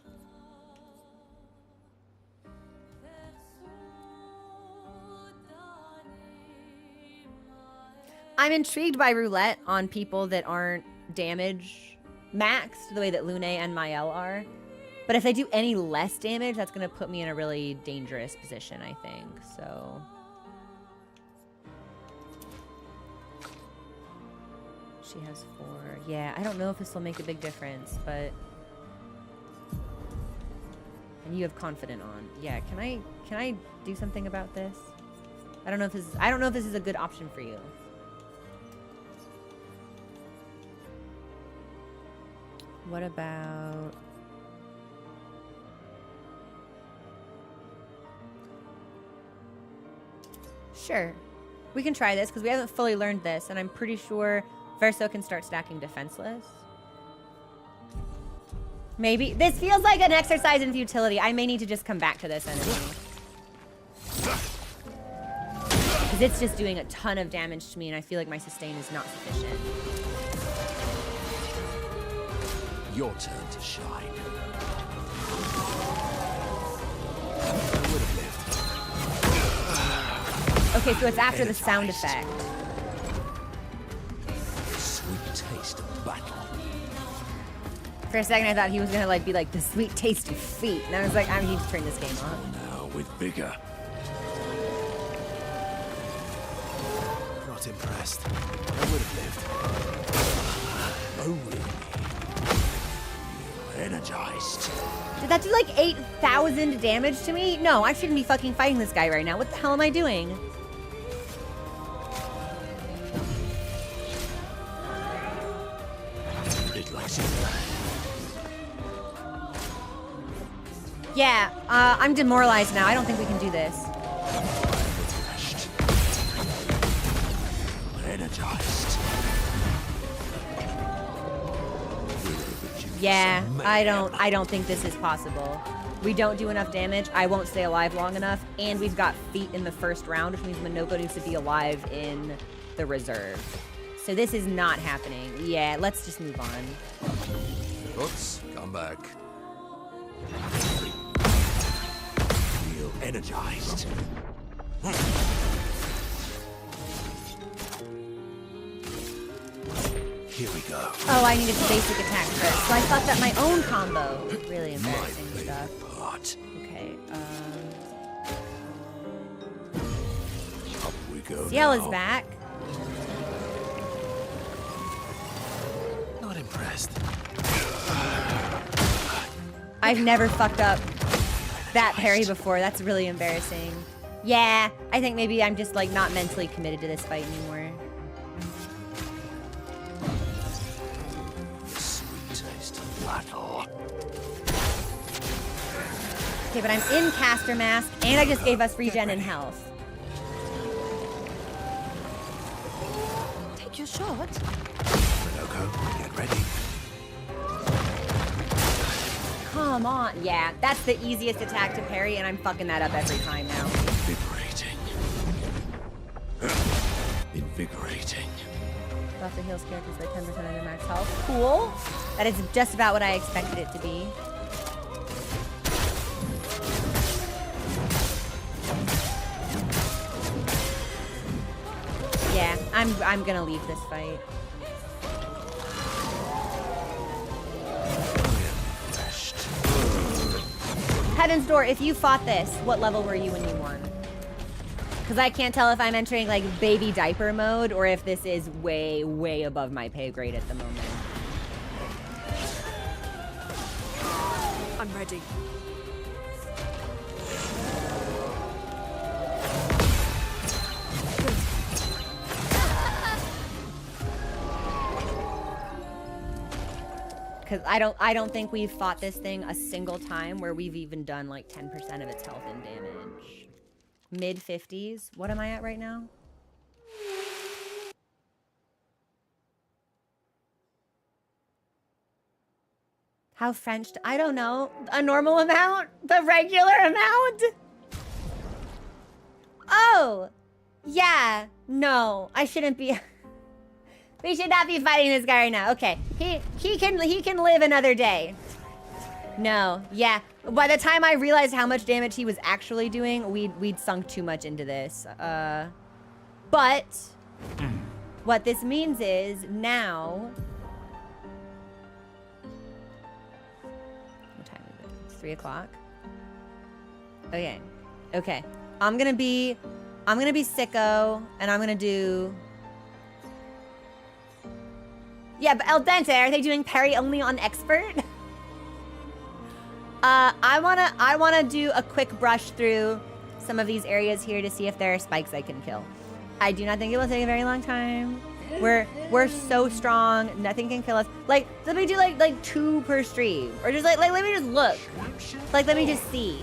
I'm intrigued by roulette on people that aren't damage maxed the way that Lune and Mael are. But if they do any less damage, that's going to put me in a really dangerous position, I think. So... She has 4. Yeah, I don't know if this will make a big difference, but... And you have confident on. Yeah, can I do something about this? I don't know if this is a good option for you. What about... Sure. We can try this because we haven't fully learned this, and I'm pretty sure Verso can start stacking defenseless. Maybe. This feels like an exercise in futility. I may need to just come back to this enemy. Because it's just doing a ton of damage to me, and I feel like my sustain is not sufficient. Your turn to shine. Okay, so it's after the sound effect. Sweet taste of battle. For a second, I thought he was gonna be like the sweet taste of feet, and I was like, I need to turn this game off. Now with vigor. Not impressed. I would have lived. Oh, really? You're energized. Did that do like 8,000 damage to me? No, I shouldn't be fucking fighting this guy right now. What the hell am I doing? Yeah, I'm demoralized now. I don't think we can do this. Energized. Yeah, I don't think this is possible. We don't do enough damage. I won't stay alive long enough, and we've got feet in the first round, which means Minoko needs to be alive in the reserve. So this is not happening. Yeah, let's just move on. Oops, come back. Feel energized. Here we go. Oh, I needed to basic attack first. So I fucked up my own combo. Really embarrassing stuff. Part. Okay, Up we go. Ciel now. is back. Not impressed. I've never fucked up that parry before. That's really embarrassing. Yeah, I think maybe I'm just like not mentally committed to this fight anymore. Sweet taste of battle. Okay, but I'm in caster mask, and I just gave us regen and health. Take your shot. Minoko, get ready. Come on. Yeah, that's the easiest attack to parry, and I'm fucking that up every time now. Invigorating. Invigorating. Buff the heals characters by 10% of their max health. Cool. That is just about what I expected it to be. Yeah, I'm gonna leave this fight. Heaven's Door, if you fought this, what level were you when you won? Because I can't tell if I'm entering like baby diaper mode or if this is way, way above my pay grade at the moment. I'm ready. Because I don't think we've fought this thing a single time where we've even done like 10% of its health and damage. Mid 50s. What am I at right now? How French? I don't know. A normal amount? The regular amount? Oh! Yeah. No. I shouldn't be... We should not be fighting this guy right now. Okay. He can live another day. No. Yeah. By the time I realized how much damage he was actually doing, we'd sunk too much into this. But What this means is now... What time is it? It's 3 o'clock. Okay. Okay. I'm gonna be sicko, and I'm gonna do... Yeah, but El Dente, are they doing parry only on expert? I wanna do a quick brush through some of these areas here to see if there are spikes I can kill. I do not think it will take a very long time. We're so strong, nothing can kill us. Like, let me do like 2 per stream, or just like let me just look. Like, let me just see.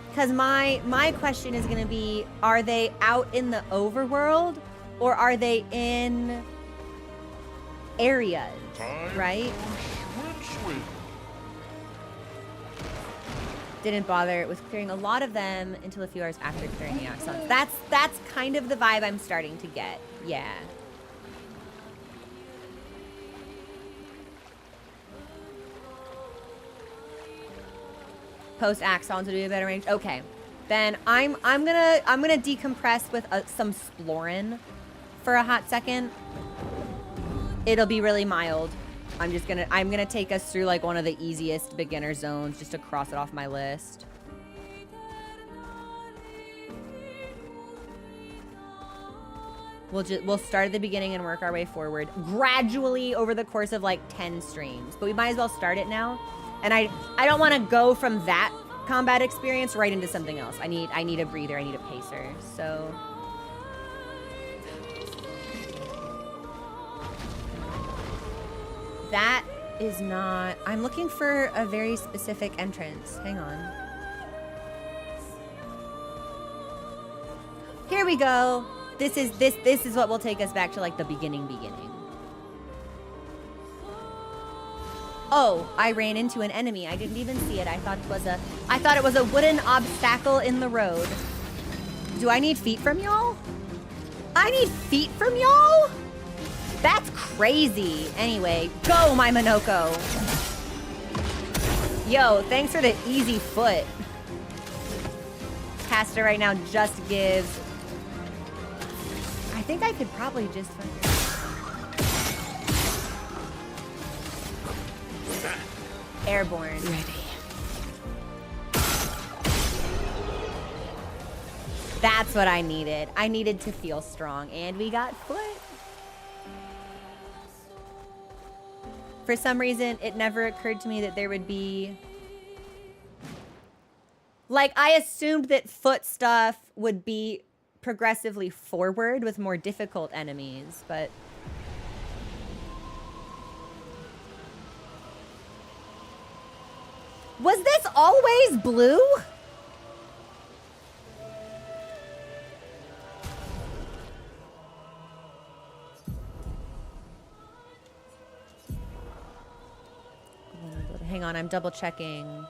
Because my question is gonna be, are they out in the overworld, or are they in areas, right? Didn't bother with clearing a lot of them until a few hours after clearing the axons. That's kind of the vibe I'm starting to get. Yeah. Post axons would be a better range. Okay, then I'm gonna decompress with some Splorin for a hot second. It'll be really mild. I'm gonna take us through like one of the easiest beginner zones just to cross it off my list. We'll start at the beginning and work our way forward gradually over the course of like 10 streams. But we might as well start it now. And I don't want to go from that combat experience right into something else. I need a breather. I need a pacer. So that is not... I'm looking for a very specific entrance. Hang on. Here we go. This is what will take us back to like the beginning. Oh, I ran into an enemy. I didn't even see it. I thought it was a wooden obstacle in the road. Do I need feet from y'all? I need feet from y'all? That's crazy. Anyway, go, my Monoko. Yo, thanks for the easy foot. Caster right now just gives... I think I could probably just... Airborne. Ready. That's what I needed. I needed to feel strong, and we got foot. For some reason, it never occurred to me that there would be... Like, I assumed that foot stuff would be progressively forward with more difficult enemies, but... Was this always blue? Hang on, I'm double checking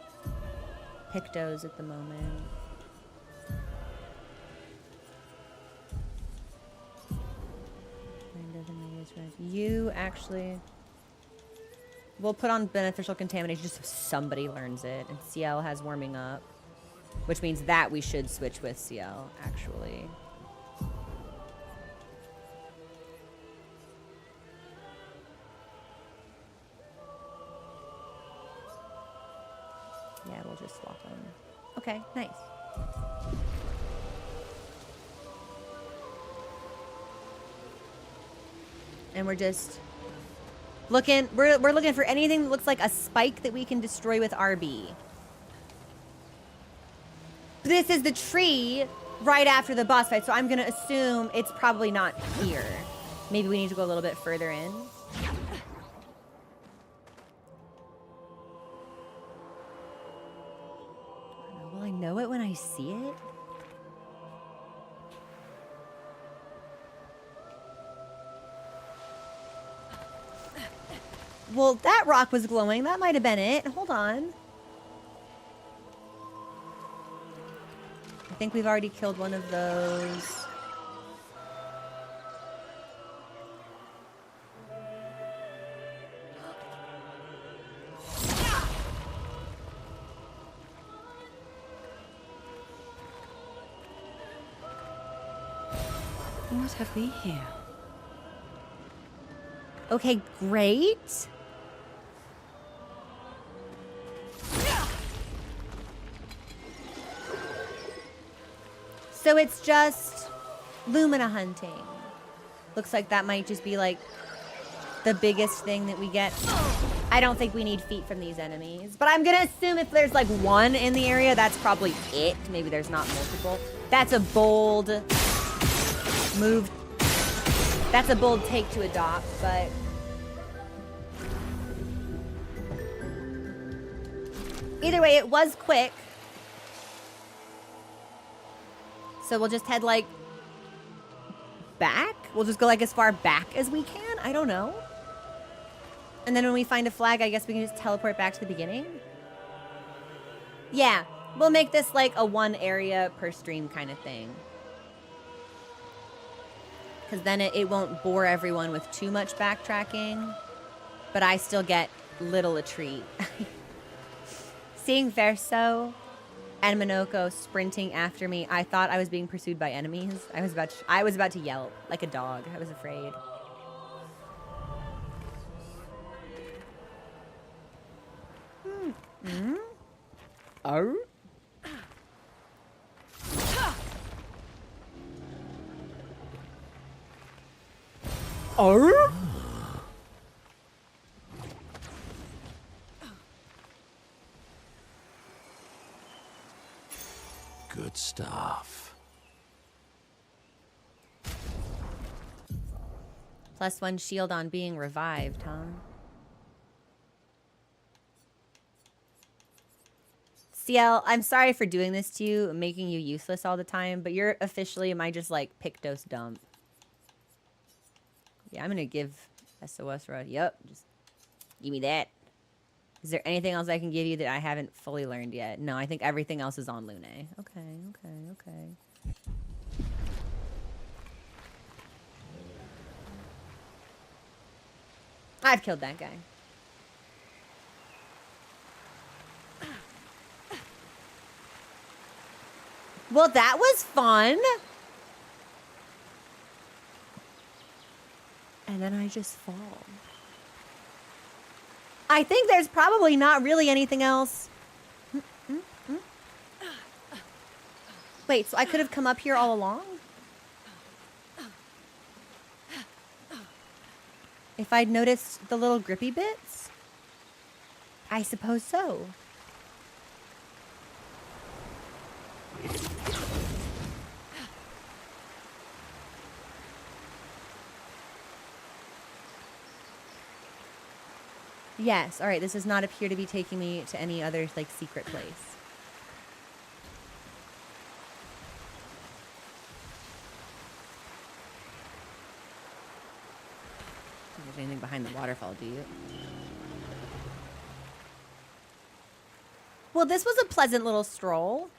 Pictos at the moment. You actually... We'll put on beneficial contamination just so somebody learns it. And CL has warming up. Which means that we should switch with CL, actually. Yeah, we'll just swap them. Okay, nice. And we're just... We're looking for anything that looks like a spike that we can destroy with RB. This is the tree right after the boss fight, so I'm gonna assume it's probably not here. Maybe we need to go a little bit further in. Will I know it when I see it? Well, that rock was glowing. That might have been it. Hold on. I think we've already killed one of those. What have we here? Okay, great. So it's just Lumina hunting. Looks like that might just be like the biggest thing that we get. I don't think we need feet from these enemies, but I'm gonna assume if there's like one in the area, that's probably it. Maybe there's not multiple. That's a bold move. That's a bold take to adopt, but either way, it was quick. So we'll just head like back. We'll just go like as far back as we can. I don't know. And then when we find a flag, I guess we can just teleport back to the beginning. Yeah, we'll make this like a one area per stream kind of thing. Because then it won't bore everyone with too much backtracking. But I still get little a treat. Seeing Verso and Minoko sprinting after me, I thought I was being pursued by enemies. I was about to yelp like a dog. I was afraid. Oh. Oh. Good stuff. +1 shield on being revived, huh? CL, I'm sorry for doing this to you, making you useless all the time, but you're officially my just like Pictos dump. Yeah, I'm gonna give SOS Rod. Yep, just give me that. Is there anything else I can give you that I haven't fully learned yet? No, I think everything else is on Lune. Okay. I've killed that guy. Well, that was fun. And then I just fall. I think there's probably not really anything else. Wait, so I could have come up here all along? If I'd noticed the little grippy bits? I suppose so. Yes, alright, this does not appear to be taking me to any other, like, secret place. Don't think there's anything behind the waterfall, do you? Well, this was a pleasant little stroll.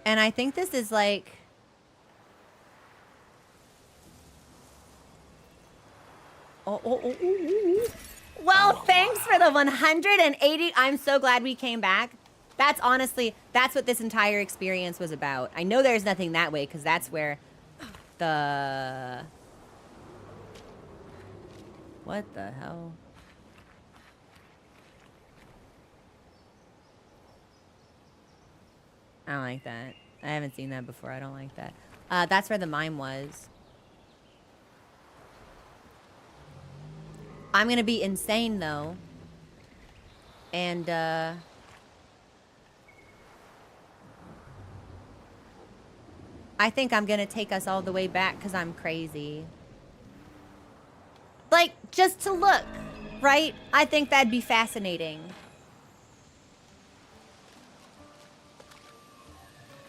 And I think this is like... Oh. Well, thanks for the 180. I'm so glad we came back. That's honestly, that's what this entire experience was about. I know there's nothing that way, because that's where the... What the hell? I don't like that. I haven't seen that before. I don't like that. That's where the mime was. I'm gonna be insane, though. And, I think I'm gonna take us all the way back because I'm crazy. Like, just to look, right? I think that'd be fascinating.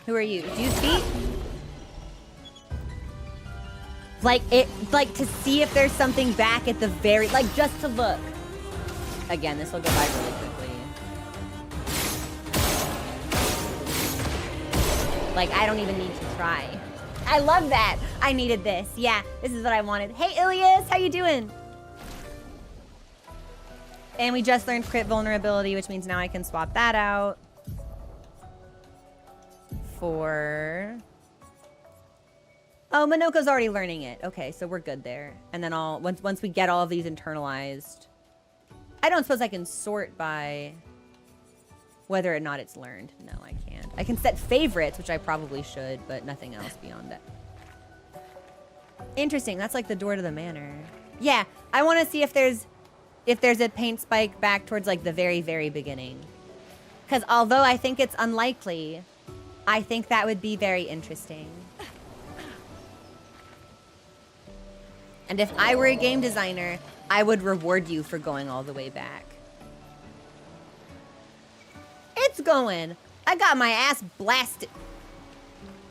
Who are you? Do you speak? Like to see if there's something back at the very, like just to look. Again, this will go by really quickly. Like, I don't even need to try. I love that. I needed this. Yeah, this is what I wanted. Hey, Ilias, how you doing? And we just learned crit vulnerability, which means now I can swap that out for... Oh, Minoko's already learning it. Okay, so we're good there. And then once we get all of these internalized... I don't suppose I can sort by whether or not it's learned. No, I can't. I can set favorites, which I probably should, but nothing else beyond that. Interesting. That's like the door to the manor. Yeah, I want to see if there's a paint spike back towards like the very, very beginning. Because although I think it's unlikely, I think that would be very interesting. And if I were a game designer, I would reward you for going all the way back. It's going. I got my ass blasted.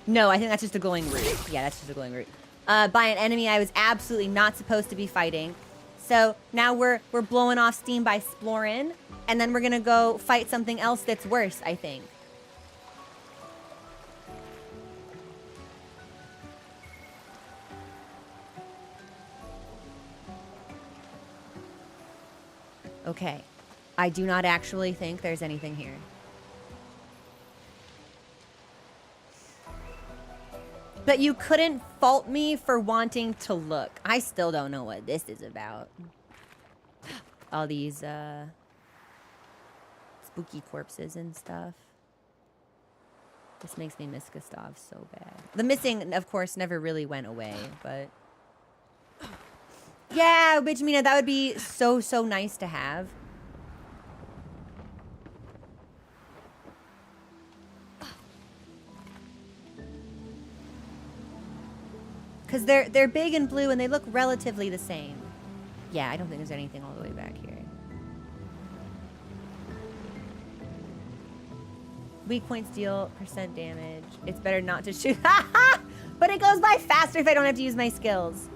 No, I think that's just a glowing root. Yeah, that's just a glowing root. By an enemy I was absolutely not supposed to be fighting. So now we're blowing off steam by exploring, and then we're gonna go fight something else that's worse, I think. Okay. I do not actually think there's anything here. But you couldn't fault me for wanting to look. I still don't know what this is about. All these, spooky corpses and stuff. This makes me miss Gustav so bad. The missing, of course, never really went away, but... Yeah, Benjamina, that would be so, so nice to have. Because they're big and blue and they look relatively the same. Yeah, I don't think there's anything all the way back here. Weak points deal % damage. It's better not to shoot. But it goes by faster if I don't have to use my skills.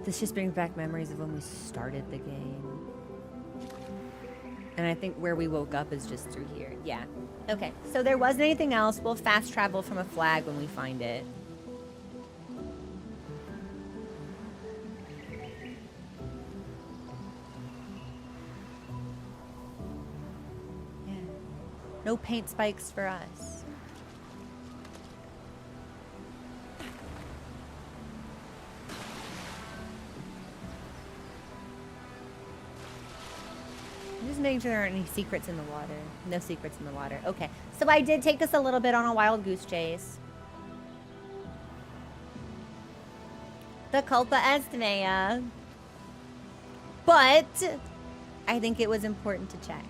This just brings back memories of when we started the game. And I think where we woke up is just through here. Yeah. Okay, so there wasn't anything else. We'll fast travel from a flag when we find it. Yeah. No paint spikes for us. Just making sure there aren't any secrets in the water. No secrets in the water. Okay. So I did take us a little bit on a wild goose chase. The culpa est mea. But I think it was important to check.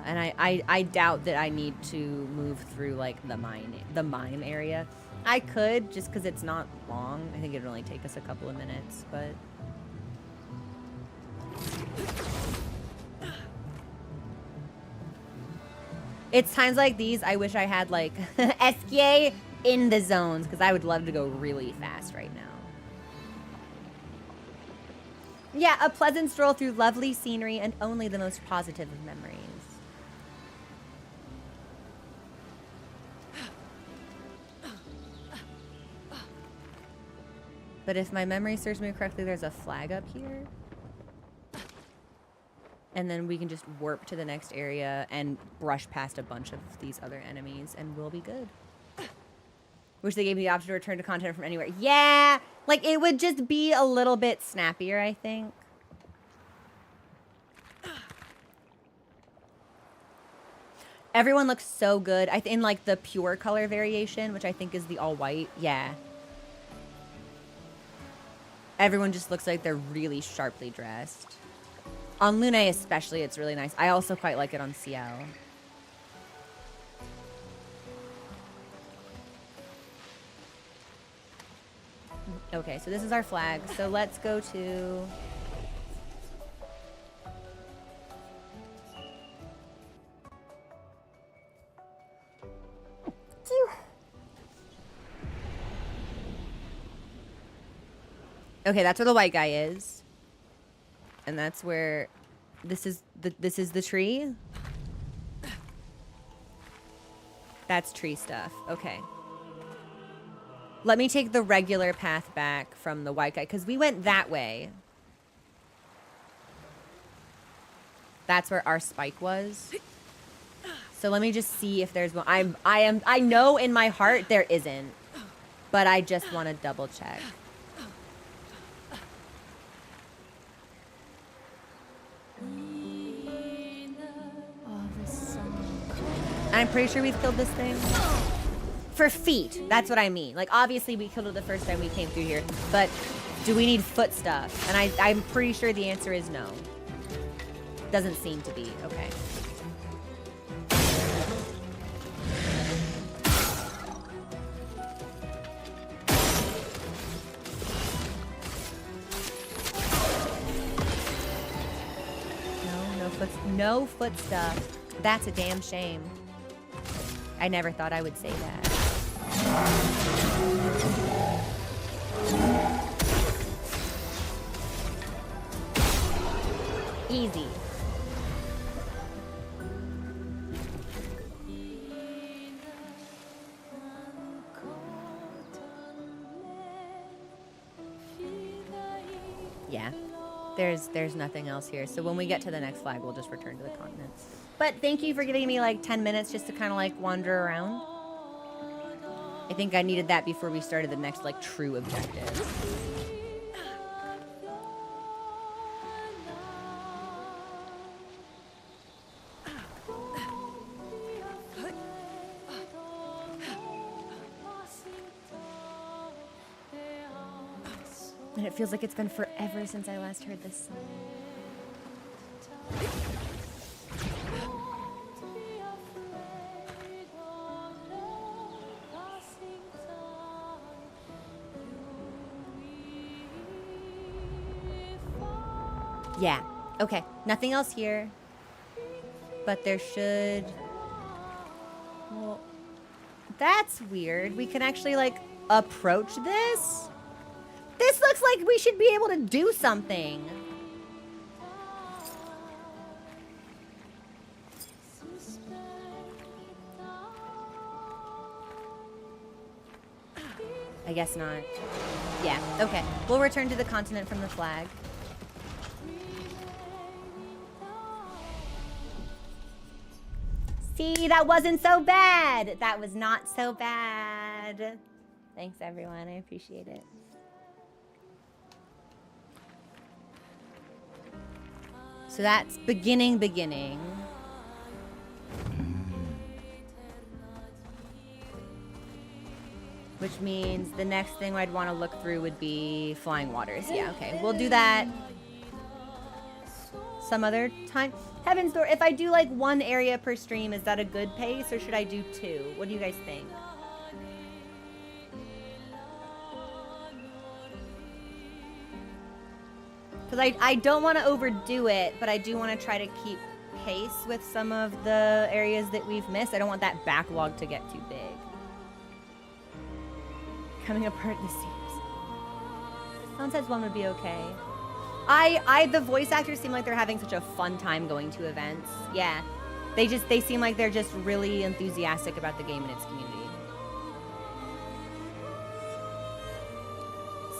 And I doubt that I need to move through like the mine area. I could, just because it's not long. I think it'd only take us a couple of minutes, but... It's times like these I wish I had, like, SKA in the zones, because I would love to go really fast right now. Yeah, a pleasant stroll through lovely scenery and only the most positive of memories. But if my memory serves me correctly, there's a flag up here. And then we can just warp to the next area and brush past a bunch of these other enemies and we'll be good. Wish they gave me the option to return to content from anywhere. Yeah! Like, it would just be a little bit snappier, I think. Everyone looks so good. In, like, the pure color variation, which I think is the all-white. Yeah. Everyone just looks like they're really sharply dressed. On Lune especially, it's really nice. I also quite like it on CL. Okay, so this is our flag. So let's go to... Okay, that's where the white guy is. And that's where this is the tree. That's tree stuff. Okay. Let me take the regular path back from the white guy, because we went that way. That's where our spike was. So let me just see if there's one. I know in my heart there isn't, but I just want to double check. Oh, this song. I'm pretty sure we've killed this thing. For feet, that's what I mean. Like, obviously we killed it the first time we came through here, but do we need foot stuff? And I'm pretty sure the answer is no. Doesn't seem to be. Okay. No foot stuff. That's a damn shame. I never thought I would say that. Easy. Yeah. There's nothing else here. So when we get to the next flag, we'll just return to the continents. But thank you for giving me like 10 minutes just to kind of like wander around. I think I needed that before we started the next like true objective. And it feels like it's been forever since I last heard this song. Yeah. Okay. Nothing else here. But there should... Well, that's weird. We can actually, like, approach this? This looks like we should be able to do something. I guess not. Yeah, okay. We'll return to the continent from the flag. See, that wasn't so bad. That was not so bad. Thanks, everyone. I appreciate it. So that's beginning. Which means the next thing I'd want to look through would be Flying Waters. Yeah, okay. We'll do that some other time. Heaven's Door, if I do like one area per stream, is that a good pace or should I do two? What do you guys think? Because I don't want to overdo it, but I do want to try to keep pace with some of the areas that we've missed. I don't want that backlog to get too big. Coming apart this seems. Someone says one would be okay. The voice actors seem like they're having such a fun time going to events. Yeah. They seem like they're just really enthusiastic about the game and its community.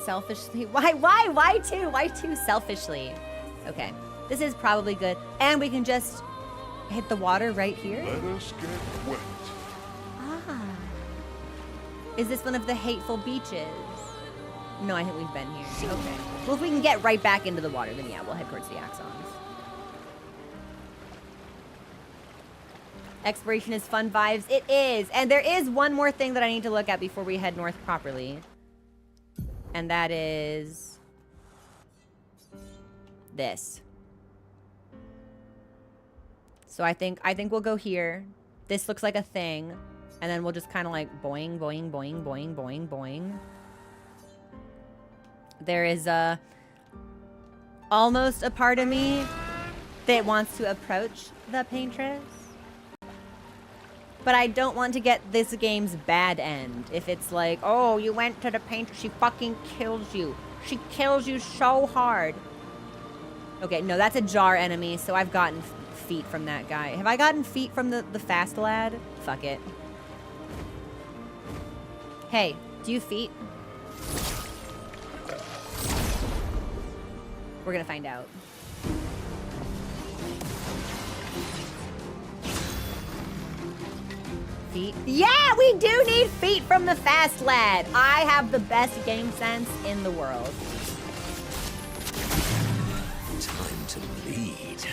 Selfishly. Why two? Why two selfishly? Okay. This is probably good. And we can just hit the water right here. Let us get wet. Ah. Is this one of the hateful beaches? No, I think we've been here. Okay. Well, if we can get right back into the water, then yeah, we'll head towards the Axons. Exploration is fun vibes. It is. And there is one more thing that I need to look at before we head north properly. And that is this. So I think we'll go here. This looks like a thing. And then we'll just kind of like boing, boing, boing, boing, boing, boing. There is almost a part of me that wants to approach the paintress. But I don't want to get this game's bad end. If it's like, oh, you went to the painter, she fucking kills you. She kills you so hard. Okay, no, that's a jar enemy, so I've gotten feet from that guy. Have I gotten feet from the fast lad? Fuck it. Hey, do you feet? We're gonna find out. Feet? Yeah, we do need feet from the fast lad. I have the best game sense in the world. Time to bleed.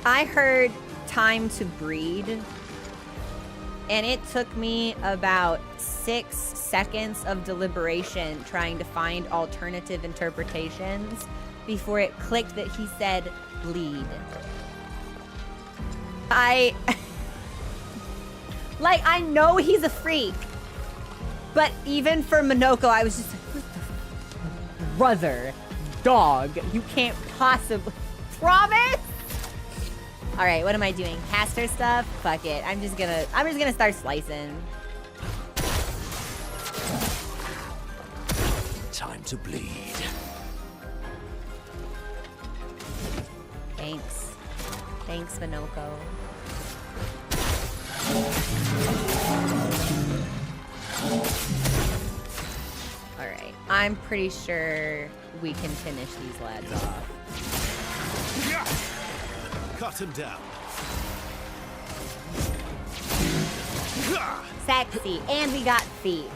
I heard time to breed, and it took me about 6 seconds of deliberation trying to find alternative interpretations before it clicked that he said bleed. Like, I know he's a freak, but even for Minoko, I was just like, what the brother, dog, you can't possibly, promise? All right, what am I doing? Caster stuff? Fuck it. I'm just gonna start slicing. Time to bleed. Thanks. Thanks, Minoko. All right, I'm pretty sure we can finish these lads off. Cut him down. Sexy, and we got feet.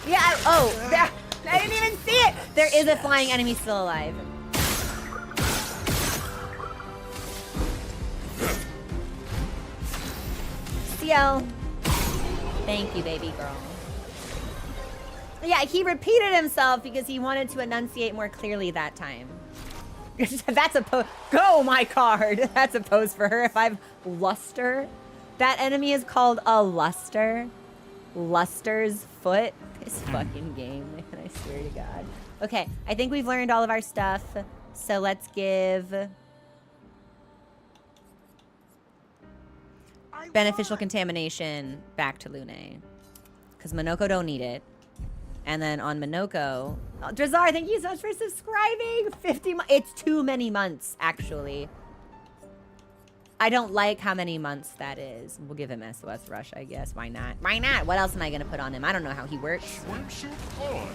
Yeah, oh, there, I didn't even see it. There is a flying enemy still alive. CL. Thank you, baby girl. Yeah, he repeated himself because he wanted to enunciate more clearly that time. That's a pose. Go, my card. That's a pose for her. If I've luster. That enemy is called a luster. Luster's foot. This fucking game, man. I swear to God. Okay, I think we've learned all of our stuff. So let's give beneficial contamination back to Lune. Because Minoko don't need it. And then on Minoko, oh, Drazar, thank you so much for subscribing. 50 months. It's too many months, actually. I don't like how many months that is. We'll give him SOS Rush, I guess. Why not? Why not? What else am I going to put on him? I don't know how he works. Swimsuit on.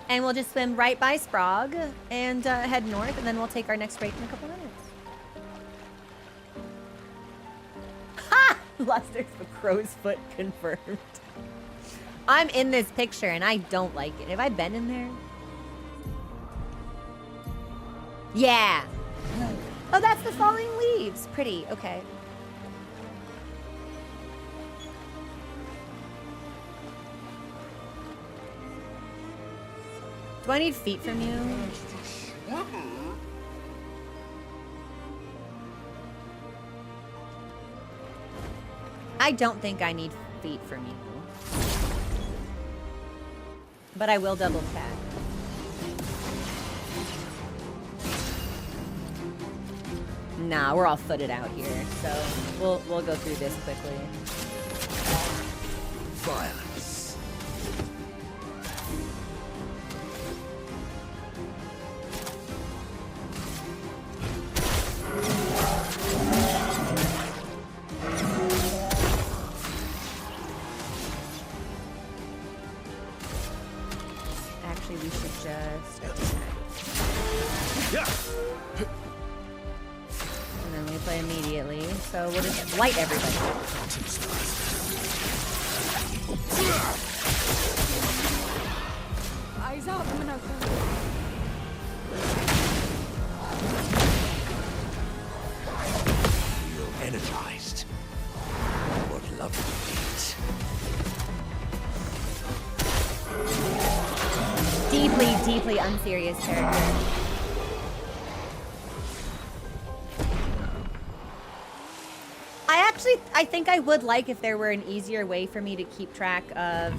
And we'll just swim right by Sprague and head north, and then we'll take our next break in a couple minutes. Ha! Luster's the crow's foot confirmed. I'm in this picture, and I don't like it. Have I been in there? Yeah. Oh, that's the falling leaves. Pretty. Okay. Do I need feet from you? I don't think I need feet from you. But I will double check. Nah, we're all footed out here, so we'll go through this quickly. Violence. Actually, we should just attack. And then we play immediately, so we'll just light everybody. Eyes up, Minoko. Feel energized. What lovely feet. Deeply, deeply unserious character. I think I would like if there were an easier way for me to keep track of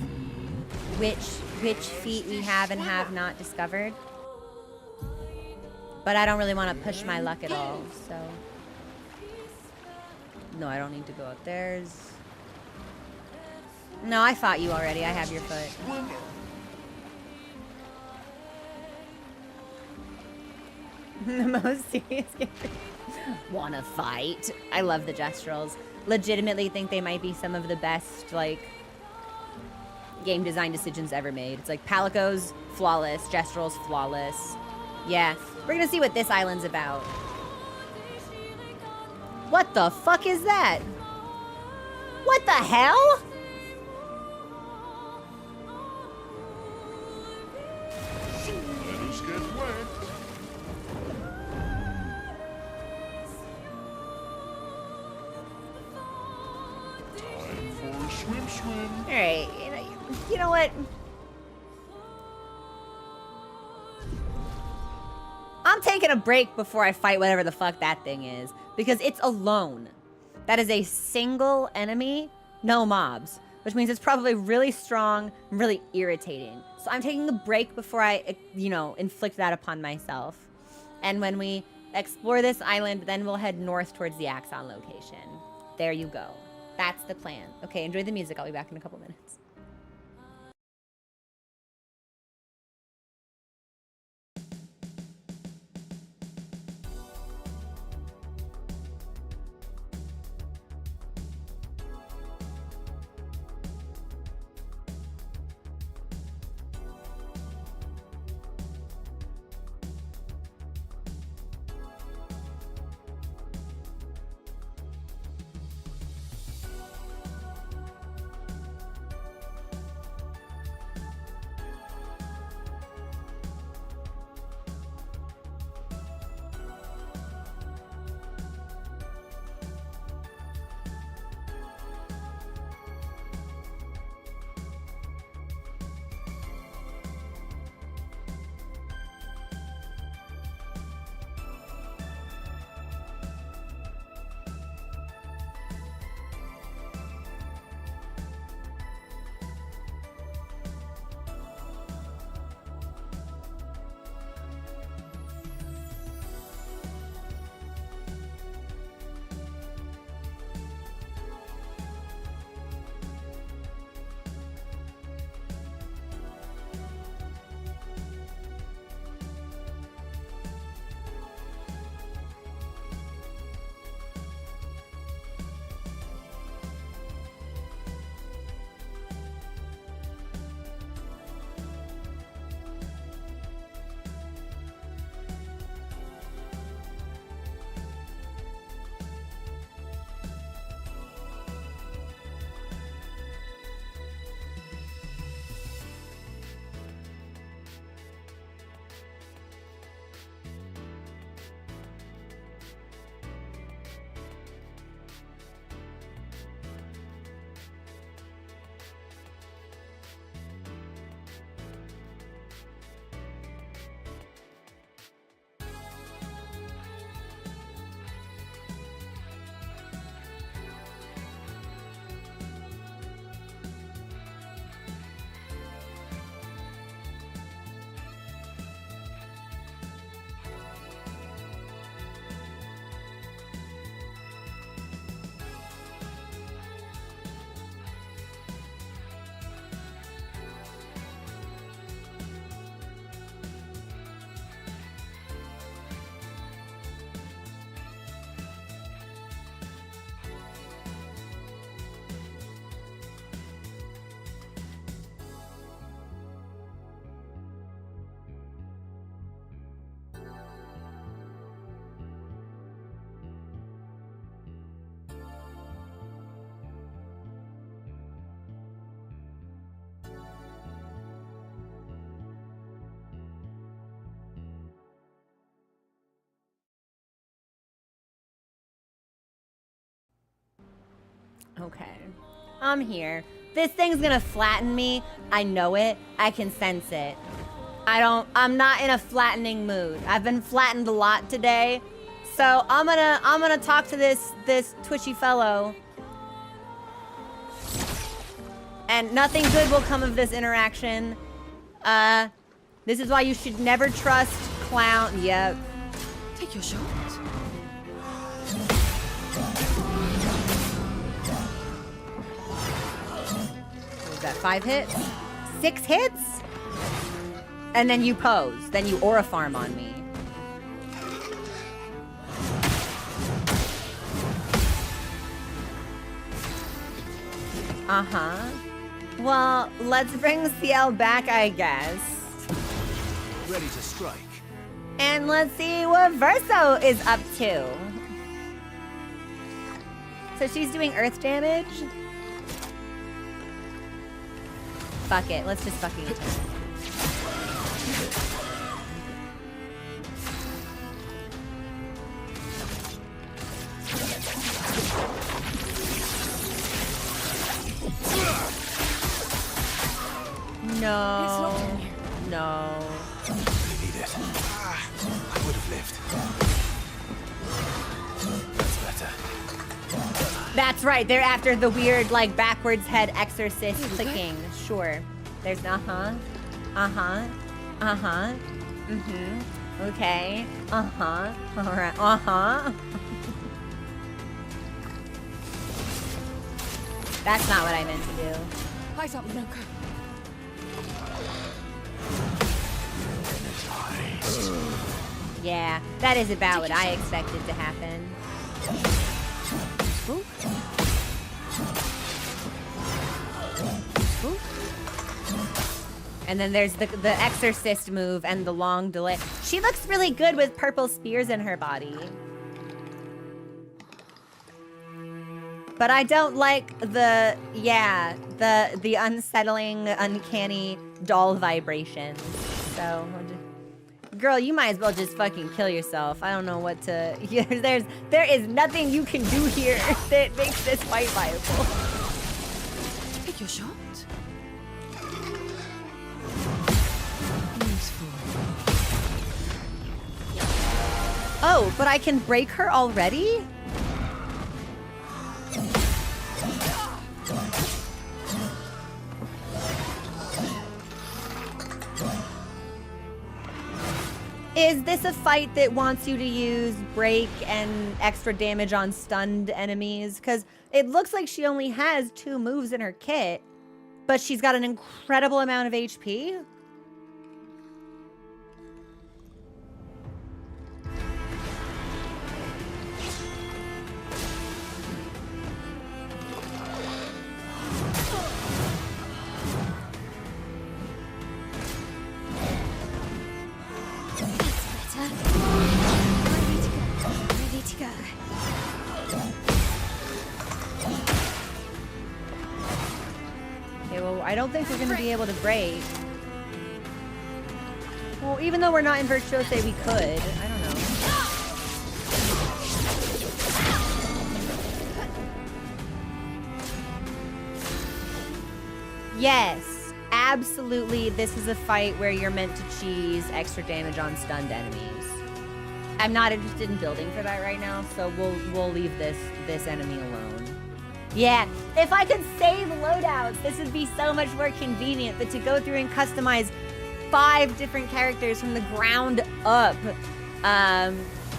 which feat we have and have not discovered. But I don't really want to push my luck at all, so. No, I don't need to go up. No, I fought you already. I have your foot. The most serious game. Wanna fight? I love the Gestrels. Legitimately think they might be some of the best, like, game design decisions ever made. It's like Palico's flawless, Gestrels flawless. Yeah, we're gonna see what this island's about. What the fuck is that? What the hell? Let's get wet. Time for a swim, swim. All right, you know what? I'm taking a break before I fight whatever the fuck that thing is, because it's alone. That is a single enemy, no mobs, which means it's probably really strong and really irritating. So I'm taking a break before I, inflict that upon myself. And when we explore this island, then we'll head north towards the Axon location. There you go. That's the plan. Okay, enjoy the music. I'll be back in a couple minutes. Okay. I'm here. This thing's gonna flatten me. I know it. I can sense it. I'm not in a flattening mood. I've been flattened a lot today. So I'm gonna talk to this twitchy fellow. And nothing good will come of this interaction. This is why you should never trust clown. Yep. Take your shot. is that, 5 hits? 6 hits? And then you pose. Then you aura farm on me. Uh-huh. Well, let's bring CL back, I guess. Ready to strike. And let's see what Verso is up to. So she's doing earth damage. Fuck it. Let's just fucking attack. No. No. Really need it. I would have lived. That's better. That's right. They're after the weird, like, backwards head exorcist clicking. Sure. There's uh-huh. Uh-huh. Uh-huh. Mm-hmm. Okay. Uh-huh. All right. Uh-huh. That's not what I meant to do. Eyes up, Blanca. Yeah, that is about what I expected to happen. Ooh. Ooh. And then there's the exorcist move and the long delay. She looks really good with purple spears in her body. But I don't like the unsettling, uncanny doll vibrations. So, girl, you might as well just fucking kill yourself. I don't know what to. Yeah, there is nothing you can do here that makes this fight viable. Take your shot. Oh, but I can break her already? Is this a fight that wants you to use break and extra damage on stunned enemies? Because it looks like she only has 2 moves in her kit, but she's got an incredible amount of HP. Ready to go. Okay, well, I don't think we're gonna be able to break. Well, even though we're not in Virtuose, we could. I don't know. Yes, absolutely. This is a fight where you're meant to cheese extra damage on stunned enemies. I'm not interested in building for that right now, so we'll leave this enemy alone. Yeah, if I could save loadouts, this would be so much more convenient. But to go through and customize 5 different characters from the ground up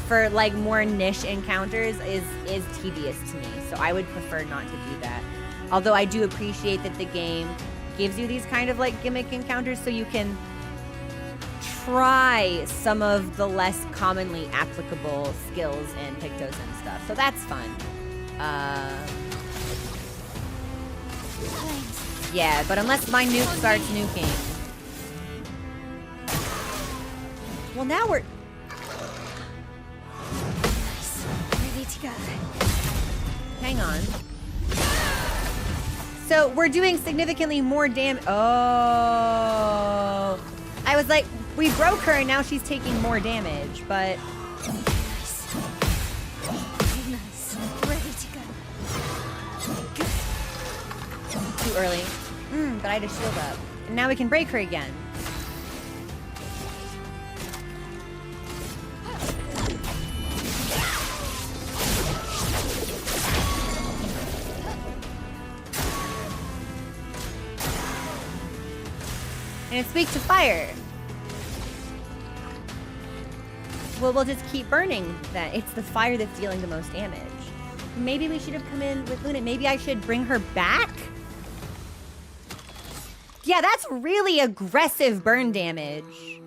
for like more niche encounters is tedious to me. So I would prefer not to do that. Although I do appreciate that the game gives you these kind of like gimmick encounters so you can try some of the less commonly applicable skills in Pictos and stuff. So that's fun. Yeah, but unless my nuke starts nuking. Well, now we're... Nice. Ready to go. Hang on. So we're doing significantly more damage. Oh. I was like, we broke her and now she's taking more damage, but... Nice. Nice. Ready to go. Too early. But I had a shield up. And now we can break her again. And it's weak to fire. Well, we'll just keep burning that. It's the fire that's dealing the most damage. Maybe we should have come in with Luna. Maybe I should bring her back? Yeah, that's really aggressive burn damage.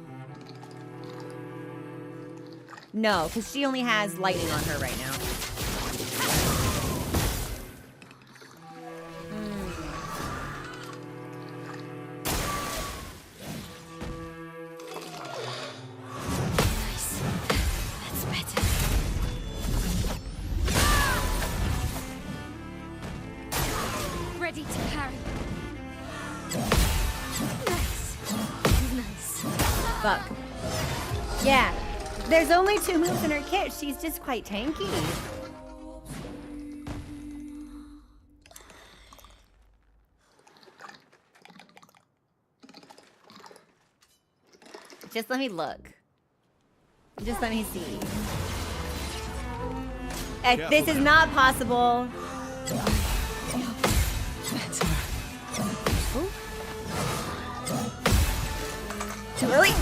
No, because she only has lightning on her right now. Nice. That's better. Ready to parry. Nice. Nice. Fuck. Yeah. There's only 2 moves in her kit. She's just quite tanky. Just let me look. Just let me see. This is not possible. Ooh. Too early?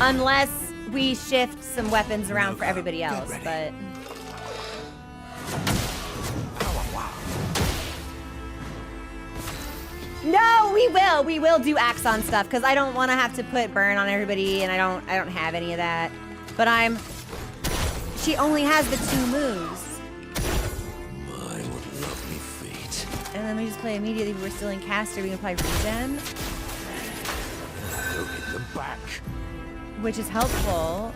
Unless we shift some weapons around for everybody else, but... No, we will do Axon stuff, because I don't want to have to put burn on everybody, and I don't have any of that. But she only has the 2 moves. My, what lovely feet. And then we just play immediately, we're still in caster, we can apply regen. Go hit the back. Which is helpful.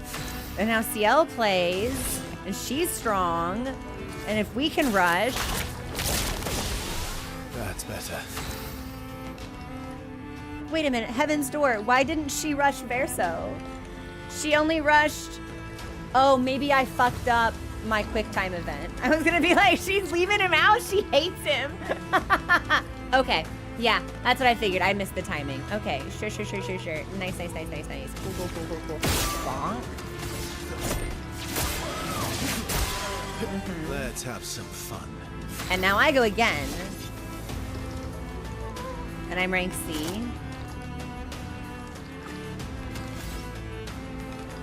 And now CL plays, and she's strong. And if we can rush... That's better. Wait a minute, Heaven's Door. Why didn't she rush Verso? She only rushed... Oh, maybe I fucked up my quick time event. I was gonna be like, she's leaving him out? She hates him. Okay, yeah, that's what I figured. I missed the timing. Okay, sure. Nice. Cool. Bonk. Let's have some fun. And now I go again. And I'm rank C.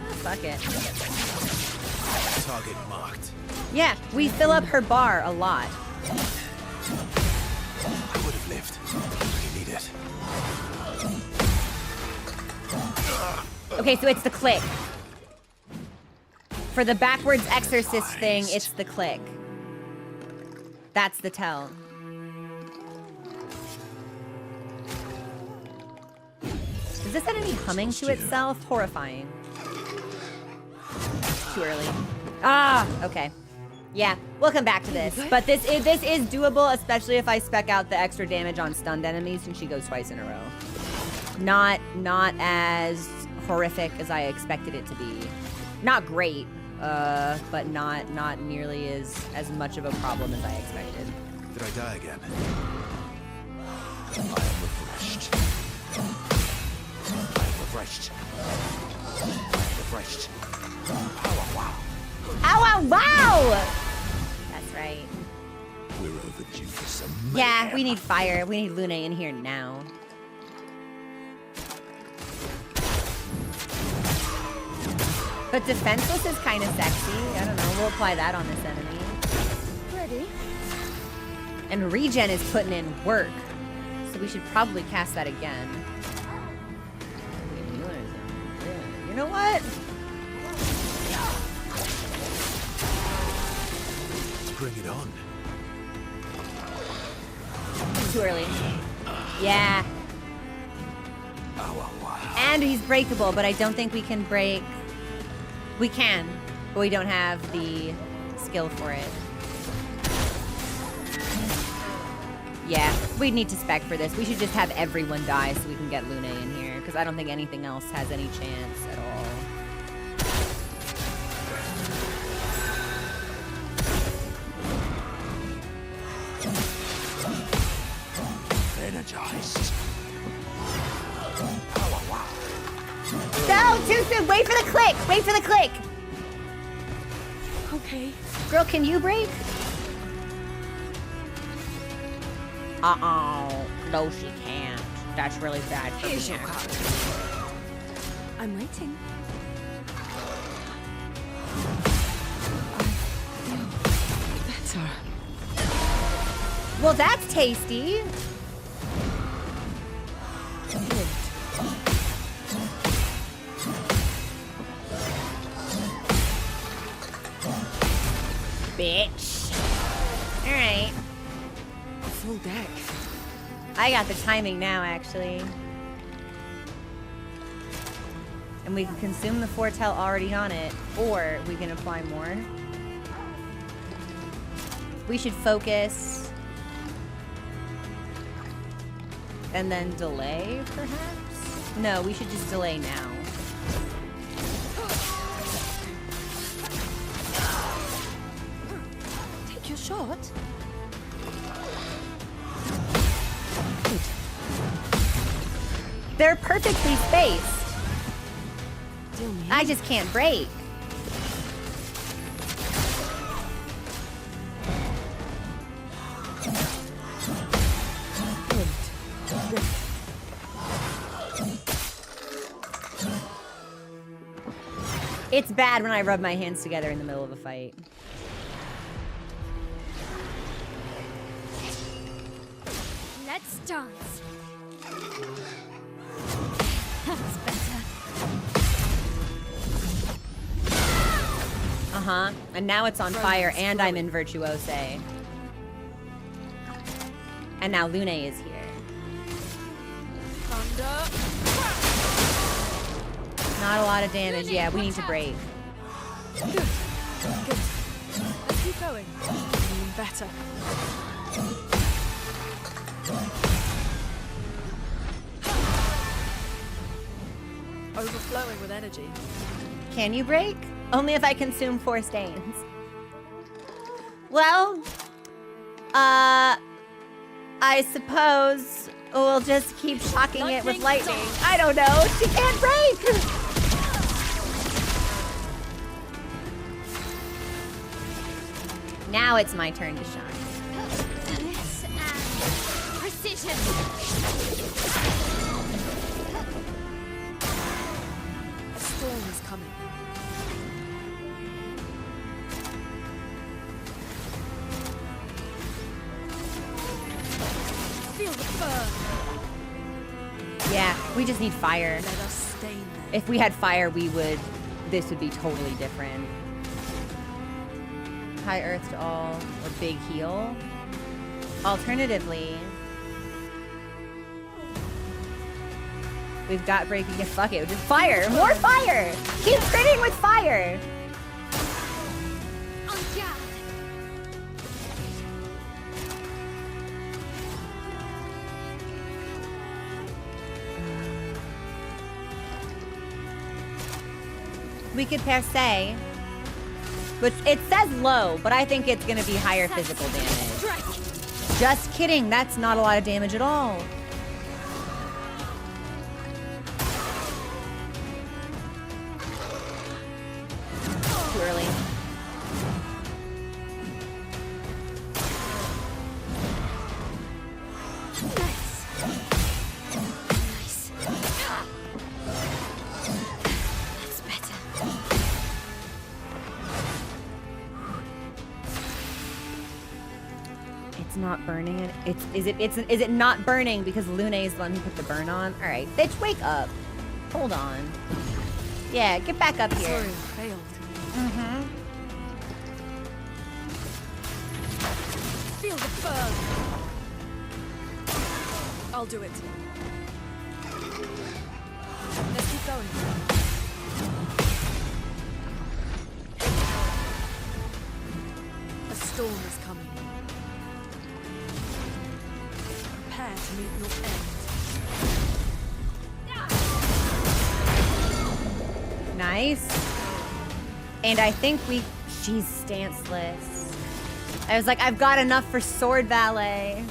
Oh, fuck it. Target marked. Yeah, we fill up her bar a lot. I would have lived. Really need it. Okay, so it's the click. For the backwards exorcist thing, it's the click. That's the tell. Does this enemy humming to itself? Horrifying. Too early. Ah, okay. Yeah, we'll come back to this. But this is doable, especially if I spec out the extra damage on stunned enemies and she goes twice in a row. Not as horrific as I expected it to be. Not great, but not nearly as much of a problem as I expected. Did I die again? I am refreshed. Refreshed. Wow. Ow, wow! That's right. We're overdue for some Yeah, we need fire. We need Lune in here now. But defenseless is kind of sexy. I don't know. We'll apply that on this enemy. Ready? And regen is putting in work. So we should probably cast that again. You know what? Bring it on. Too early. Yeah. And he's breakable, but I don't think we can break... We can, but we don't have the skill for it. Yeah, we need to spec for this. We should just have everyone die so we can get Lune in here, because I don't think anything else has any chance at all. energized. No, too soon. Wait for the click. Wait for the click. Okay. Girl, can you break? Uh-oh. No, she can't. That's really bad for Here's me. your card. I'm waiting. Better. Well, that's tasty. bitch. All right. Full deck. I got the timing now, actually. And we can consume the foretell already on it, or we can apply more. We should focus. And then delay, perhaps? No, we should just delay now. Take your shot. They're perfectly spaced. Deal me. I just can't break. It's bad when I rub my hands together in the middle of a fight. Let's dance. That's better. Uh-huh. And now it's on fire, and I'm in Virtuose. And now Lune is here. Thunder. Not a lot of damage. Yeah, we need to break. Good. Good. Let's keep going. Even better. Overflowing with energy. Can you break? Only if I consume 4 stains. Well, I suppose we'll just keep shocking it with lightning. I don't know. She can't break! Now it's my turn to shine. This and precision. A storm is coming. Feel the burn. Yeah, we just need fire. Let us stain them. If we had fire, this would be totally different. High earth to all, or big heal. Alternatively, we've got breaking it. Fuck it, just fire! More fire! Keep critting with fire! On guard. We could per se, which it says low, but I think it's gonna be higher physical damage. Strike. Just kidding, that's not a lot of damage at all. Too early. Nice. Nice. That's better. It's not burning it. Is it not burning because Lune is the one who put the burn on? All right, bitch, wake up. Hold on. Yeah, get back up here. Sorry, failed. Mm-hmm. Feel the burn. I'll do it. Let's keep going. A storm is coming. Prepare to meet your end. Nice. And I think she's stanceless. I was like, I've got enough for sword ballet.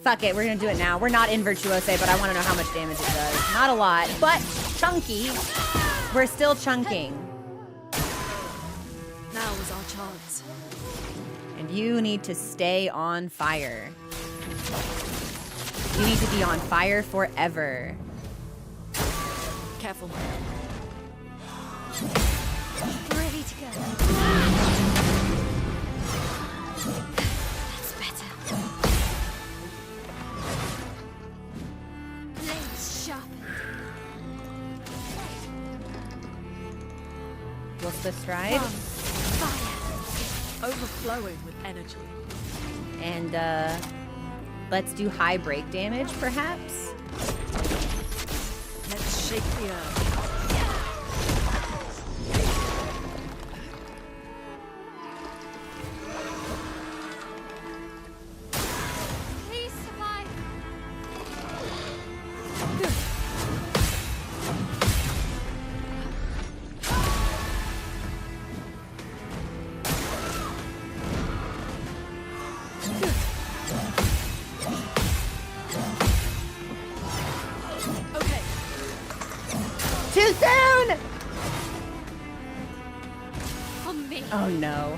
Fuck it, we're gonna do it now. We're not in Virtuose, but I wanna know how much damage it does. Not a lot, but chunky. We're still chunking. Now is our chance. And you need to stay on fire. You need to be on fire forever. Careful. Ready to go. That's better. Blades sharpened. We'll Swift Stride. Fire. Overflowing with energy. And let's do high break damage, perhaps. Let's shake the earth. Please survive. Okay. Too soon! On me. Oh no.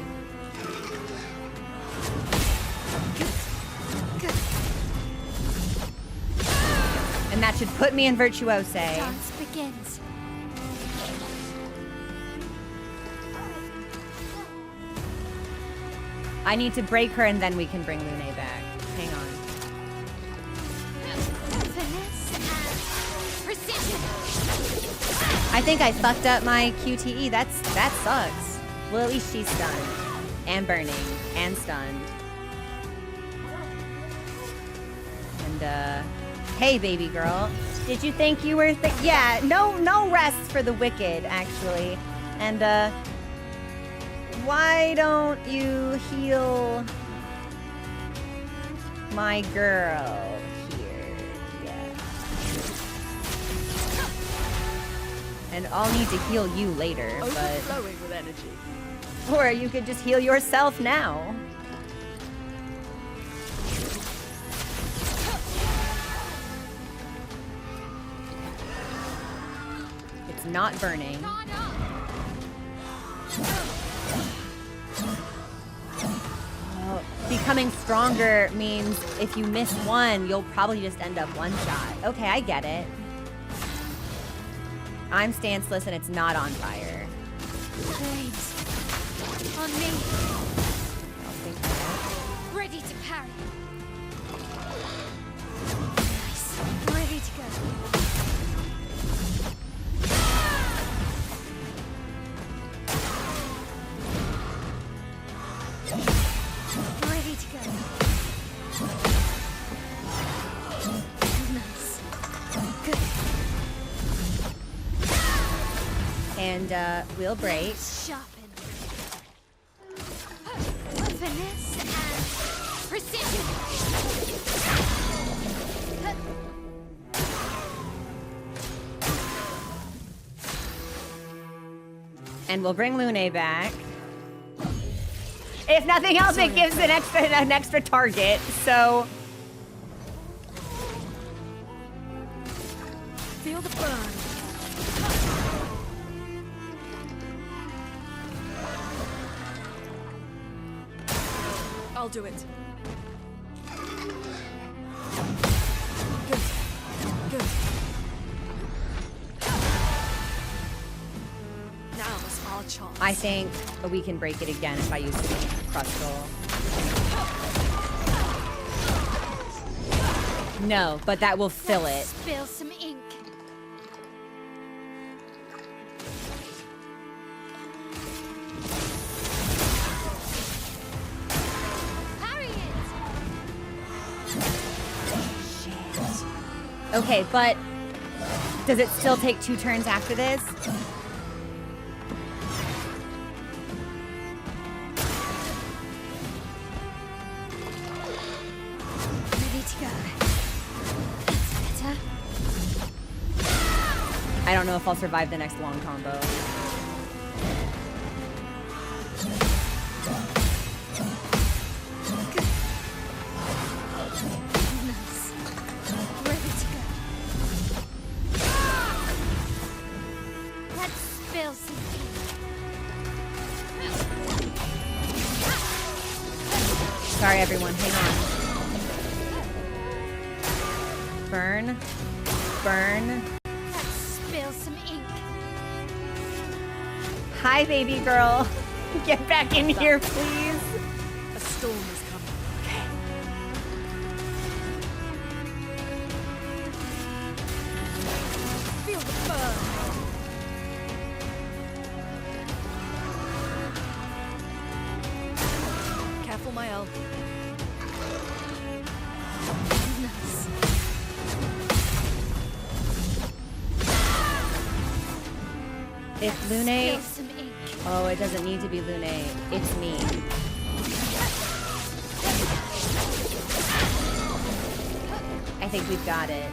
And that should put me in Virtuose. Dance begins. I need to break her and then we can bring Lune back. Hang on. Finesse and precision. I think I fucked up my QTE. That sucks. Well, at least she's stunned. And burning. And stunned. And, hey, baby girl. Did you think you were yeah, no rest for the wicked, actually. And, why don't you heal my girl here? Yeah. And I'll need to heal you later, but... Overflowing with energy. Or you could just heal yourself now. It's not burning. Guard up. Becoming stronger means if you miss one, you'll probably just end up one shot. Okay, I get it. I'm stanceless and it's not on fire. Flames. On me. I'll take that. Ready to parry. Nice. Ready to go. Ready to go. Nice. Good. And we'll break. Sharpen. Finesse and precision. And we'll bring Lune back. If nothing else, it gives an extra target, so... Feel the burn. I'll do it. Good. Good. Now's our chance. I think we can break it again if I use Crustal. No, but that will fill it. Spill some ink. Parry it. Okay, but does it still take 2 turns after this? Ready to go. That's better. I don't know if I'll survive the next long combo. Nice. Ready to go. Let's spill some ink. Sorry, everyone. Hang on. Burn. Burn. Let's spill some ink. Hi, baby girl. Get back in here, please. A storm is coming. Feel the burn. It's Lune. Spill some ink. Oh, it doesn't need to be Lune. It's me. I think we've got it.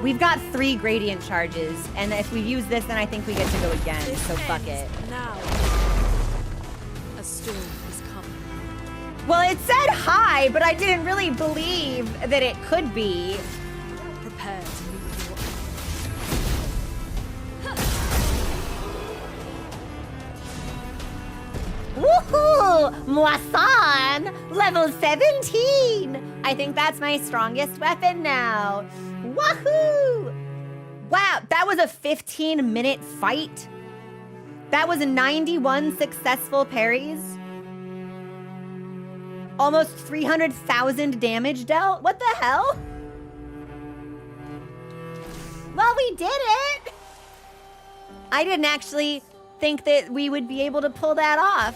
We've got 3 gradient charges, and if we use this, then I think we get to go again, so fuck it. Now. A storm is coming. Well, it said hi, but I didn't really believe that it could be. Prepare to meet your Woohoo! Moisson! Level 17! I think that's my strongest weapon now. Woohoo! Wow, that was a 15-minute fight. That was 91 successful parries. Almost 300,000 damage dealt. What the hell? Well, we did it! I didn't actually think that we would be able to pull that off.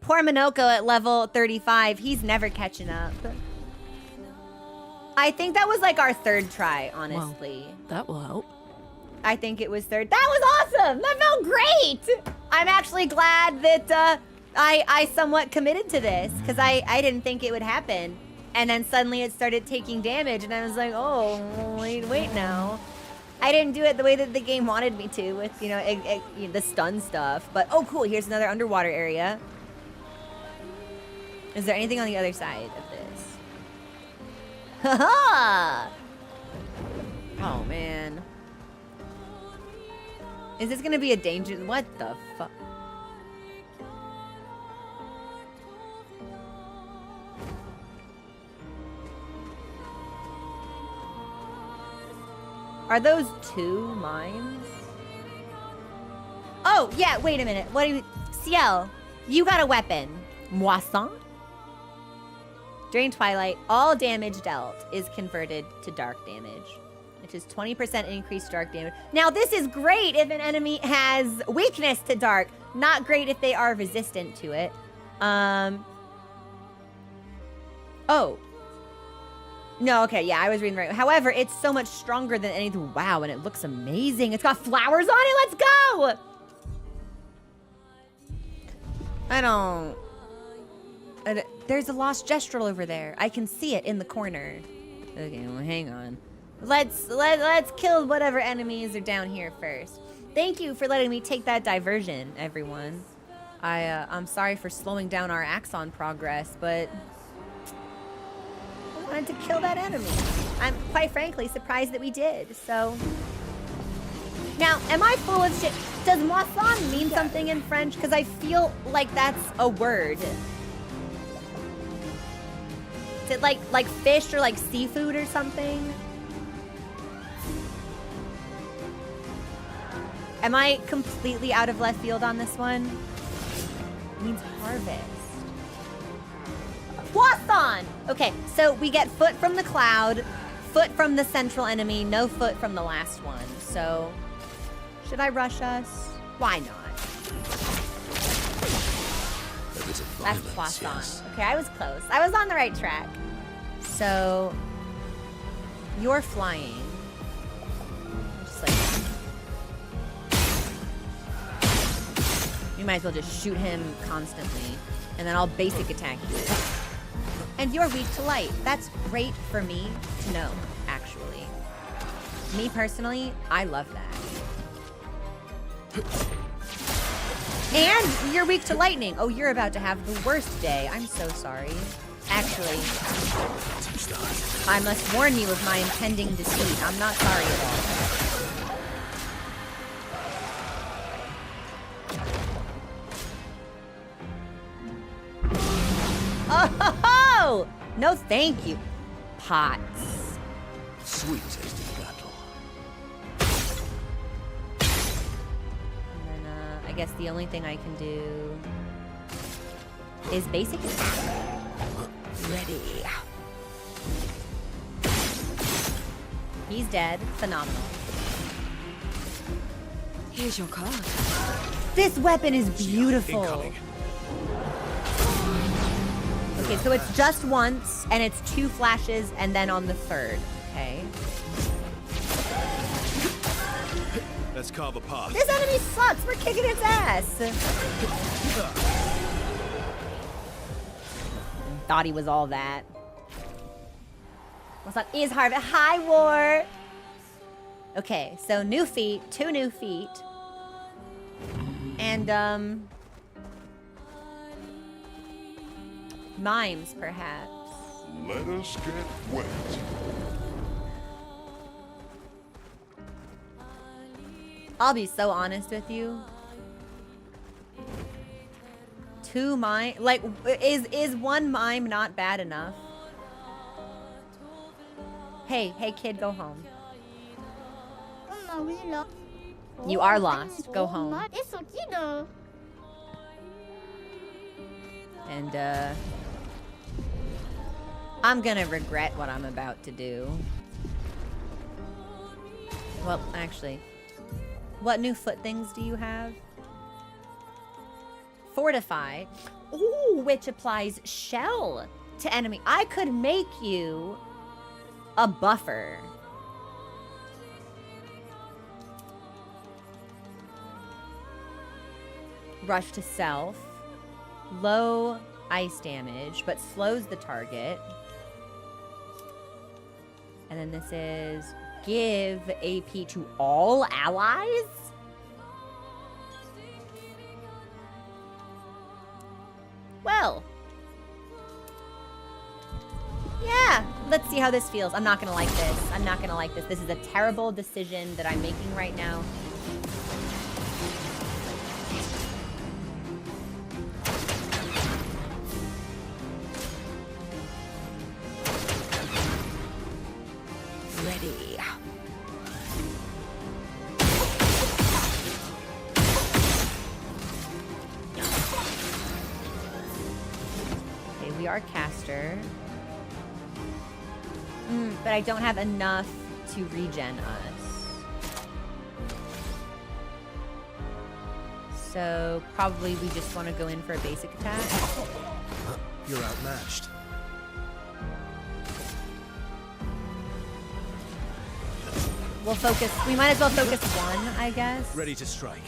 Poor Minoko at level 35, he's never catching up. I think that was like our 3rd try, honestly. Well, that will help. I think it was 3rd. That was awesome! That felt great! I'm actually glad that I somewhat committed to this, because I didn't think it would happen. And then suddenly it started taking damage, and I was like, oh, wait now. I didn't do it the way that the game wanted me to with, you know, the stun stuff. But, oh, cool, here's another underwater area. Is there anything on the other side of this? Haha! Oh, man. Is this gonna be a danger? What the fuck? Are those 2 mines? Oh, yeah, wait a minute. What do you... Ciel, you got a weapon. Moisson? During Twilight, all damage dealt is converted to dark damage, which is 20% increased dark damage. Now, this is great if an enemy has weakness to dark. Not great if they are resistant to it. Oh. No, okay, yeah, I was reading right. However, it's so much stronger than anything. Wow, and it looks amazing. It's got flowers on it. Let's go! There's a lost gestural over there. I can see it in the corner. Okay, well, hang on. Let's kill whatever enemies are down here first. Thank you for letting me take that diversion, everyone. I'm sorry for slowing down our Axon progress, but I wanted to kill that enemy. I'm quite frankly surprised that we did, so. Now, am I full of shit? Does moisson mean something in French? Because I feel like that's a word. Is it like fish or like seafood or something? Am I completely out of left field on this one? It means harvest. Poisson! Okay, so we get foot from the cloud, foot from the central enemy, no foot from the last one. So, should I rush us? Why not? That's Poisson. Yes. Okay, I was close. I was on the right track. So, you're flying. Just like, you might as well just shoot him constantly, and then I'll basic attack you. And you're weak to light. That's great for me to know, actually. Me personally, I love that. And you're weak to lightning. Oh, you're about to have the worst day. I'm so sorry. Actually, I must warn you of my impending defeat. I'm not sorry at all. Oh, no thank you. Pots. Sweet tasting battle. And then, I guess the only thing I can do is basic attack. Ready. He's dead. Phenomenal. Here's your card. This weapon is beautiful. Incoming. Okay, so it's just once, and it's 2 flashes, and then on the 3rd. Okay. Let's carve a path. This enemy sucks. We're kicking its ass. Thought he was all that. What's up? Is Harvey? Hi, War. Okay, so new feet, 2 new feet, and mimes perhaps. Let us get wet. I'll be so honest with you. 2 mime, like, is 1 mime not bad enough? Hey, kid, go home. You are lost. Go home. And, I'm gonna regret what I'm about to do. Well, actually, what new foot things do you have? Fortify. Ooh, which applies shell to enemy. I could make you a buffer. Rush to self. Low ice damage, but slows the target. And then this is give AP to all allies? Well. Yeah, let's see how this feels. I'm not gonna like this. I'm not gonna like this. This is a terrible decision that I'm making right now. Ready. Okay, we are caster. But I don't have enough to regen us. So probably we just want to go in for a basic attack. You're outmatched. We'll focus. We might as well focus 1, I guess. Ready to strike.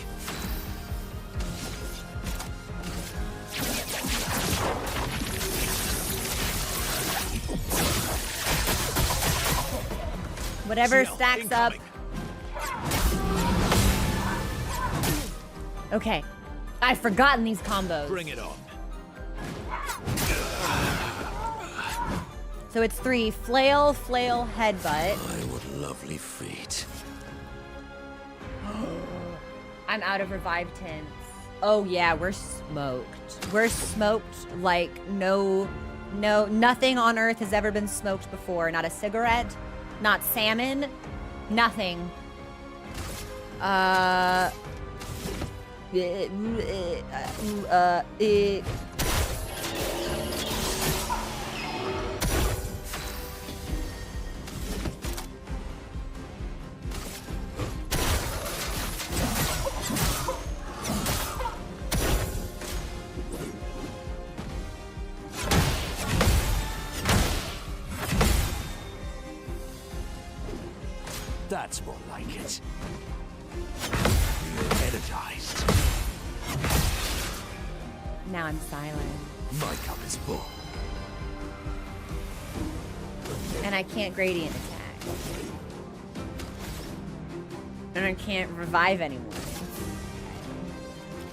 Whatever Seal stacks up. incoming. Okay. I've forgotten these combos. Bring it on. So it's 3. Flail, flail, headbutt. My, what lovely feet. I'm out of revive tints. Oh yeah, we're smoked. We're smoked like nothing on Earth has ever been smoked before. Not a cigarette, not salmon, nothing. That's more like it. You're energized. Now I'm silent. My cup is full. And I can't gradient attack. And I can't revive anyone.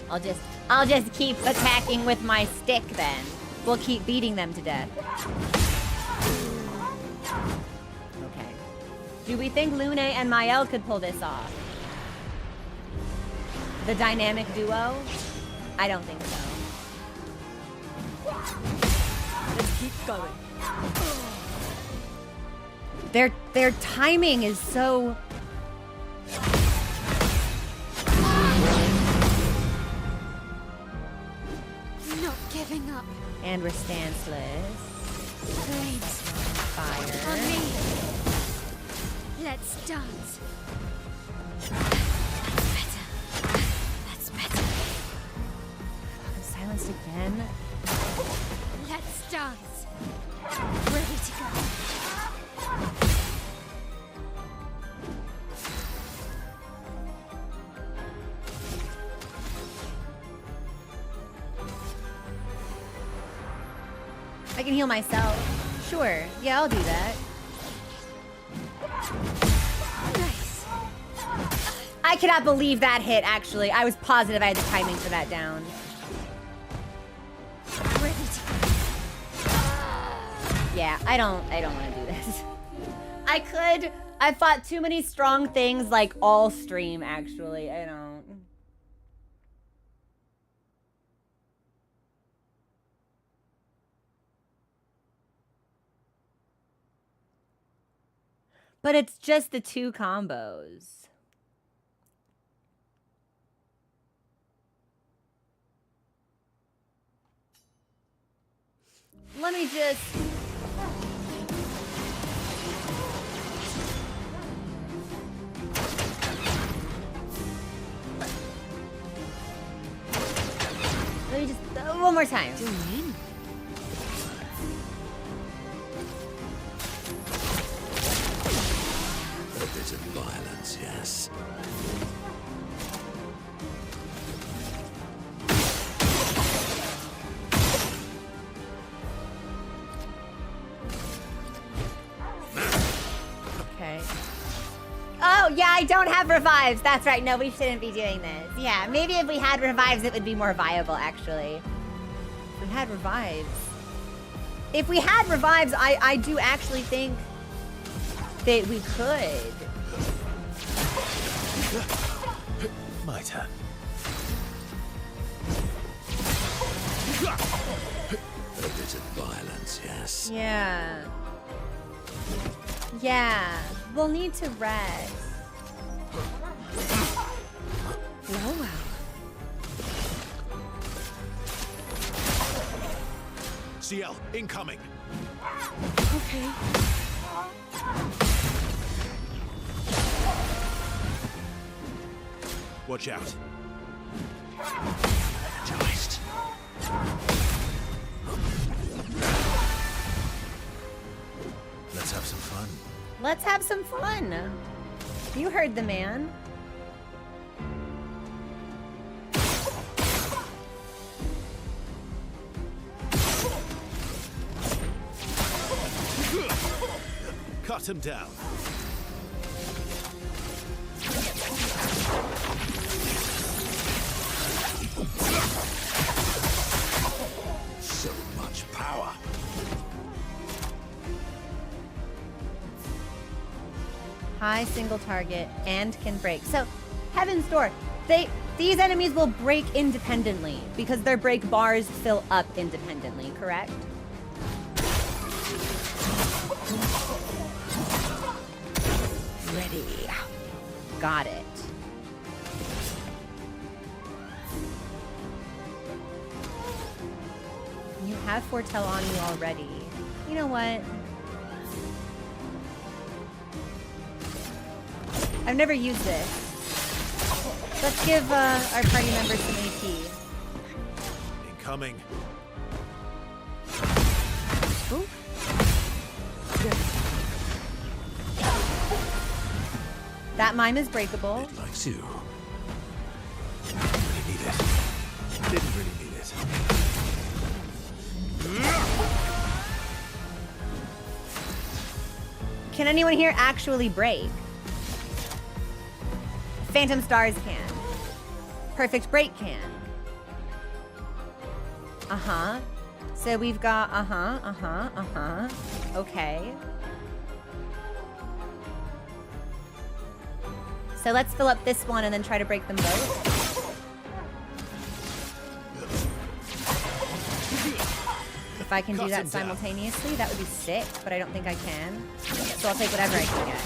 I'll just keep attacking with my stick then. We'll keep beating them to death. Okay. Do we think Lune and Mael could pull this off? The dynamic duo? I don't think so. Let's keep going. Their timing is so... Not giving up. And we're stanceless. Flames Fire. on me. Let's dance. Better. That's better. I'm silenced again. Let's stars. Ready to go. I can heal myself. Sure. Yeah, I'll do that. Nice. I cannot believe that hit, actually. I was positive I had the timing for that down. Ready to go. Yeah, I don't want to do this. I fought too many strong things, like, all stream, actually. I don't. But it's just the 2 combos. Let me just... Let me just... one more time. A bit of violence, yes. Okay. Oh, yeah, I don't have revives. That's right. No, we shouldn't be doing this. Yeah, maybe if we had revives, it would be more viable, actually. If we had revives. If we had revives, I do actually think that we could. My turn. A bit of violence, yes. Yeah. Yeah. We'll need to rest. Well, well. CL, incoming. Okay. Watch out. Joist. Let's have some fun. Let's have some fun. You heard the man. Cut him down. So much power. High single target and can break. So, Heaven's Door. These enemies will break independently because their break bars fill up independently, correct? Ready. Got it. You have foretell on you already. You know what? I've never used this. Let's give our party members some AP. Incoming. Ooh. That mime is breakable. It likes you. Really need it. Didn't really need it. Can anyone here actually break? Phantom Stars can. Perfect Break can. Uh-huh. So we've got okay. So let's fill up this one and then try to break them both. If I can do that simultaneously, that would be sick, but I don't think I can. So I'll take whatever I can get.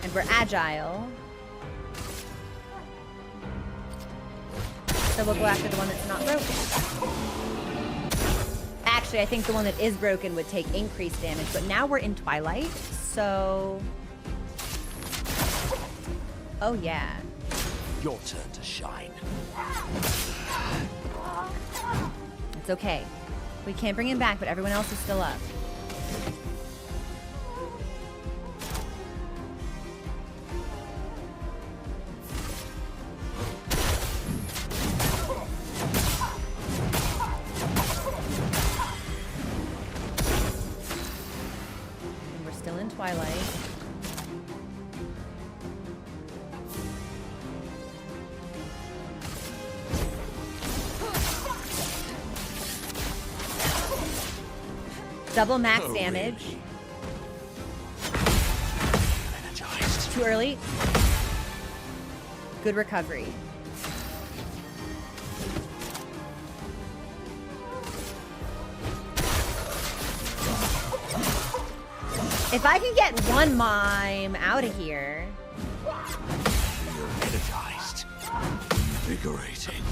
And we're agile. So we'll go after the one that's not broken. Actually, I think the one that is broken would take increased damage, but now we're in Twilight, so... Oh yeah. Your turn to shine. It's okay. We can't bring him back, but everyone else is still up. And we're still in Twilight. Double max damage. Energized. Too early. Good recovery. If I can get one mime out of here. You're energized. Invigorating.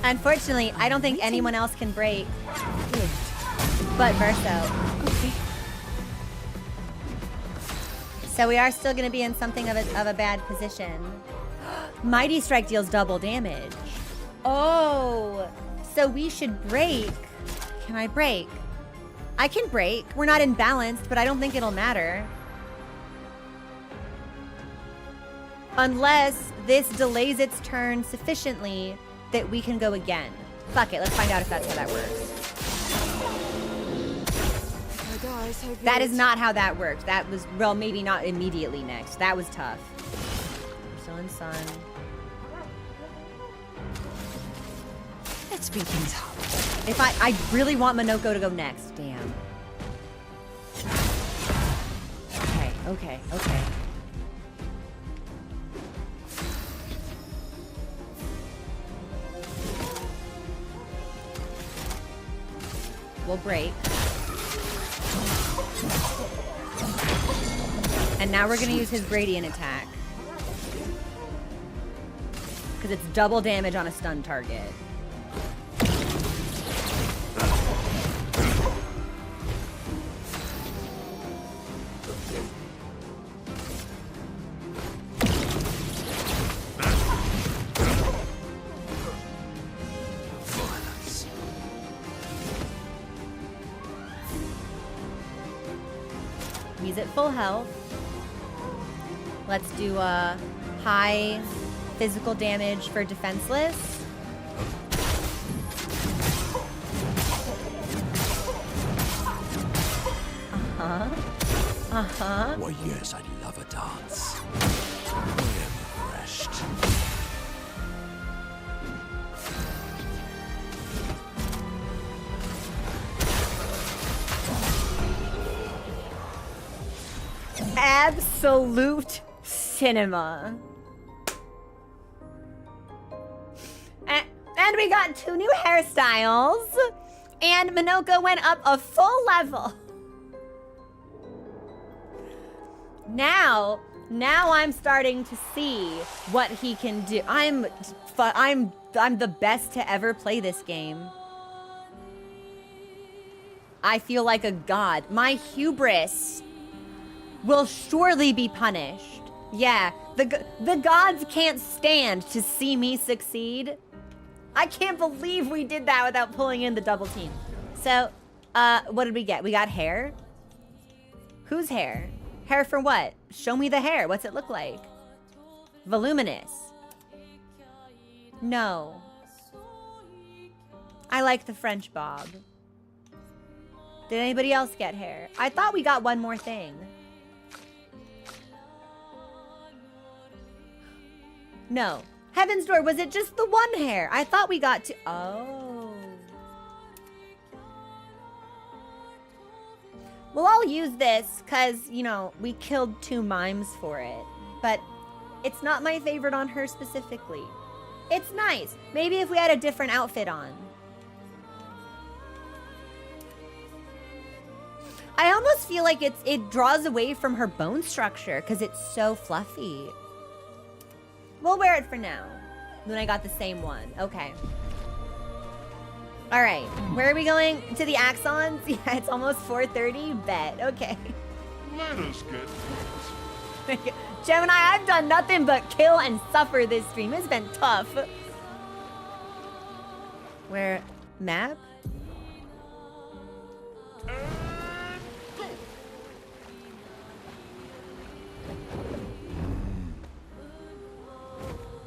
Unfortunately, I don't think anyone else can break. But Verso. So we are still going to be in something of a bad position. Mighty Strike deals double damage. Oh, so we should break. Can I break? I can break. We're not imbalanced, but I don't think it'll matter. Unless this delays its turn sufficiently that we can go again. Fuck it, let's find out if that's how that works. Oh, guys, so That is not how that worked. That was, well, maybe not immediately next. That was tough. We're still in Sun. Let's speed things up. If I really want Minoko to go next. Damn. Okay, okay, okay. We'll break. And now we're gonna use his gradient attack. Because it's double damage on a stun target. He's at full health. Let's do a high physical damage for defenseless. Uh-huh. Uh-huh. Why, yes, I'd love a dance. I am refreshed. Absolute cinema. And we got 2 new hairstyles. And Minoko went up a full level. Now I'm starting to see what he can do. I'm the best to ever play this game. I feel like a god. My hubris will surely be punished. Yeah, the gods can't stand to see me succeed. I can't believe we did that without pulling in the double team. So, what did we get? We got hair. Whose hair? Hair for what? Show me the hair. What's it look like? Voluminous. No. I like the French bob. Did anybody else get hair? I thought we got one more thing. No. Heaven's Door, was it just the one hair? I thought we got 2. Oh. Well, I'll use this because, you know, we killed 2 mimes for it. But it's not my favorite on her specifically. It's nice. Maybe if we had a different outfit on. I almost feel like it draws away from her bone structure because it's so fluffy. We'll wear it for now. Then I got the same one. Okay. All right, where are we going? To the Axons? Yeah, it's almost 4:30. Bet. Okay. Let us get Gemini, I've done nothing but kill and suffer this stream. It's been tough. Where map?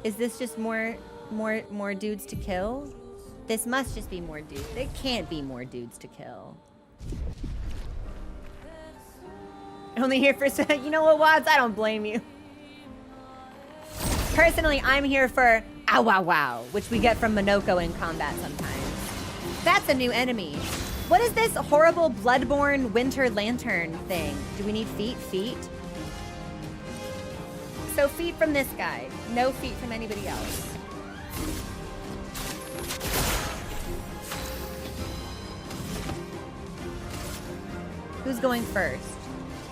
Is this just more dudes to kill? This must just be more dudes. There can't be more dudes to kill. Only here for you know what, Wads? I don't blame you. Personally, I'm here for ow wow wow, which we get from Minoko in combat sometimes. That's a new enemy. What is this horrible bloodborne winter lantern thing? Do we need feet? Feet? So feet from this guy. No feet from anybody else. Who's going first?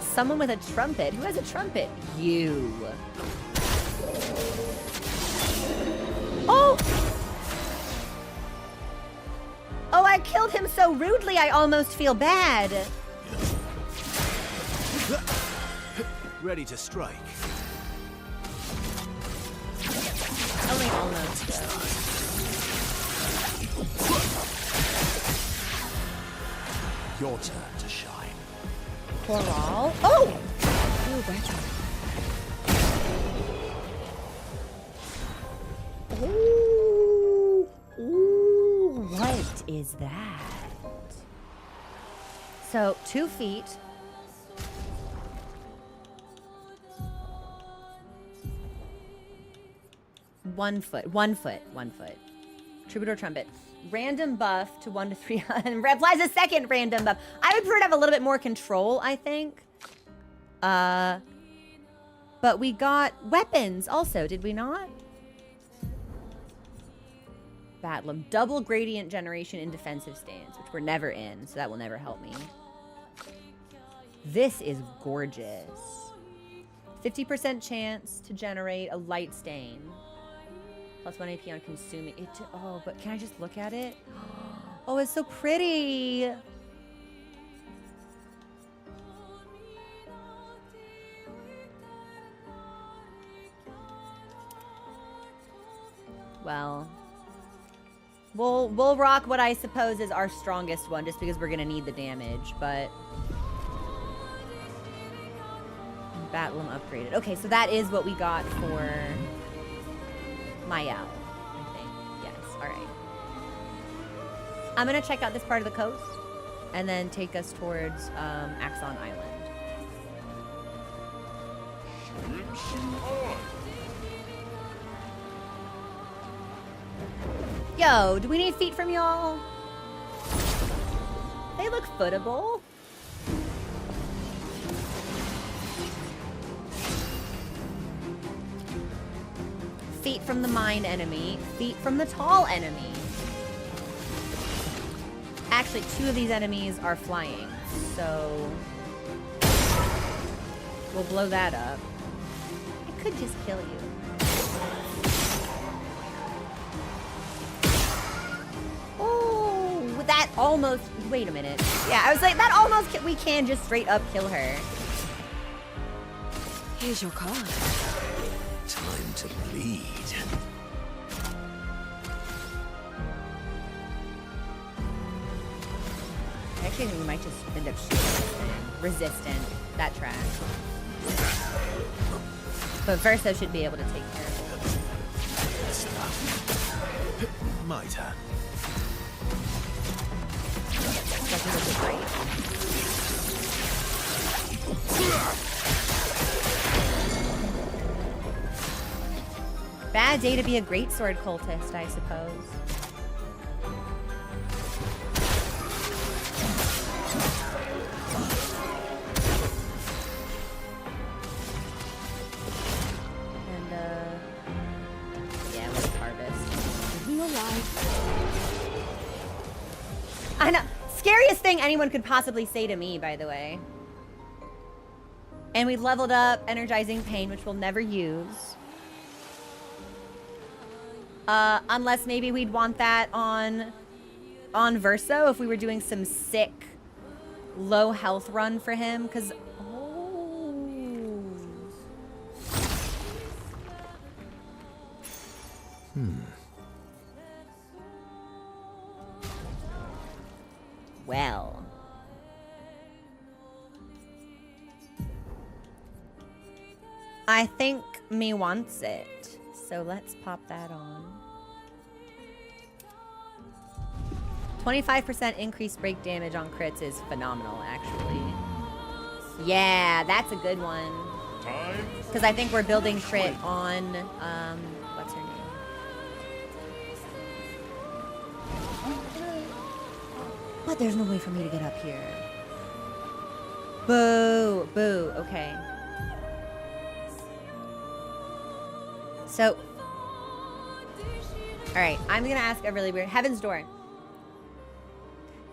Someone with a trumpet. Who has a trumpet? You. Oh! Oh, I killed him so rudely, I almost feel bad. Ready to strike. Only almost, though. Your turn to shine. Coral. Oh! Feel better. Ooh. Ooh. What is that? So, 2 feet. One foot. Troubadour trumpet. Random buff to 1 to 3. And applies a second random buff. I would prefer to have a little bit more control, I think. But we got weapons also, did we not? Batlum. Double gradient generation in defensive stance, which we're never in, so that will never help me. This is gorgeous. 50% chance to generate a light stain. Plus 1 AP on consuming it. Oh, but can I just look at it? Oh, it's so pretty. Well, we'll rock what I suppose is our strongest one, just because we're gonna need the damage. But Batlum upgraded. Okay, so that is what we got for Mayal, I think. Yes, all right. I'm gonna check out this part of the coast and then take us towards Axon Island. swimsuit on. Yo, do we need feet from y'all? They look footable. Feet from the mine enemy, feet from the tall enemy. Actually, 2 of these enemies are flying, so we'll blow that up. I could just kill you. Oh, that almost, wait a minute. Yeah, I was like, that almost, we can just straight up kill her. Here's your card. Time to bleed. I actually think we might just end up shooting this thing. Resistant. That tracks. But Verso should be able to take care of it. My turn. Doesn't look great. Bad day to be a greatsword cultist, I suppose. And, yeah, let's harvest. Living your life. I know. Scariest thing anyone could possibly say to me, by the way. And we leveled up Energizing Pain, which we'll never use. Unless maybe we'd want that on on Verso if we were doing some sick low health run for him, because well, I think me wants it, so let's pop that on. 25% increased break damage on crits is phenomenal, actually. Yeah, that's a good one. Because I think we're building crit on, what's her name? But there's no way for me to get up here. Boo, boo, okay. So, all right, I'm gonna ask a really weird, Heaven's Door.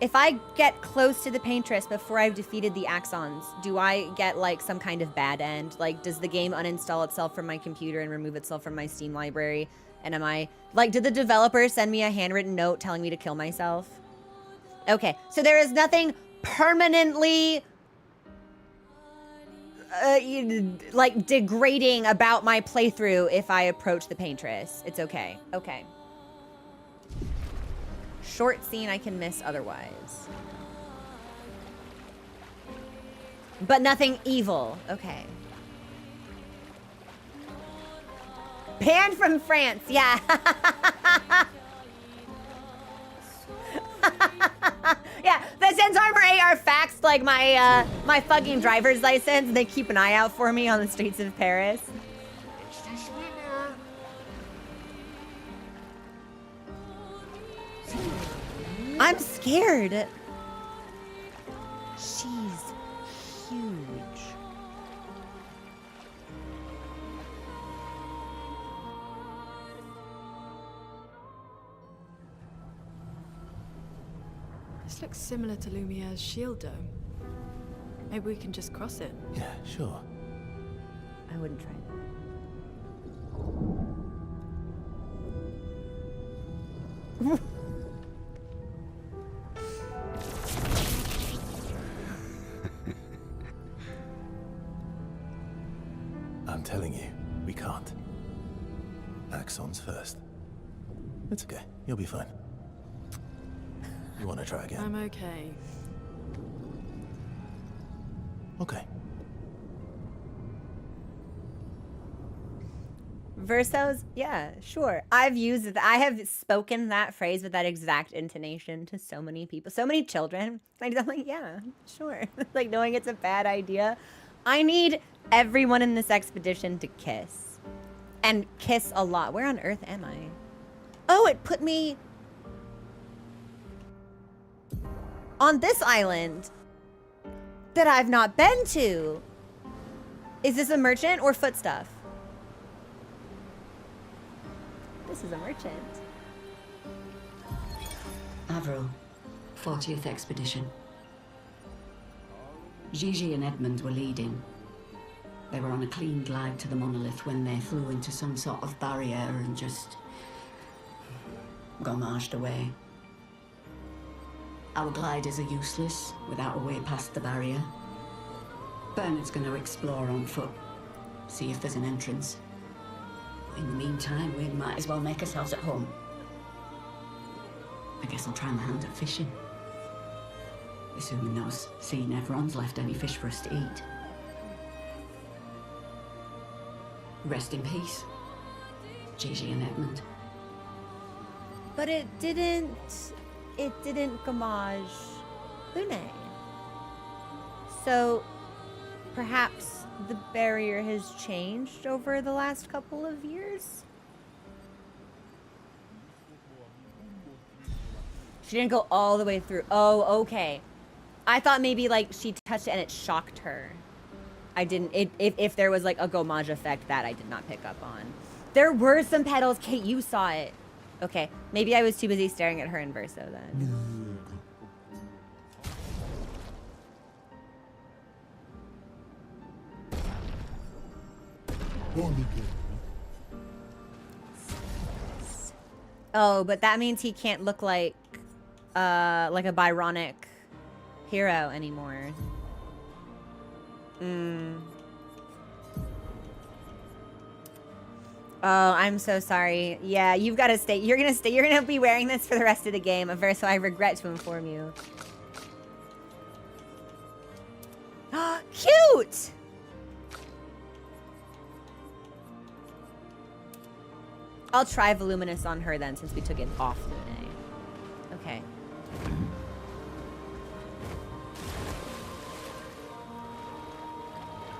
If I get close to the Paintress before I've defeated the Axons, do I get like some kind of bad end? Like, does the game uninstall itself from my computer and remove itself from my Steam library? And am I, like, did the developer send me a handwritten note telling me to kill myself? Okay, so there is nothing permanently, like, degrading about my playthrough if I approach the Paintress. It's okay, okay. Short scene I can miss otherwise. But nothing evil. Okay. Banned from France. Yeah. Yeah, the Sense Armor 8 are faxed like my my fucking driver's license. They keep an eye out for me on the streets of Paris. It's the swimmer. I'm scared. She's huge. This looks similar to Lumiere's shield dome. Maybe we can just cross it. Yeah, sure. I wouldn't try that. I'm telling you, we can't. Axon's first. It's okay. You'll be fine. You want to try again? I'm okay. Okay. Versos? Yeah, sure. I have spoken that phrase with that exact intonation to so many people, so many children. I'm like, yeah, sure. Like, knowing it's a bad idea. I need everyone in this expedition to kiss. And kiss a lot. Where on earth am I? Oh, it put me on this island that I've not been to. Is this a merchant or footstuff? This is a merchant. Avril, 40th Expedition. Gigi and Edmund were leading. They were on a clean glide to the monolith when they flew into some sort of barrier and just gommaged away. Our gliders are useless without a way past the barrier. Bernard's going to explore on foot, see if there's an entrance. In the meantime, we might as well make ourselves at home. I guess I'll try my hand at fishing. Assuming those sea Nevrons left any fish for us to eat. Rest in peace, Gigi and Edmund. But it didn't gommage Lune. So perhaps the barrier has changed over the last couple of years? She didn't go all the way through. Oh, okay. I thought maybe like she touched it and it shocked her. I didn't, if there was like a gommage effect that I did not pick up on. There were some petals. Kate, you saw it. Okay, maybe I was too busy staring at her in Verso then. Oh, but that means he can't look like like a Byronic hero anymore. Oh, I'm so sorry. Yeah, you've got to stay. You're gonna stay. You're gonna be wearing this for the rest of the game, Averso. I regret to inform you. Cute! I'll try Voluminous on her then, since we took it off Lune. Okay.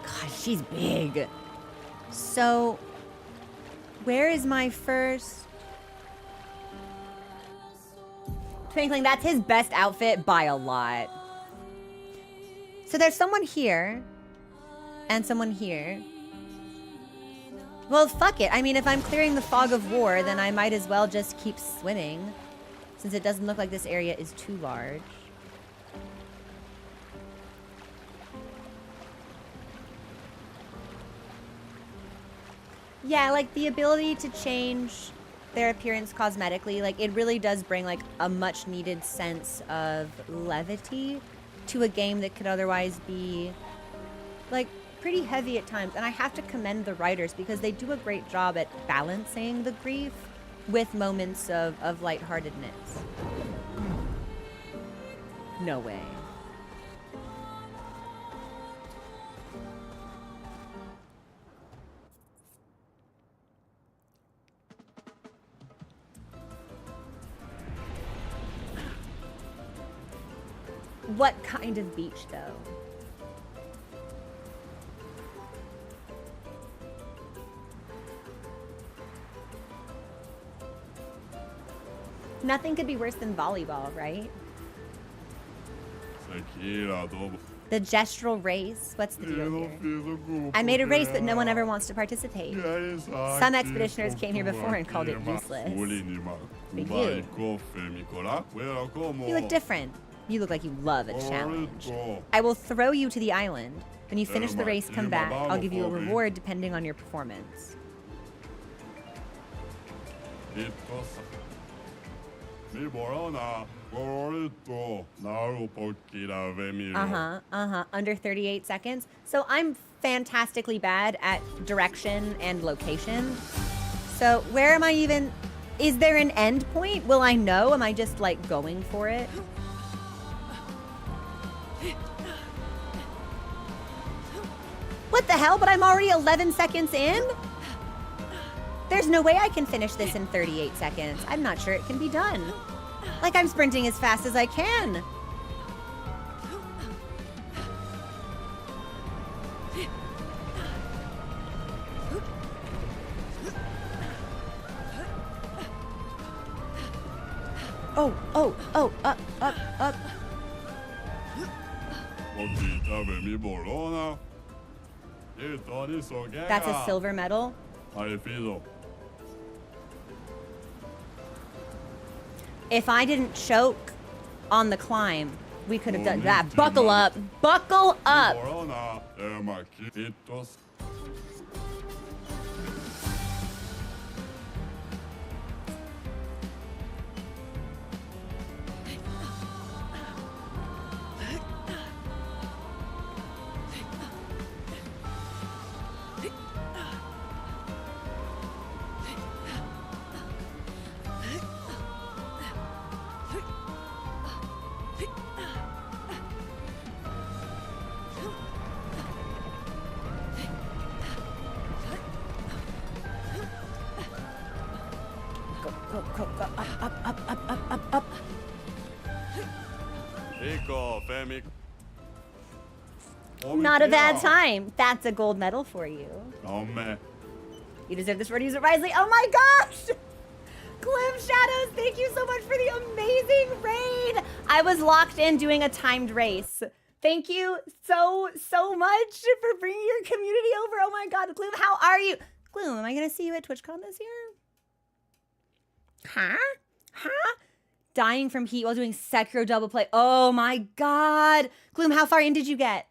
God, she's big. So, where is my first... Twinkling, that's his best outfit by a lot. So there's someone here, and someone here. Well, fuck it. I mean, if I'm clearing the fog of war, then I might as well just keep swimming, since it doesn't look like this area is too large. Yeah, like the ability to change their appearance cosmetically, like it really does bring like a much needed sense of levity to a game that could otherwise be like pretty heavy at times. And I have to commend the writers because they do a great job at balancing the grief with moments of lightheartedness. No way. What kind of beach, though? Nothing could be worse than volleyball, right? The gestural race? What's the deal here? I made a race, but no one ever wants to participate. Some expeditioners came here before and called it useless. But you look different. You look like you love a challenge. I will throw you to the island. When you finish the race, come back. I'll give you a reward depending on your performance. Under 38 seconds. So I'm fantastically bad at direction and location. So where am I even... Is there an end point? Will I know? Am I just like going for it? What the hell? But I'm already 11 seconds in? There's no way I can finish this in 38 seconds. I'm not sure it can be done. Like I'm sprinting as fast as I can. Up. That's a silver medal. If I didn't choke on the climb, we could have done that. Buckle up. Buckle up. Go. Up. Not a bad time. That's a gold medal for you. You deserve this word. Use it wisely. Oh my gosh! Glim Shadows, thank you so much for the amazing raid. I was locked in doing a timed race. Thank you so much for bringing your community over. Oh my god, Gloom, how are you? Gloom, am I gonna see you at TwitchCon this year? Huh? Dying from heat while doing Sekiro double play. Oh my god. Gloom, how far in did you get?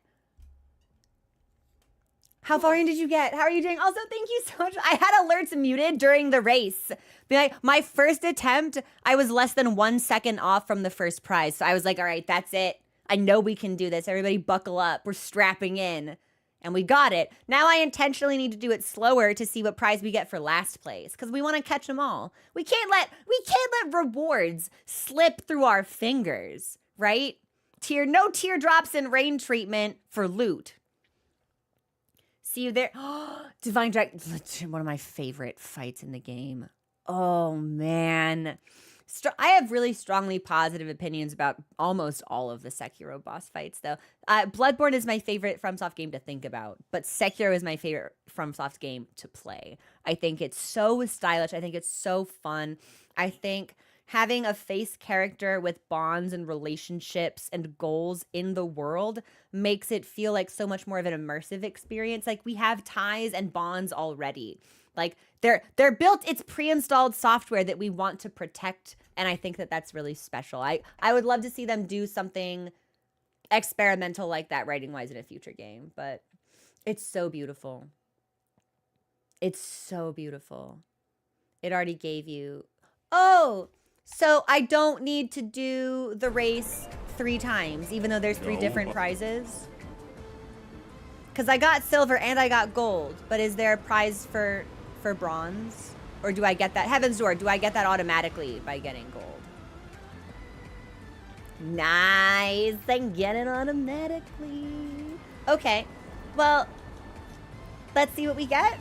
How far in did you get? How are you doing? Also, thank you so much. I had alerts muted during the race. My first attempt, I was less than 1 second off from the first prize. So I was like, all right, that's it. I know we can do this. Everybody buckle up. We're strapping in. And we got it. Now I intentionally need to do it slower to see what prize we get for last place, because we want to catch them all. We can't let rewards slip through our fingers, right? No teardrops and rain treatment for loot. See you there. Divine Dragon, one of my favorite fights in the game. Oh man. I have really strongly positive opinions about almost all of the Sekiro boss fights, though. Bloodborne is my favorite FromSoft game to think about, but Sekiro is my favorite FromSoft game to play. I think it's so stylish. I think it's so fun. I think having a face character with bonds and relationships and goals in the world makes it feel like so much more of an immersive experience. Like, we have ties and bonds already. Like, they're built, it's pre-installed software that we want to protect, and I think that that's really special. I would love to see them do something experimental like that writing-wise in a future game, but it's so beautiful. It's so beautiful. It already gave you... Oh! So I don't need to do the race 3 times, even though there's 3 different prizes? Because I got silver and I got gold, but is there a prize for bronze? Or do I get that? Heaven's Door, do I get that automatically by getting gold? Nice, I get it automatically. Okay, well, let's see what we get.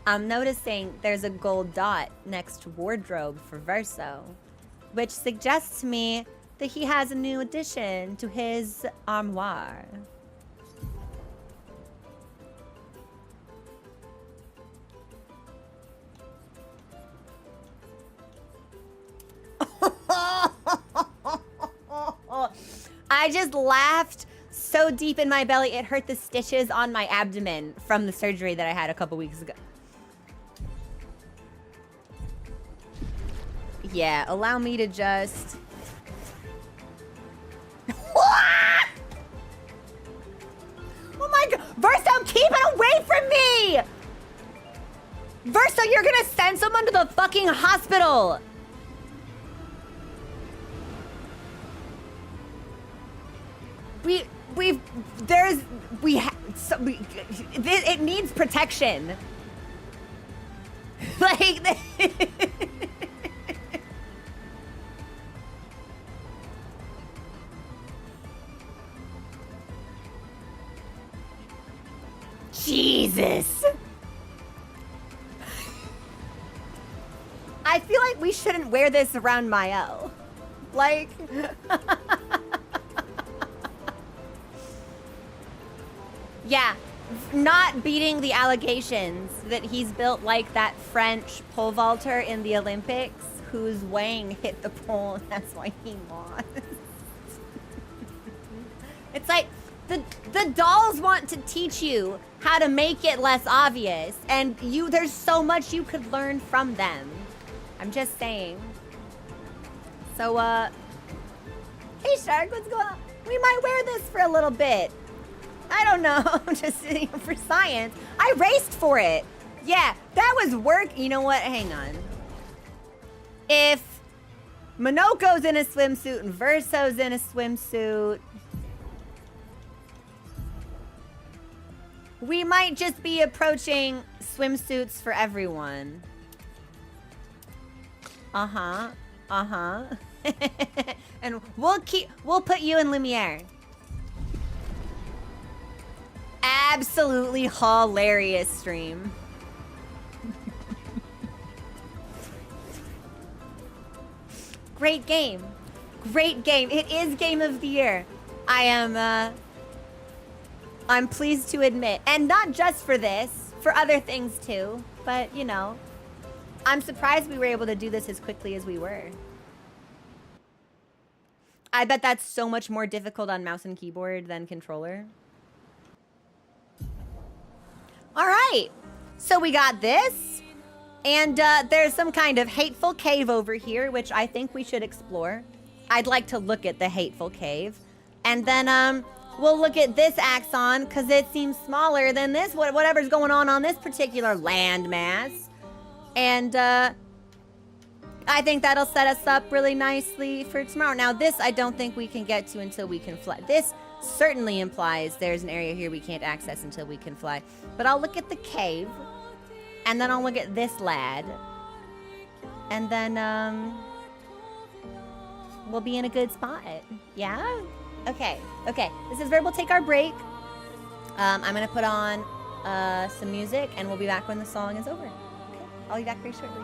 I'm noticing there's a gold dot next to wardrobe for Verso, which suggests to me that he has a new addition to his armoire. I just laughed so deep in my belly, it hurt the stitches on my abdomen from the surgery that I had a couple weeks ago. Yeah, allow me to just... Oh my god! Verso, keep it away from me! Verso, you're gonna send someone to the fucking hospital! It needs protection. Like... Jesus. I feel like we shouldn't wear this around Mael. Like... Yeah, not beating the allegations that he's built like that French pole vaulter in the Olympics whose wang hit the pole and that's why he lost. It's like, the dolls want to teach you how to make it less obvious, and there's so much you could learn from them. I'm just saying. So, hey Shark, what's going on? We might wear this for a little bit. I don't know, just for science. I raced for it. Yeah, that was work. You know what? Hang on. If Minoko's in a swimsuit and Verso's in a swimsuit, we might just be approaching swimsuits for everyone. Uh-huh. Uh-huh. And we'll put you in Lumiere. Absolutely hilarious stream. Great game. Great game. It is game of the year. I'm pleased to admit. And not just for this, for other things too. But, you know, I'm surprised we were able to do this as quickly as we were. I bet that's so much more difficult on mouse and keyboard than controller. All right, so we got this. And there's some kind of hateful cave over here, which I think we should explore. I'd like to look at the hateful cave. And then we'll look at this axon, because it seems smaller than this, whatever's going on this particular landmass. And I think that'll set us up really nicely for tomorrow. Now, this I don't think we can get to until we can fly. This certainly implies there's an area here we can't access until we can fly. But I'll look at the cave, and then I'll look at this lad. And then, we'll be in a good spot. Yeah? Okay. This is where we'll take our break. I'm gonna put on some music, and we'll be back when the song is over. Okay, I'll be back very shortly.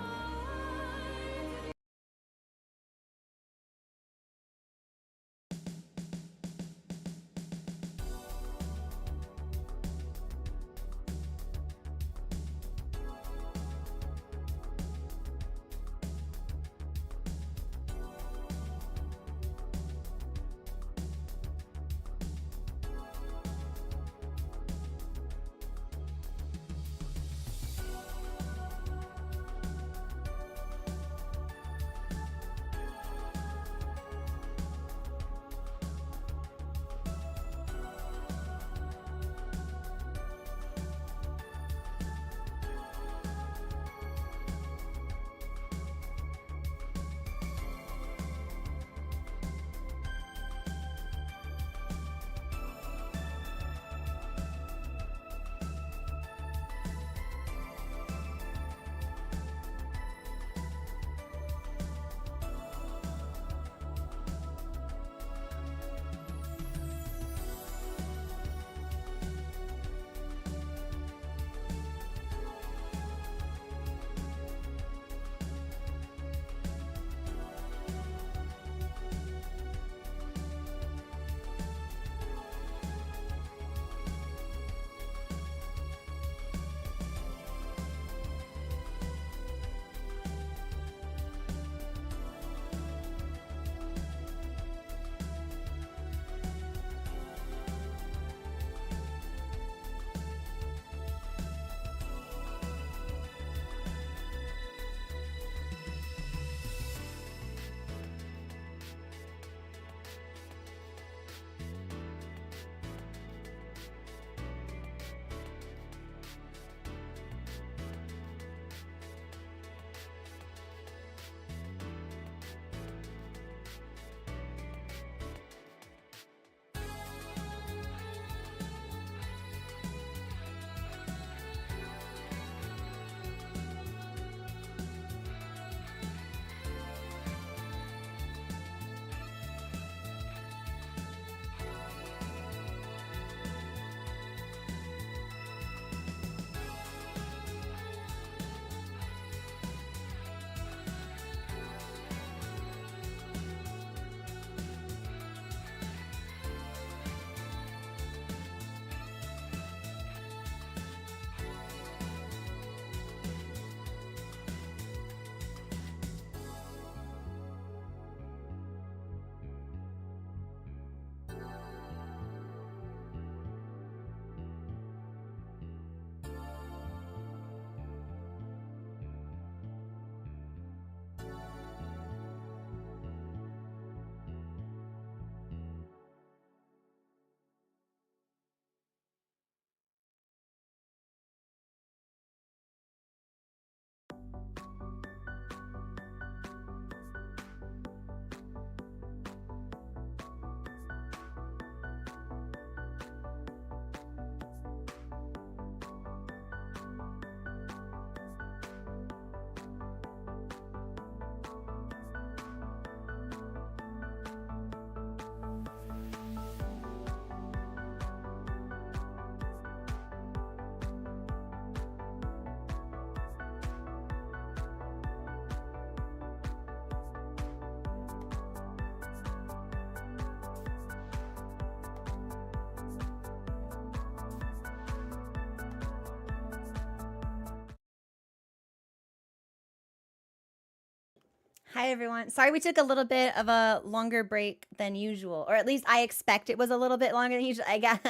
Hi, everyone. Sorry we took a little bit of a longer break than usual, or at least I expect it was a little bit longer than usual. I got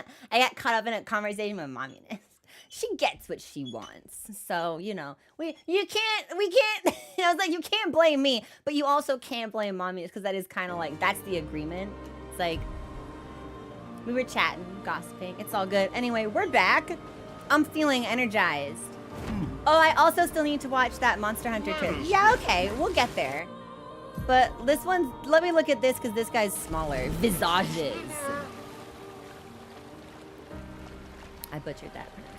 caught up in a conversation with Mommy. she gets what she wants. So, you know, we can't, I was like, you can't blame me, but you also can't blame mommy, because that is kind of like, that's the agreement. It's like, we were chatting, gossiping, it's all good. Anyway, we're back. I'm feeling energized. Oh, I also still need to watch that Monster Hunter trailer. Yeah, okay, we'll get there. But this one, let me look at this, because this guy's smaller. Visages. I butchered that pronunciation.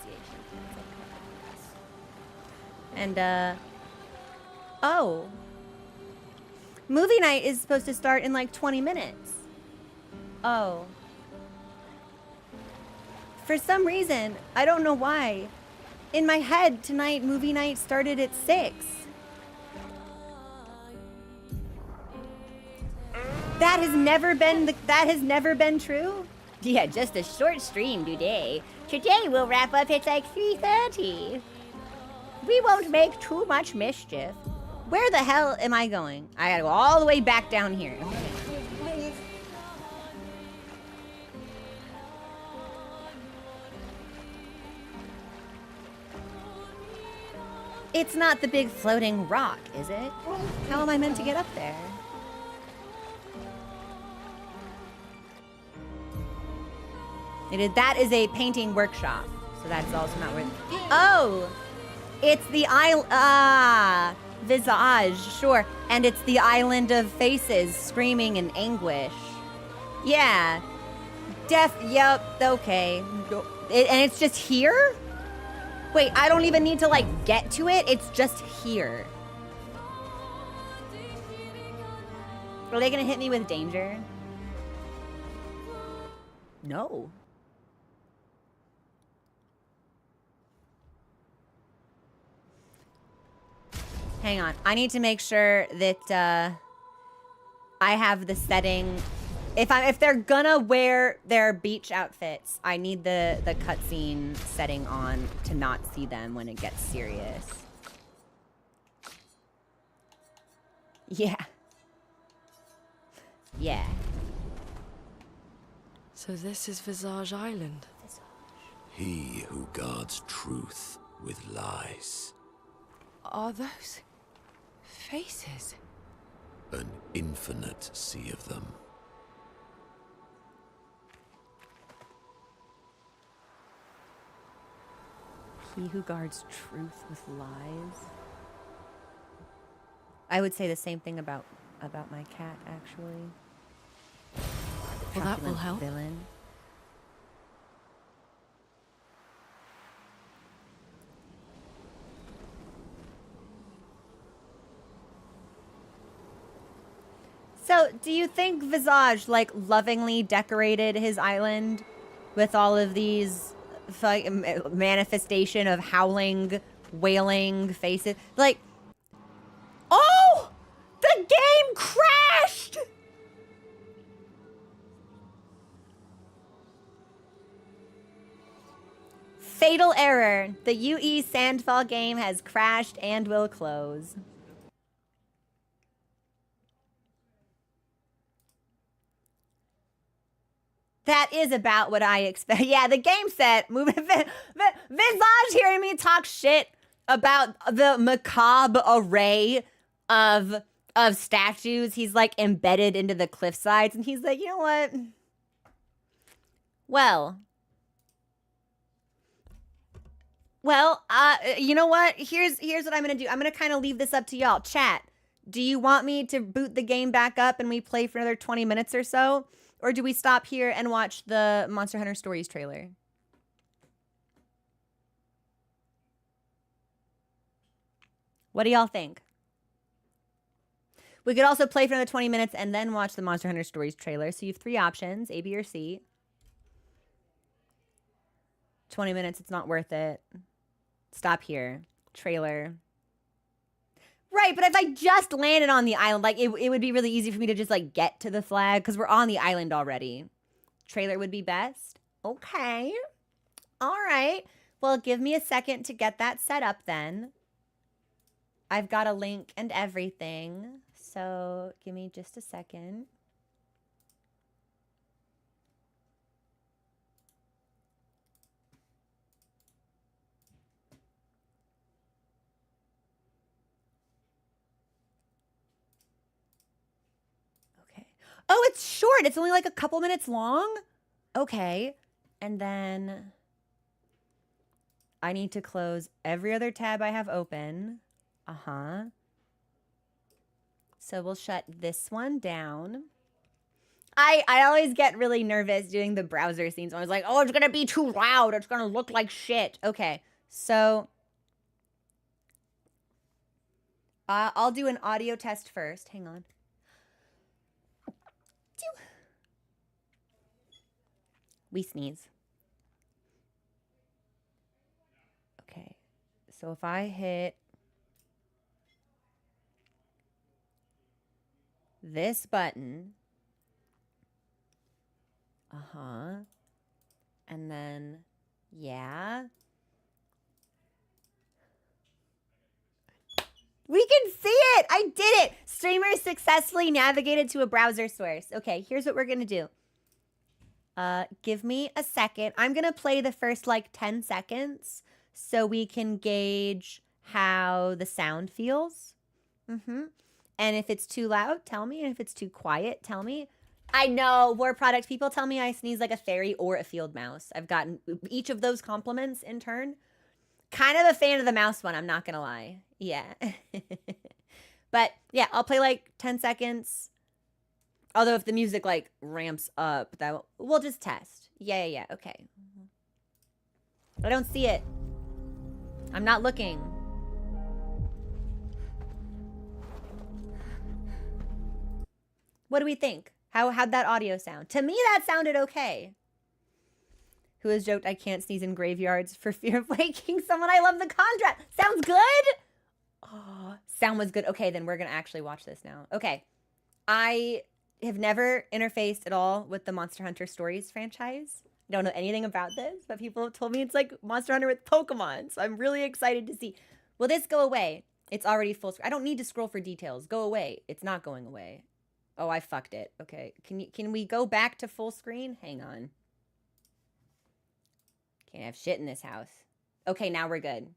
And, oh. Movie night is supposed to start in like 20 minutes. Oh. For some reason, I don't know why, in my head tonight, movie night started at 6. That has never been true? Yeah, just a short stream today. Today we'll wrap up at like 3:30. We won't make too much mischief. Where the hell am I going? I gotta go all the way back down here. Okay. It's not the big floating rock, is it? How am I meant to get up there? That is a painting workshop, so that's also not worth. Oh, it's the visage, sure, and it's the island of faces screaming in anguish. Yeah, yep, okay, and it's just here. Wait, I don't even need to like get to it. It's just here. Are they gonna hit me with danger? No. Hang on, I need to make sure that I have the setting. If they're gonna wear their beach outfits, I need the cutscene setting on to not see them when it gets serious. Yeah. Yeah. So this is Visage Island. He who guards truth with lies. Are those faces? An infinite sea of them. He who guards truth with lies. I would say the same thing about my cat, actually. Well, that will help. Villain. So, do you think Visage, like, lovingly decorated his island with all of these manifestation of howling, wailing faces? Like, oh! The game crashed! Fatal error. The UE Sandfall game has crashed and will close. That is about what I expect. Yeah, the game said, Visage hearing me talk shit about the macabre array of statues. He's like embedded into the cliff sides, and he's like, you know what? Well, you know what? Here's what I'm gonna do. I'm gonna kind of leave this up to y'all. Chat, do you want me to boot the game back up and we play for another 20 minutes or so? Or do we stop here and watch the Monster Hunter Stories trailer? What do y'all think? We could also play for another 20 minutes and then watch the Monster Hunter Stories trailer. So you have 3 options, A, B, or C. 20 minutes, it's not worth it. Stop here. Trailer. Right, but if I just landed on the island, like, it would be really easy for me to just, like, get to the flag, because we're on the island already. Trailer would be best. Okay. All right. Well, give me a second to get that set up, then. I've got a link and everything, so give me just a second. Oh, it's short. It's only like a couple minutes long. Okay. And then I need to close every other tab I have open. Uh-huh. So we'll shut this one down. I always get really nervous doing the browser scenes. I was like, oh, it's going to be too loud. It's going to look like shit. Okay. So I'll do an audio test first. Hang on. We sneeze. Okay. So if I hit this button, and then, yeah. We can see it! I did it! Streamer successfully navigated to a browser source. Okay, here's what we're gonna do. Give me a second. I'm gonna play the first like 10 seconds so we can gauge how the sound feels. And if it's too loud, tell me. And if it's too quiet, tell me. I know, War Product, people tell me I sneeze like a fairy or a field mouse. I've gotten each of those compliments in turn. Kind of a fan of the mouse one, I'm not gonna lie. Yeah. But yeah, I'll play like 10 seconds. Although if the music like ramps up, we'll just test. Yeah, okay. I don't see it. I'm not looking. What do we think? How'd that audio sound? To me, that sounded okay. Who has joked I can't sneeze in graveyards for fear of waking someone? I love the contrast. Sounds good? Oh, sound was good. Okay, then we're gonna actually watch this now. Okay. I have never interfaced at all with the Monster Hunter Stories franchise. I don't know anything about this, but people have told me it's like Monster Hunter with Pokemon. So I'm really excited to see. Will this go away? It's already full screen. I don't need to scroll for details. Go away. It's not going away. Oh, I fucked it. Okay. Can we go back to full screen? Hang on. Can't have shit in this house. Okay, now we're good.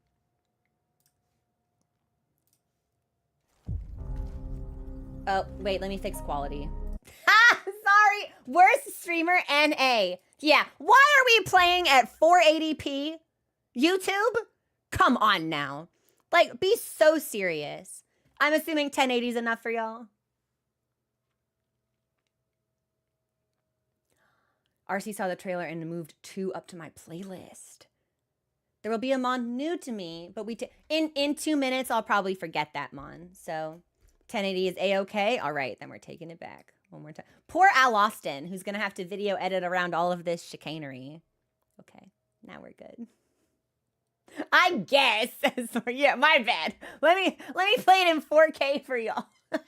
Oh, wait, let me fix quality. Ha! Sorry! Worst streamer NA. Yeah, why are we playing at 480p? YouTube? Come on now. Like, be so serious. I'm assuming 1080 is enough for y'all. RC saw the trailer and moved 2 up to my playlist. There will be a Mon new to me, but in 2 minutes, I'll probably forget that Mon. So 1080 is A-okay. All right, then we're taking it back one more time. Poor Al Austin, who's going to have to video edit around all of this chicanery. Okay, now we're good. I guess. Yeah, my bad. Let me play it in 4K for y'all. All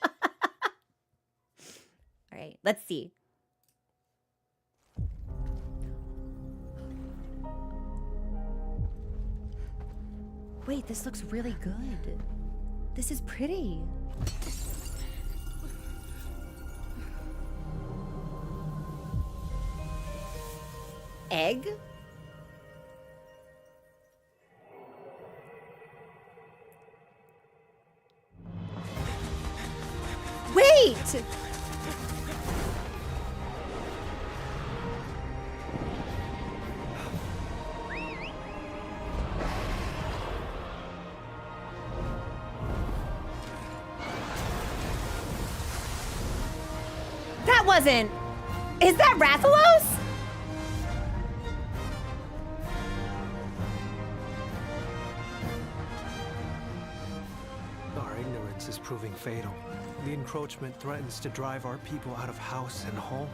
right, let's see. Wait, this looks really good. This is pretty. Egg? Wait! That wasn't... Is that Rathalos? Our ignorance is proving fatal. The encroachment threatens to drive our people out of house and home.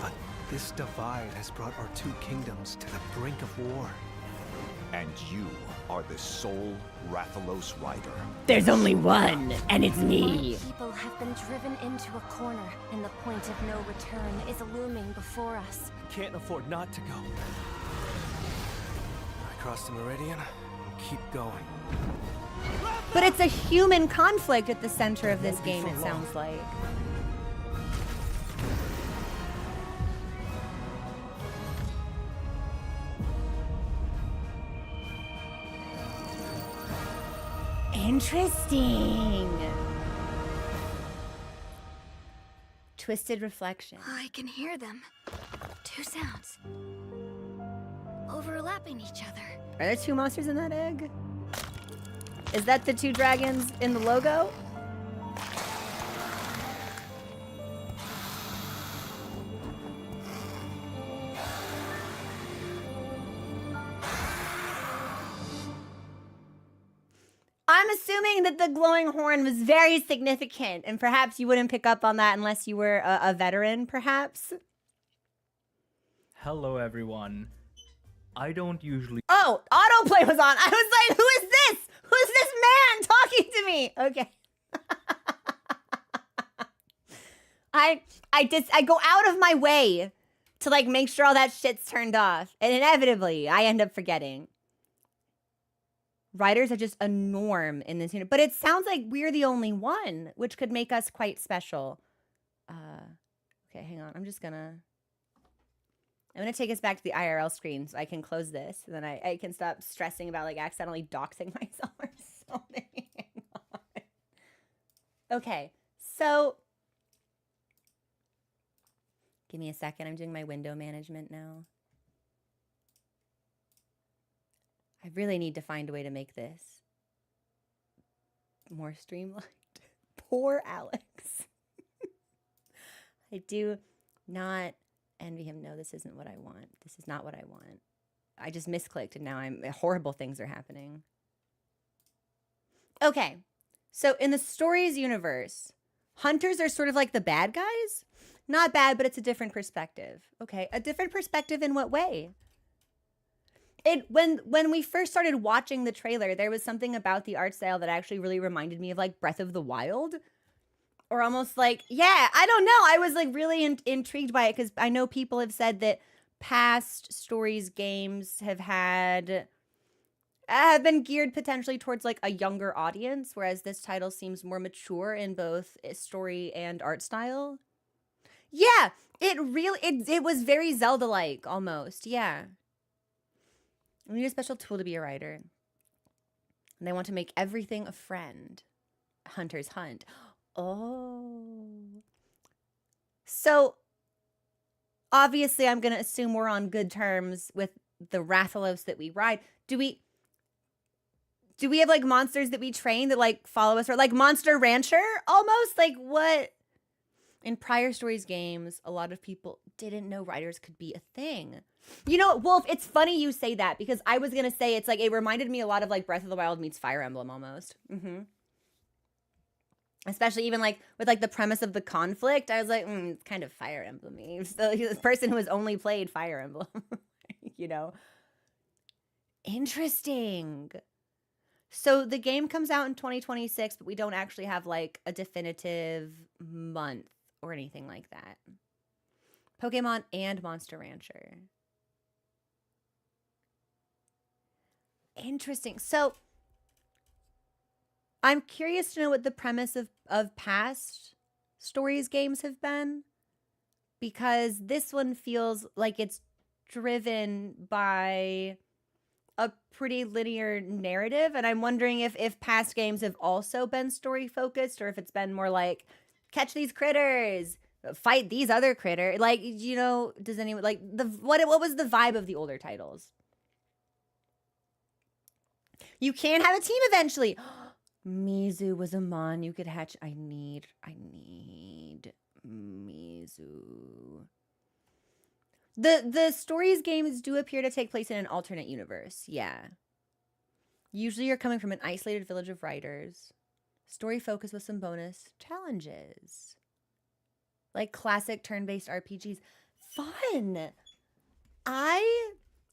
But this divide has brought our 2 kingdoms to the brink of war. And you are the sole Rathalos rider. There's only one, and it's me. Our people have been driven into a corner, and the point of no return is looming before us. Can't afford not to go. I cross the meridian and keep going. But it's a human conflict at the center of this game, it sounds like. Interesting. Twisted reflection. I can hear them. Two sounds. Overlapping each other. Are there two monsters in that egg? Is that the two dragons in the logo? I'm assuming that the glowing horn was very significant, and perhaps you wouldn't pick up on that unless you were a veteran, perhaps. Hello, everyone. I don't usually... Oh, autoplay was on. I was like, who is this? Who's this man talking to me? Okay. I go out of my way to like make sure all that shit's turned off. And inevitably, I end up forgetting. Writers are just a norm in this unit. But it sounds like we're the only one, which could make us quite special. Okay, hang on. I'm gonna take us back to the IRL screen so I can close this. And then I can stop stressing about like accidentally doxing myself or something. Hang on. Okay, so give me a second. I'm doing my window management now. I really need to find a way to make this more streamlined. Poor Alex. I do not envy him. No, this isn't what I want. This is not what I want. I just misclicked and now horrible things are happening. Okay. So in the stories universe, hunters are sort of like the bad guys. Not bad, but it's a different perspective. Okay. A different perspective in what way? When we first started watching the trailer, there was something about the art style that actually really reminded me of like Breath of the Wild. Or almost like, yeah, I don't know. I was like really intrigued by it because I know people have said that past stories games have been geared potentially towards like a younger audience, whereas this title seems more mature in both story and art style. Yeah, it was very Zelda-like almost. Yeah. We need a special tool to be a writer. And they want to make everything a friend. Hunters hunt. Oh. So, obviously, I'm going to assume we're on good terms with the Rathalos that we ride. Do we have, like, monsters that we train that, like, follow us? Or, like, Monster Rancher, almost? Like, what? In prior stories games, a lot of people didn't know riders could be a thing. You know, Wolf, it's funny you say that, because I was going to say, it's like, it reminded me a lot of, like, Breath of the Wild meets Fire Emblem, almost. Mm-hmm. Especially even like with like the premise of the conflict, I was like, it's kind of Fire Emblem-y. So this person who has only played Fire Emblem, you know. Interesting. So the game comes out in 2026, but we don't actually have like a definitive month or anything like that. Pokemon and Monster Rancher. Interesting. So I'm curious to know what the premise of past stories games have been, because this one feels like it's driven by a pretty linear narrative, and I'm wondering if past games have also been story focused, or if it's been more like catch these critters, fight these other critters. Like, you know, does anyone like what was the vibe of the older titles? You can have a team eventually. Mizu was a mon you could hatch. I need Mizu. The stories games do appear to take place in an alternate universe. Yeah. Usually you're coming from an isolated village of writers. Story focus with some bonus challenges. Like classic turn-based RPGs. Fun!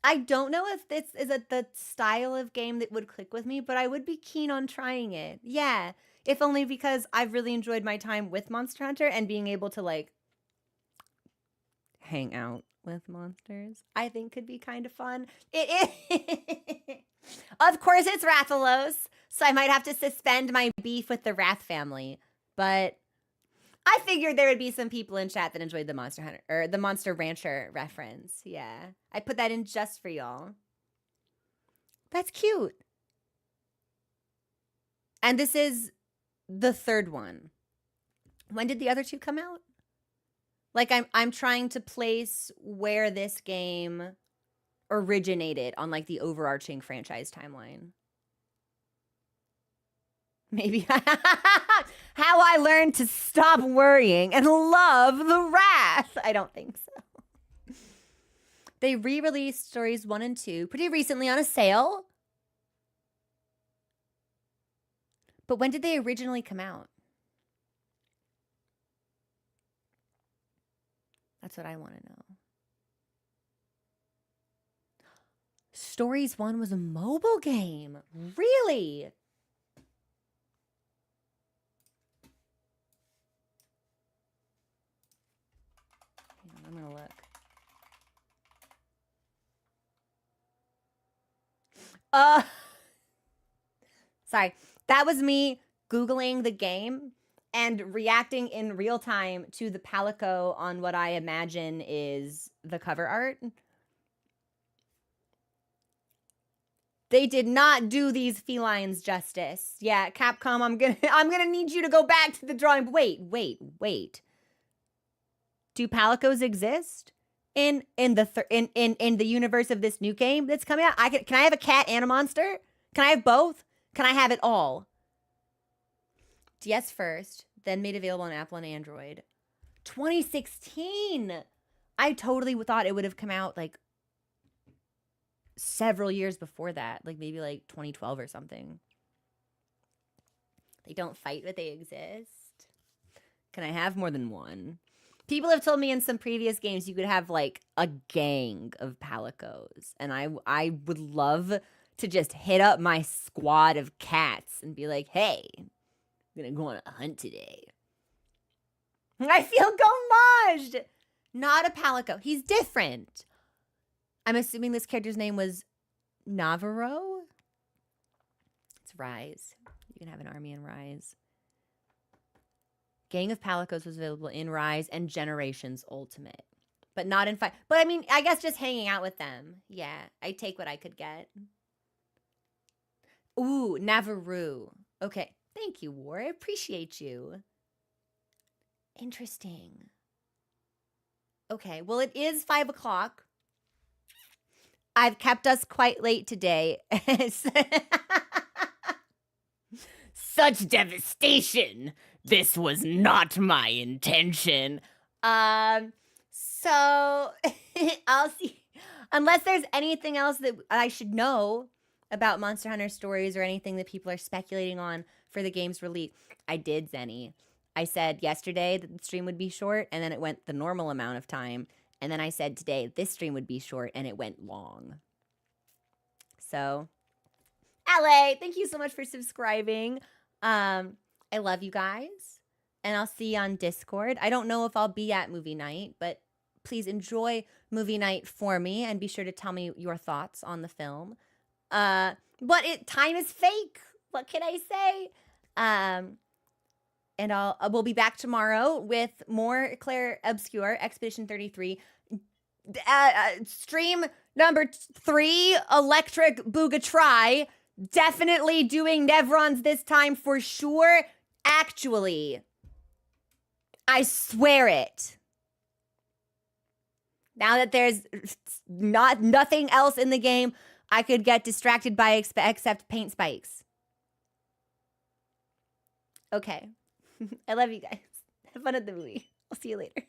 I don't know if this is the style of game that would click with me, but I would be keen on trying it. Yeah, if only because I've really enjoyed my time with Monster Hunter and being able to, like, hang out with monsters, I think could be kind of fun. It is. Of course, it's Rathalos, so I might have to suspend my beef with the Wrath family, but I figured there would be some people in chat that enjoyed the Monster Hunter or the Monster Rancher reference. Yeah. I put that in just for y'all. That's cute. And this is the third one. When did the other two come out? Like I'm trying to place where this game originated on like the overarching franchise timeline. Maybe how I learned to stop worrying and love the wrath. I don't think so. They re-released stories 1 and 2 pretty recently on a sale. But when did they originally come out? That's what I want to know. Stories 1 was a mobile game. Really? I'm going to look. Sorry. That was me Googling the game and reacting in real time to the palico on what I imagine is the cover art. They did not do these felines justice. Yeah, Capcom, I'm gonna need you to go back to the drawing. Wait. Do palicos exist in the universe of this new game that's coming out? Can I have a cat and a monster? Can I have both? Can I have it all? DS first, then made available on Apple and Android. 2016. I totally thought it would have come out like several years before that, like maybe like 2012 or something. They don't fight, but they exist. Can I have more than one? People have told me in some previous games you could have like a gang of palicos, and I would love to just hit up my squad of cats and be like, hey, I'm gonna go on a hunt today. I feel gommaged. Not a palico. He's different. I'm assuming this character's name was Navarro. It's Rise. You can have an army in Rise. Gang of Palicos was available in Rise and Generations Ultimate. But not in 5. But I mean, I guess just hanging out with them. Yeah, I take what I could get. Ooh, Navarro. Okay. Thank you, War. I appreciate you. Interesting. Okay, well, it is 5 o'clock. I've kept us quite late today. Such devastation. This was not my intention. So I'll see. Unless there's anything else that I should know about Monster Hunter Stories or anything that people are speculating on for the game's release. I did, Zenny. I said yesterday that the stream would be short, and then it went the normal amount of time. And then I said today this stream would be short, and it went long. So, LA, thank you so much for subscribing. I love you guys, and I'll see you on Discord. I don't know if I'll be at movie night, but please enjoy movie night for me, and be sure to tell me your thoughts on the film. But time is fake. What can I say? And we'll be back tomorrow with more Claire Obscure Expedition 33. Stream number 3, Electric Booga Try. Definitely doing Nevrons this time for sure. Actually, I swear it. Now that there's nothing else in the game I could get distracted by except paint spikes. Okay. I love you guys. Have fun at the movie. I'll see you later.